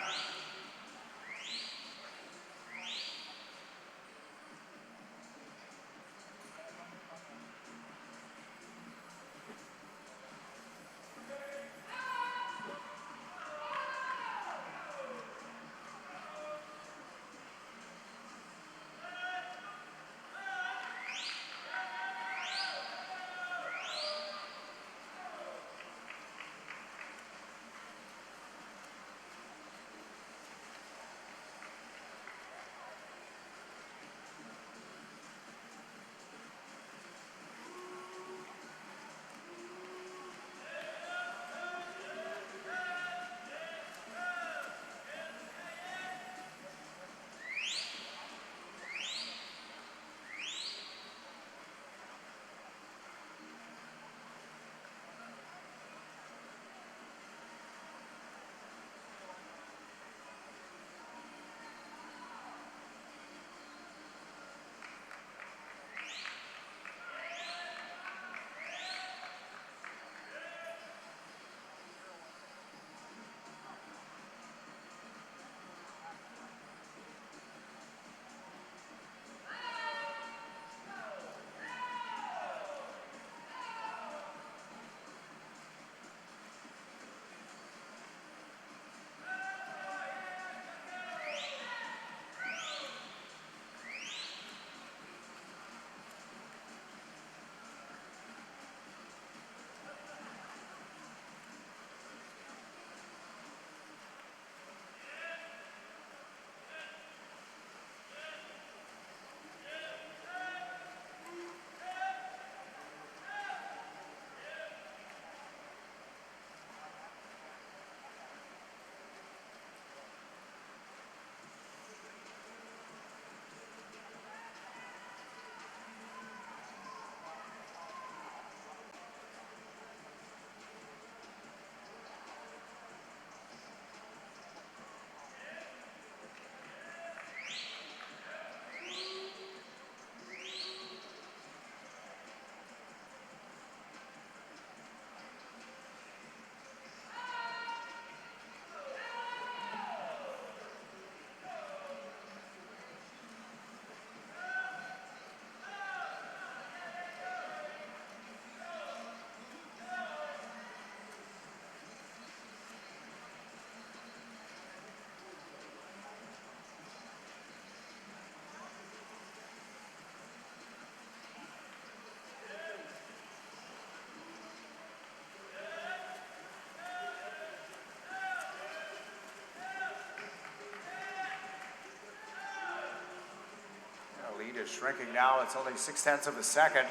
is shrinking now. It's only 0.6 of a second.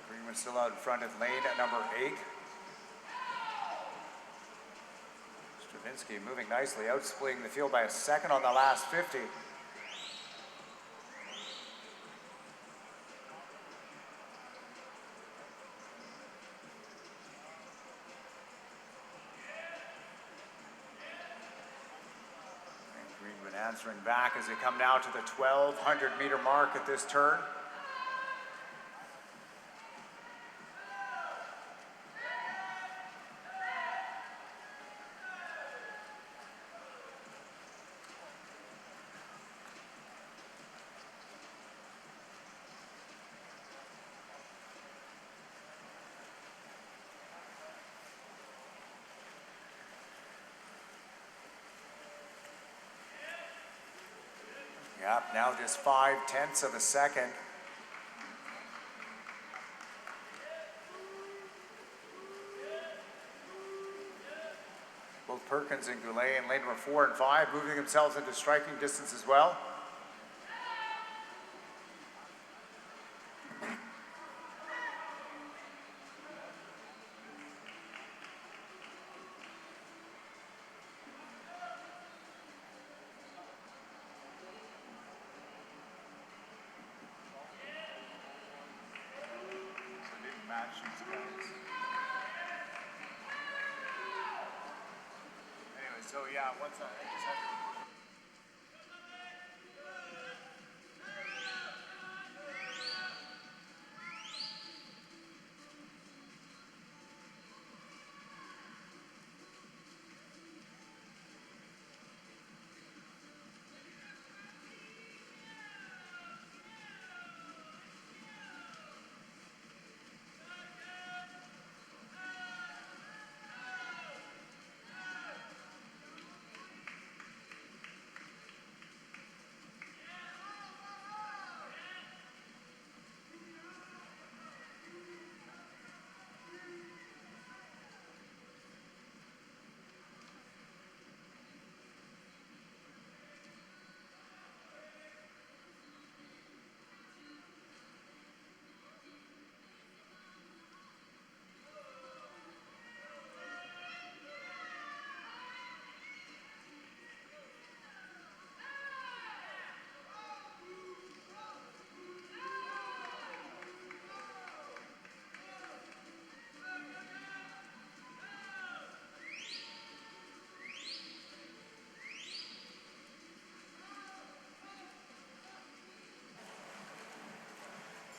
Greenwood still out in front at lane at number 8. Stravinsky moving nicely, outsplitting the field by a second on the last 50. Answering back as they come now to the 1,200-meter mark at this turn. Yep, now just 0.5 of a second. Both Perkins and Goulet in lane number 4 and 5 moving themselves into striking distance as well. Anyway, so yeah, once I just have to...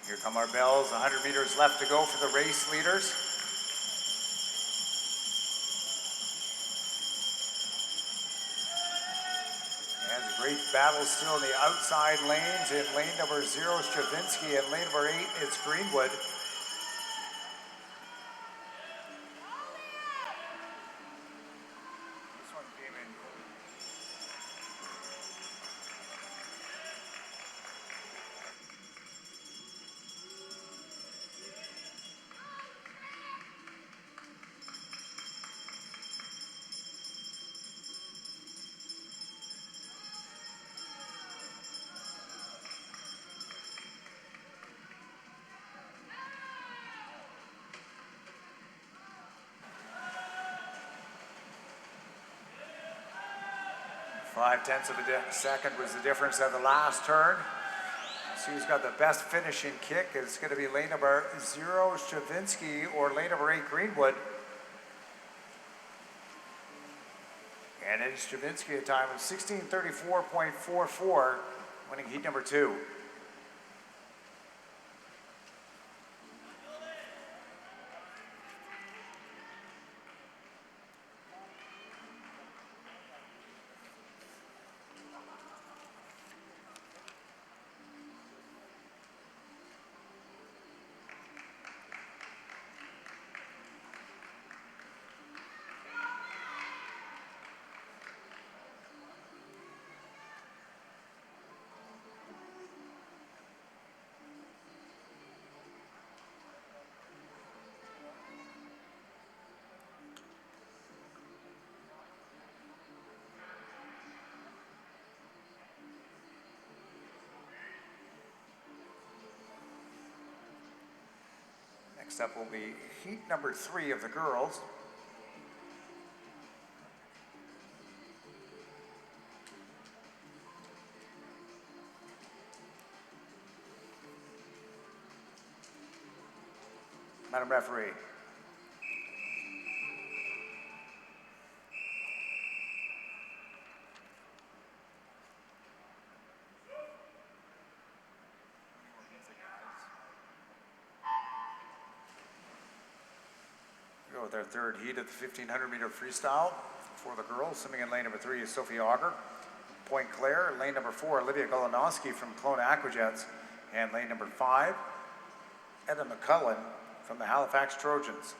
Here come our bells, 100 meters left to go for the race leaders. And a great battle still in the outside lanes. In lane number 0, Stravinsky, and lane number 8, it's Greenwood. This one came in. Five-tenths of a second was the difference at the last turn. See who's got the best finishing kick. It's going to be lane number 0, Stravinsky, or lane number 8, Greenwood. And it is Stravinsky a time of 16:34.44, winning heat number 2. Next up will be heat number 3 of the girls. Madam Referee. Go with our third heat of the 1500 meter freestyle for the girls. Swimming in lane number 3 is Sophie Auger. Point Claire. Lane number 4, Olivia Golanowski from Kelowna Aquajets. And lane number 5, Edna McCullen from the Halifax Trojans.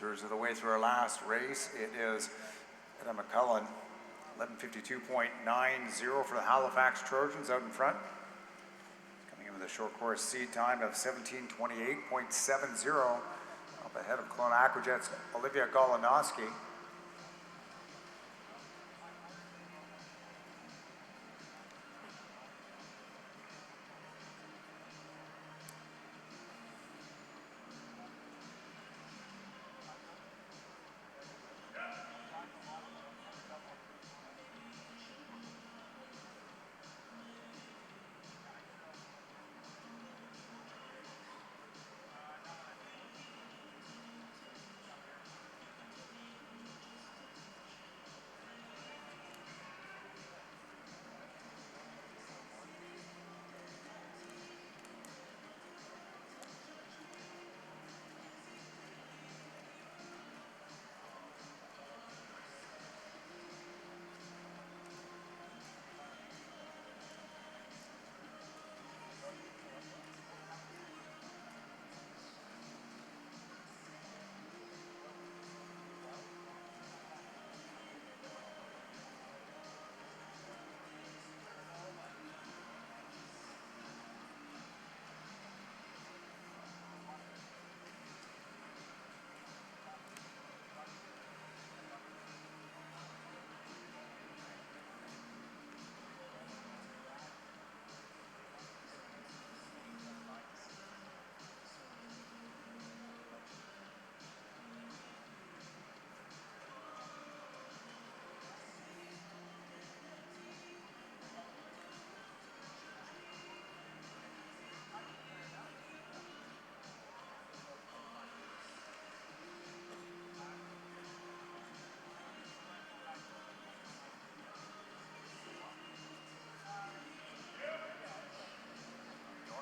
2/3 of the way through our last race. It is Adam McCullen, 11:52.90 for the Halifax Trojans out in front. Coming in with a short course seed time of 17:28.70. Up ahead of Kelowna Aquajet's Olivia Golinowski.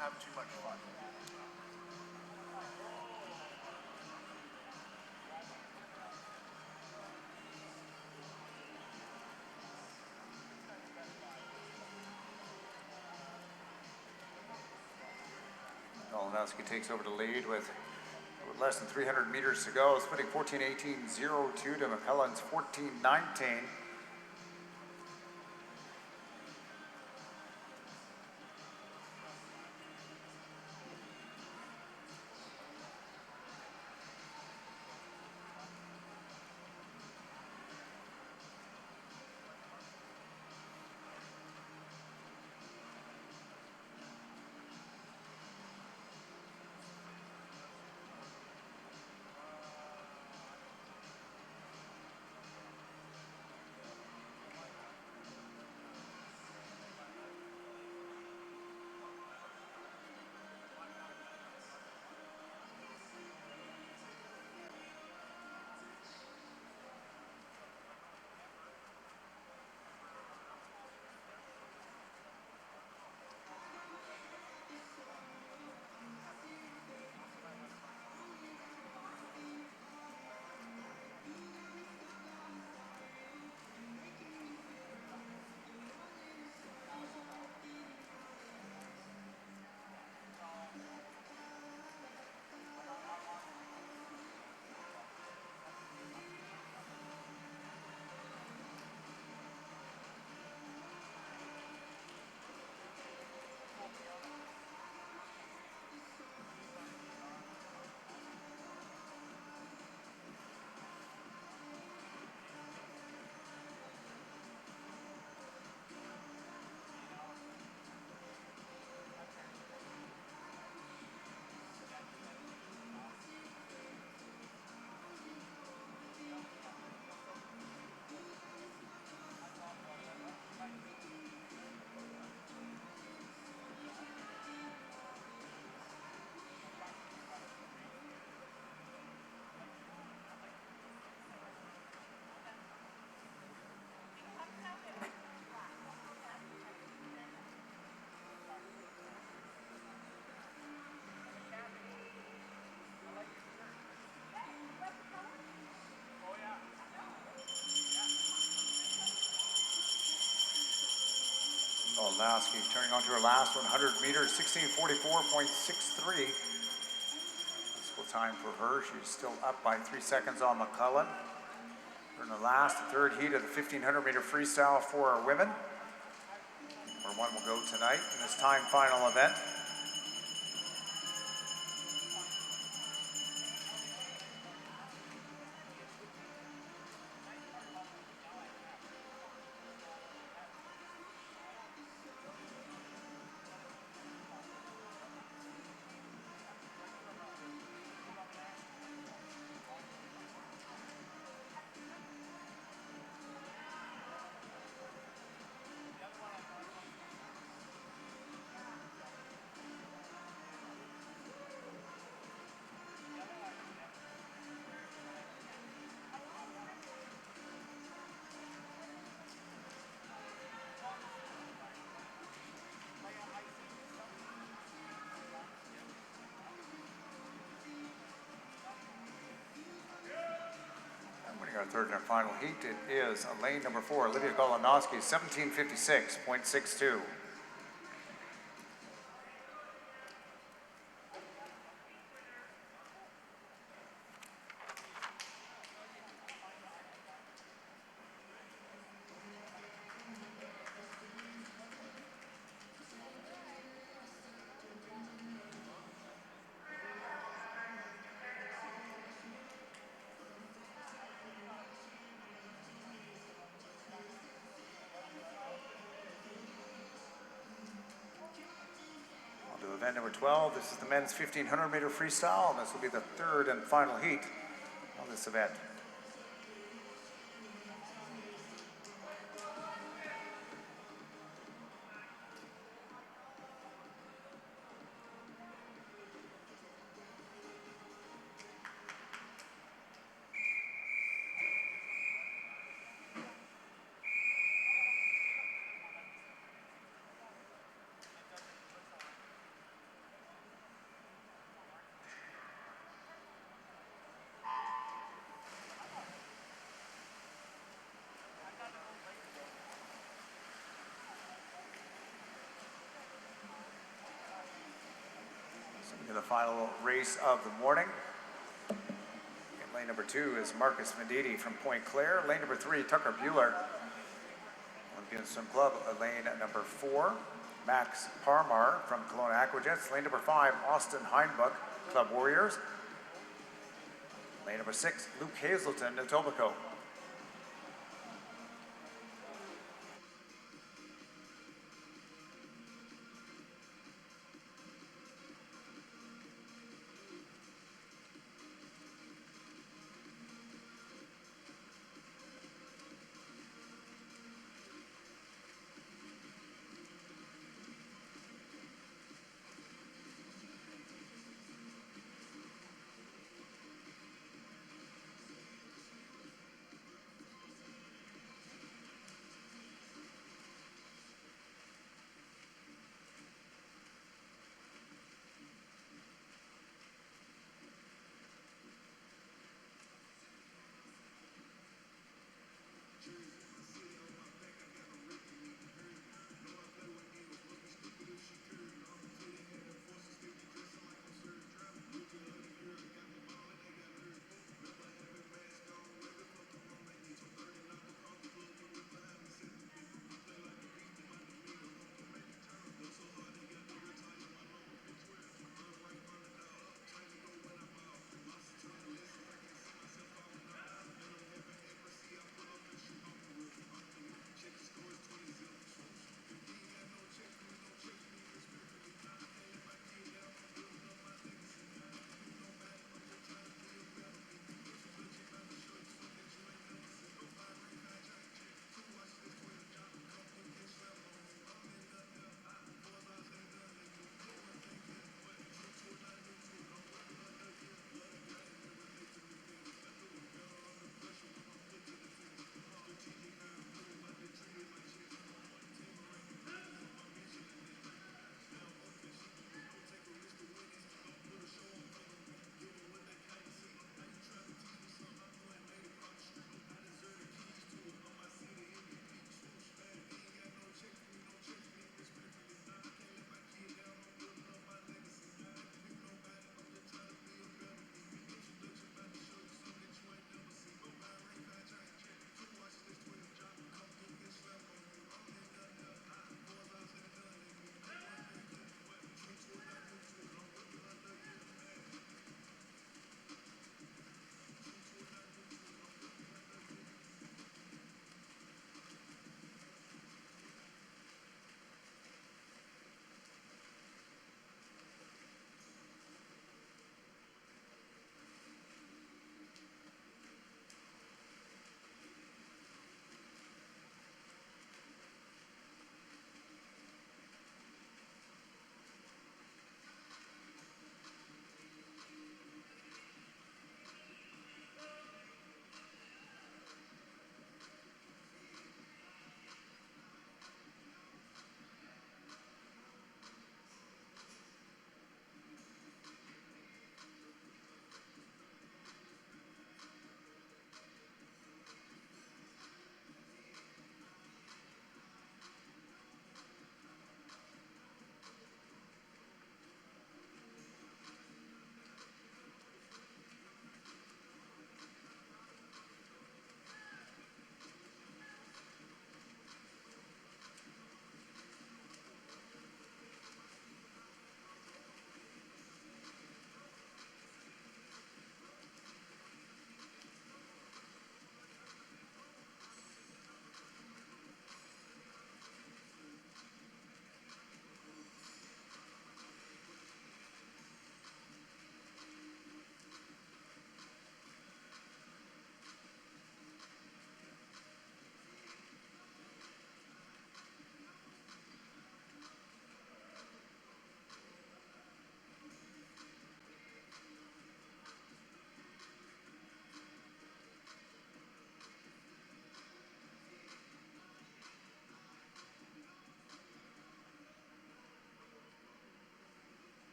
Have too much fun. Golinowski takes over the lead with less than 300 meters to go. Splitting 14:18.02 to McCullen's 14:19. Golinowski turning on to her last 100 meters, 16:44.63. This will successful time for her. She's still up by 3 seconds on McClellan. We're in the last, third heat of the 1500-meter freestyle for our women. Number 1 will go tonight in this time final event. Our third and our final heat, it is lane number 4, Olivia Golanowski, 17:56.62. Event number 12, this is the men's 1500-meter freestyle, and this will be the third and final heat of this event. The final race of the morning. In lane number 2 is Marcus Medidi from Point Claire. Lane number 3, Tucker Bueller, Olympian Swim Club. Lane number 4, Max Parmar from Kelowna Aquajets. Lane number 5, Austin Heinbuck, Club Warriors. Lane number 6, Luke Hazelton, Etobicoke.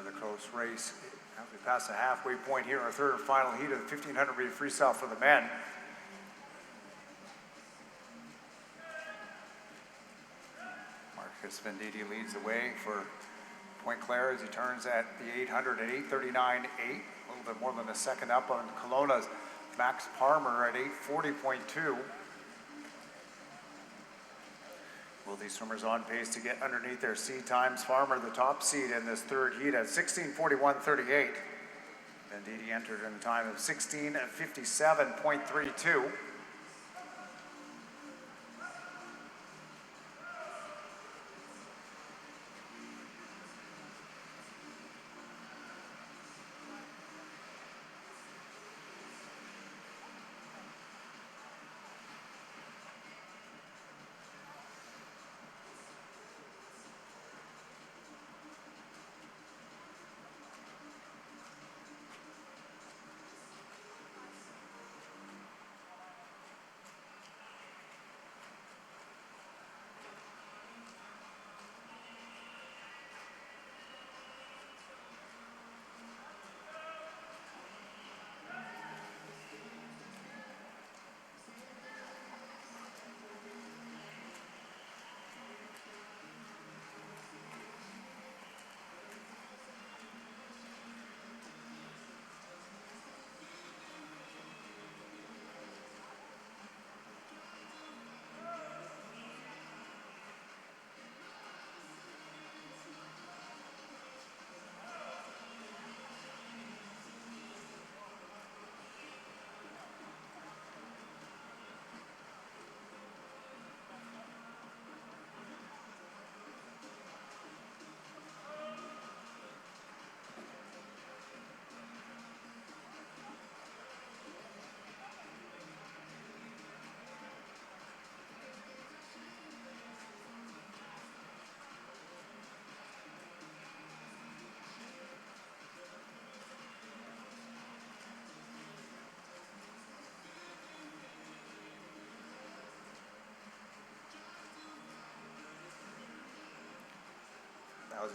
Another close race. As we pass the halfway point here in our third and final heat of the 1500 meter freestyle for the men. Marcus Venditti leads the way for Pointe-Claire as he turns at the 800 at 8:39.8, a little bit more than a second up on Kelowna's Max Parmer at 8:40.2. Will these swimmers on pace to get underneath their seed times? Farmer, the top seed in this third heat at 16:41.38. Venditti entered in a time of 16:57.32.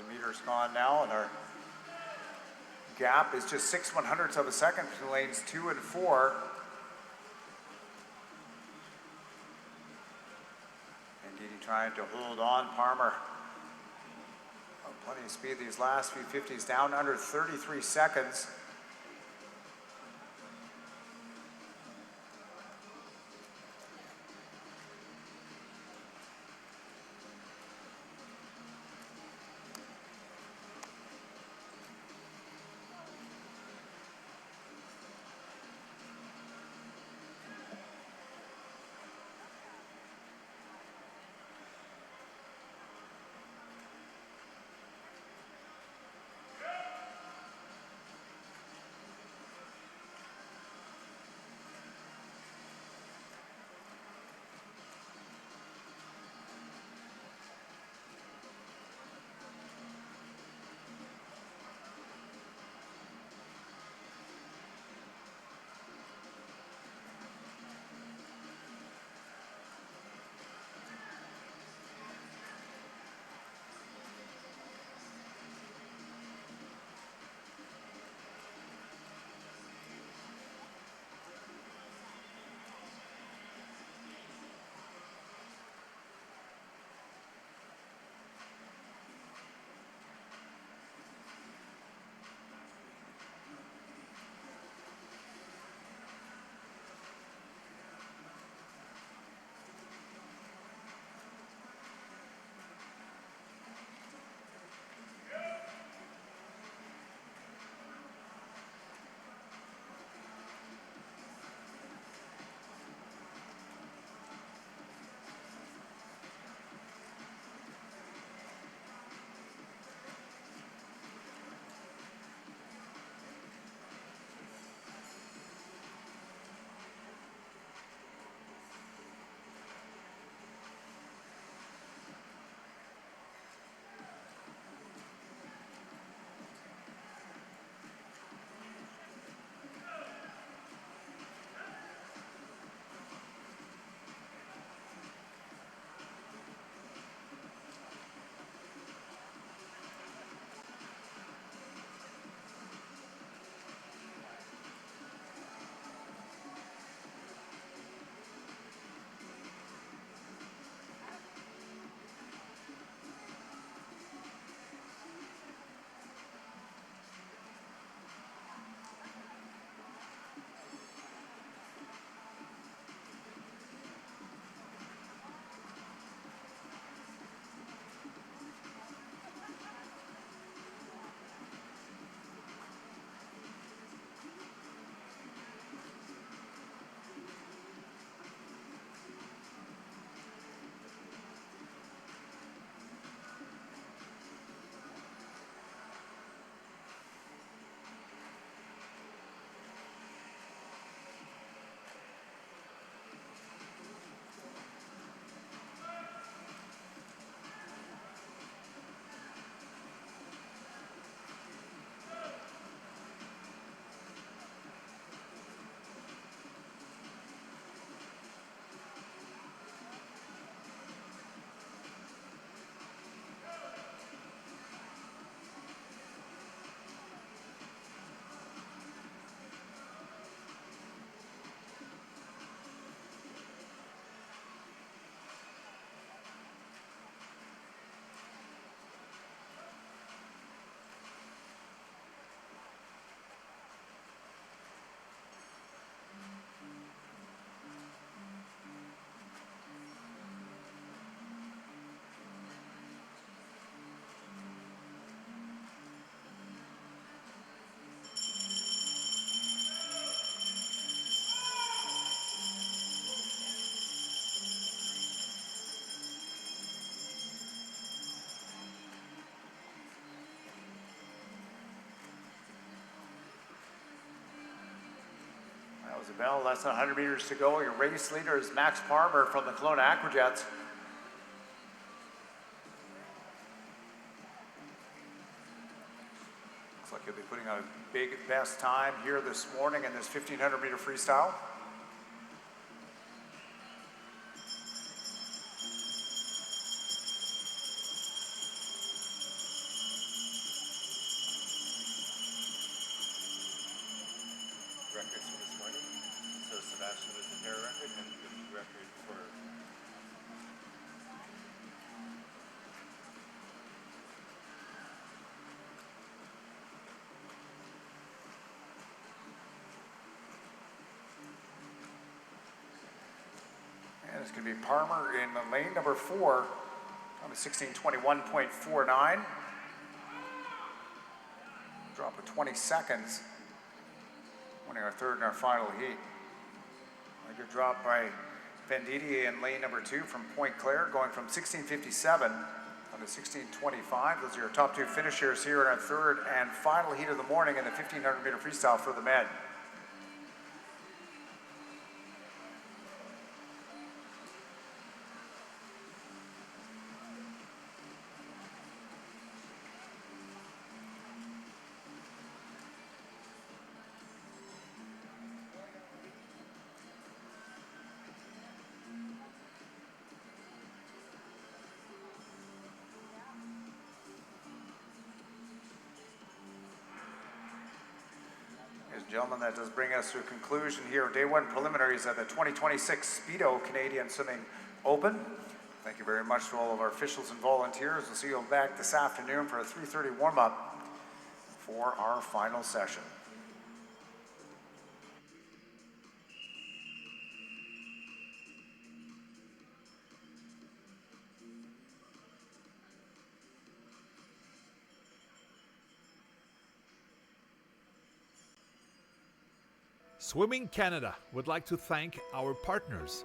Meters gone now, and our gap is just 6/100ths of a second between lanes 2 and 4. Indeed, trying to hold on. Parmer, plenty of speed these last few 50s, down under 33 seconds. There's a bell, less than 100 meters to go. Your race leader is Max Parmer from the Kelowna Aquajets. Looks like he'll be putting out a big best time here this morning in this 1500 meter freestyle. Records for this morning. So Sebastian was the pair record and the record for and it's going to be Parmer in lane number 4 on a 16:21.49. Drop of 20 seconds. Winning our third and our final heat. A good drop by Venditti in lane number 2 from Point Claire, going from 16:57 on to 16:25. Those are your top 2 finishers here in our third and final heat of the morning in the 1500 meter freestyle for the men. Ladies and gentlemen, that does bring us to a conclusion here of day 1 preliminaries at the 2026 Speedo Canadian Swimming Open. Thank you very much to all of our officials and volunteers. We'll see you back this afternoon for a 3:30 warm-up for our final session. Swimming Canada would like to thank our partners.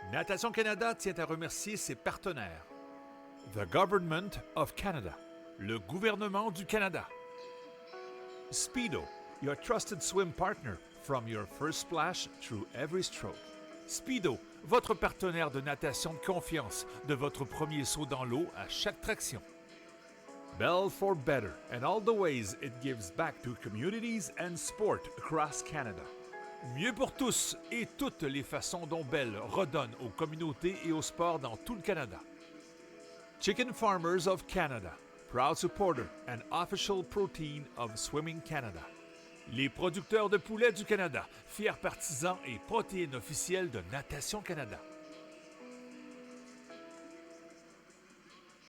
Natation Canada tient à remercier ses partenaires. The Government of Canada, le gouvernement du Canada. Speedo, your trusted swim partner from your first splash through every stroke. Speedo, votre partenaire de natation de confiance, de votre premier saut dans l'eau à chaque traction. Bell for better and all the ways it gives back to communities and sport across Canada. Mieux pour tous et toutes les façons dont Bell redonne aux communautés et au sport dans tout le Canada. Chicken Farmers of Canada, proud supporter and official protein of Swimming Canada. Les producteurs de poulets du Canada, fiers partisans et protéines officielles de Natation Canada.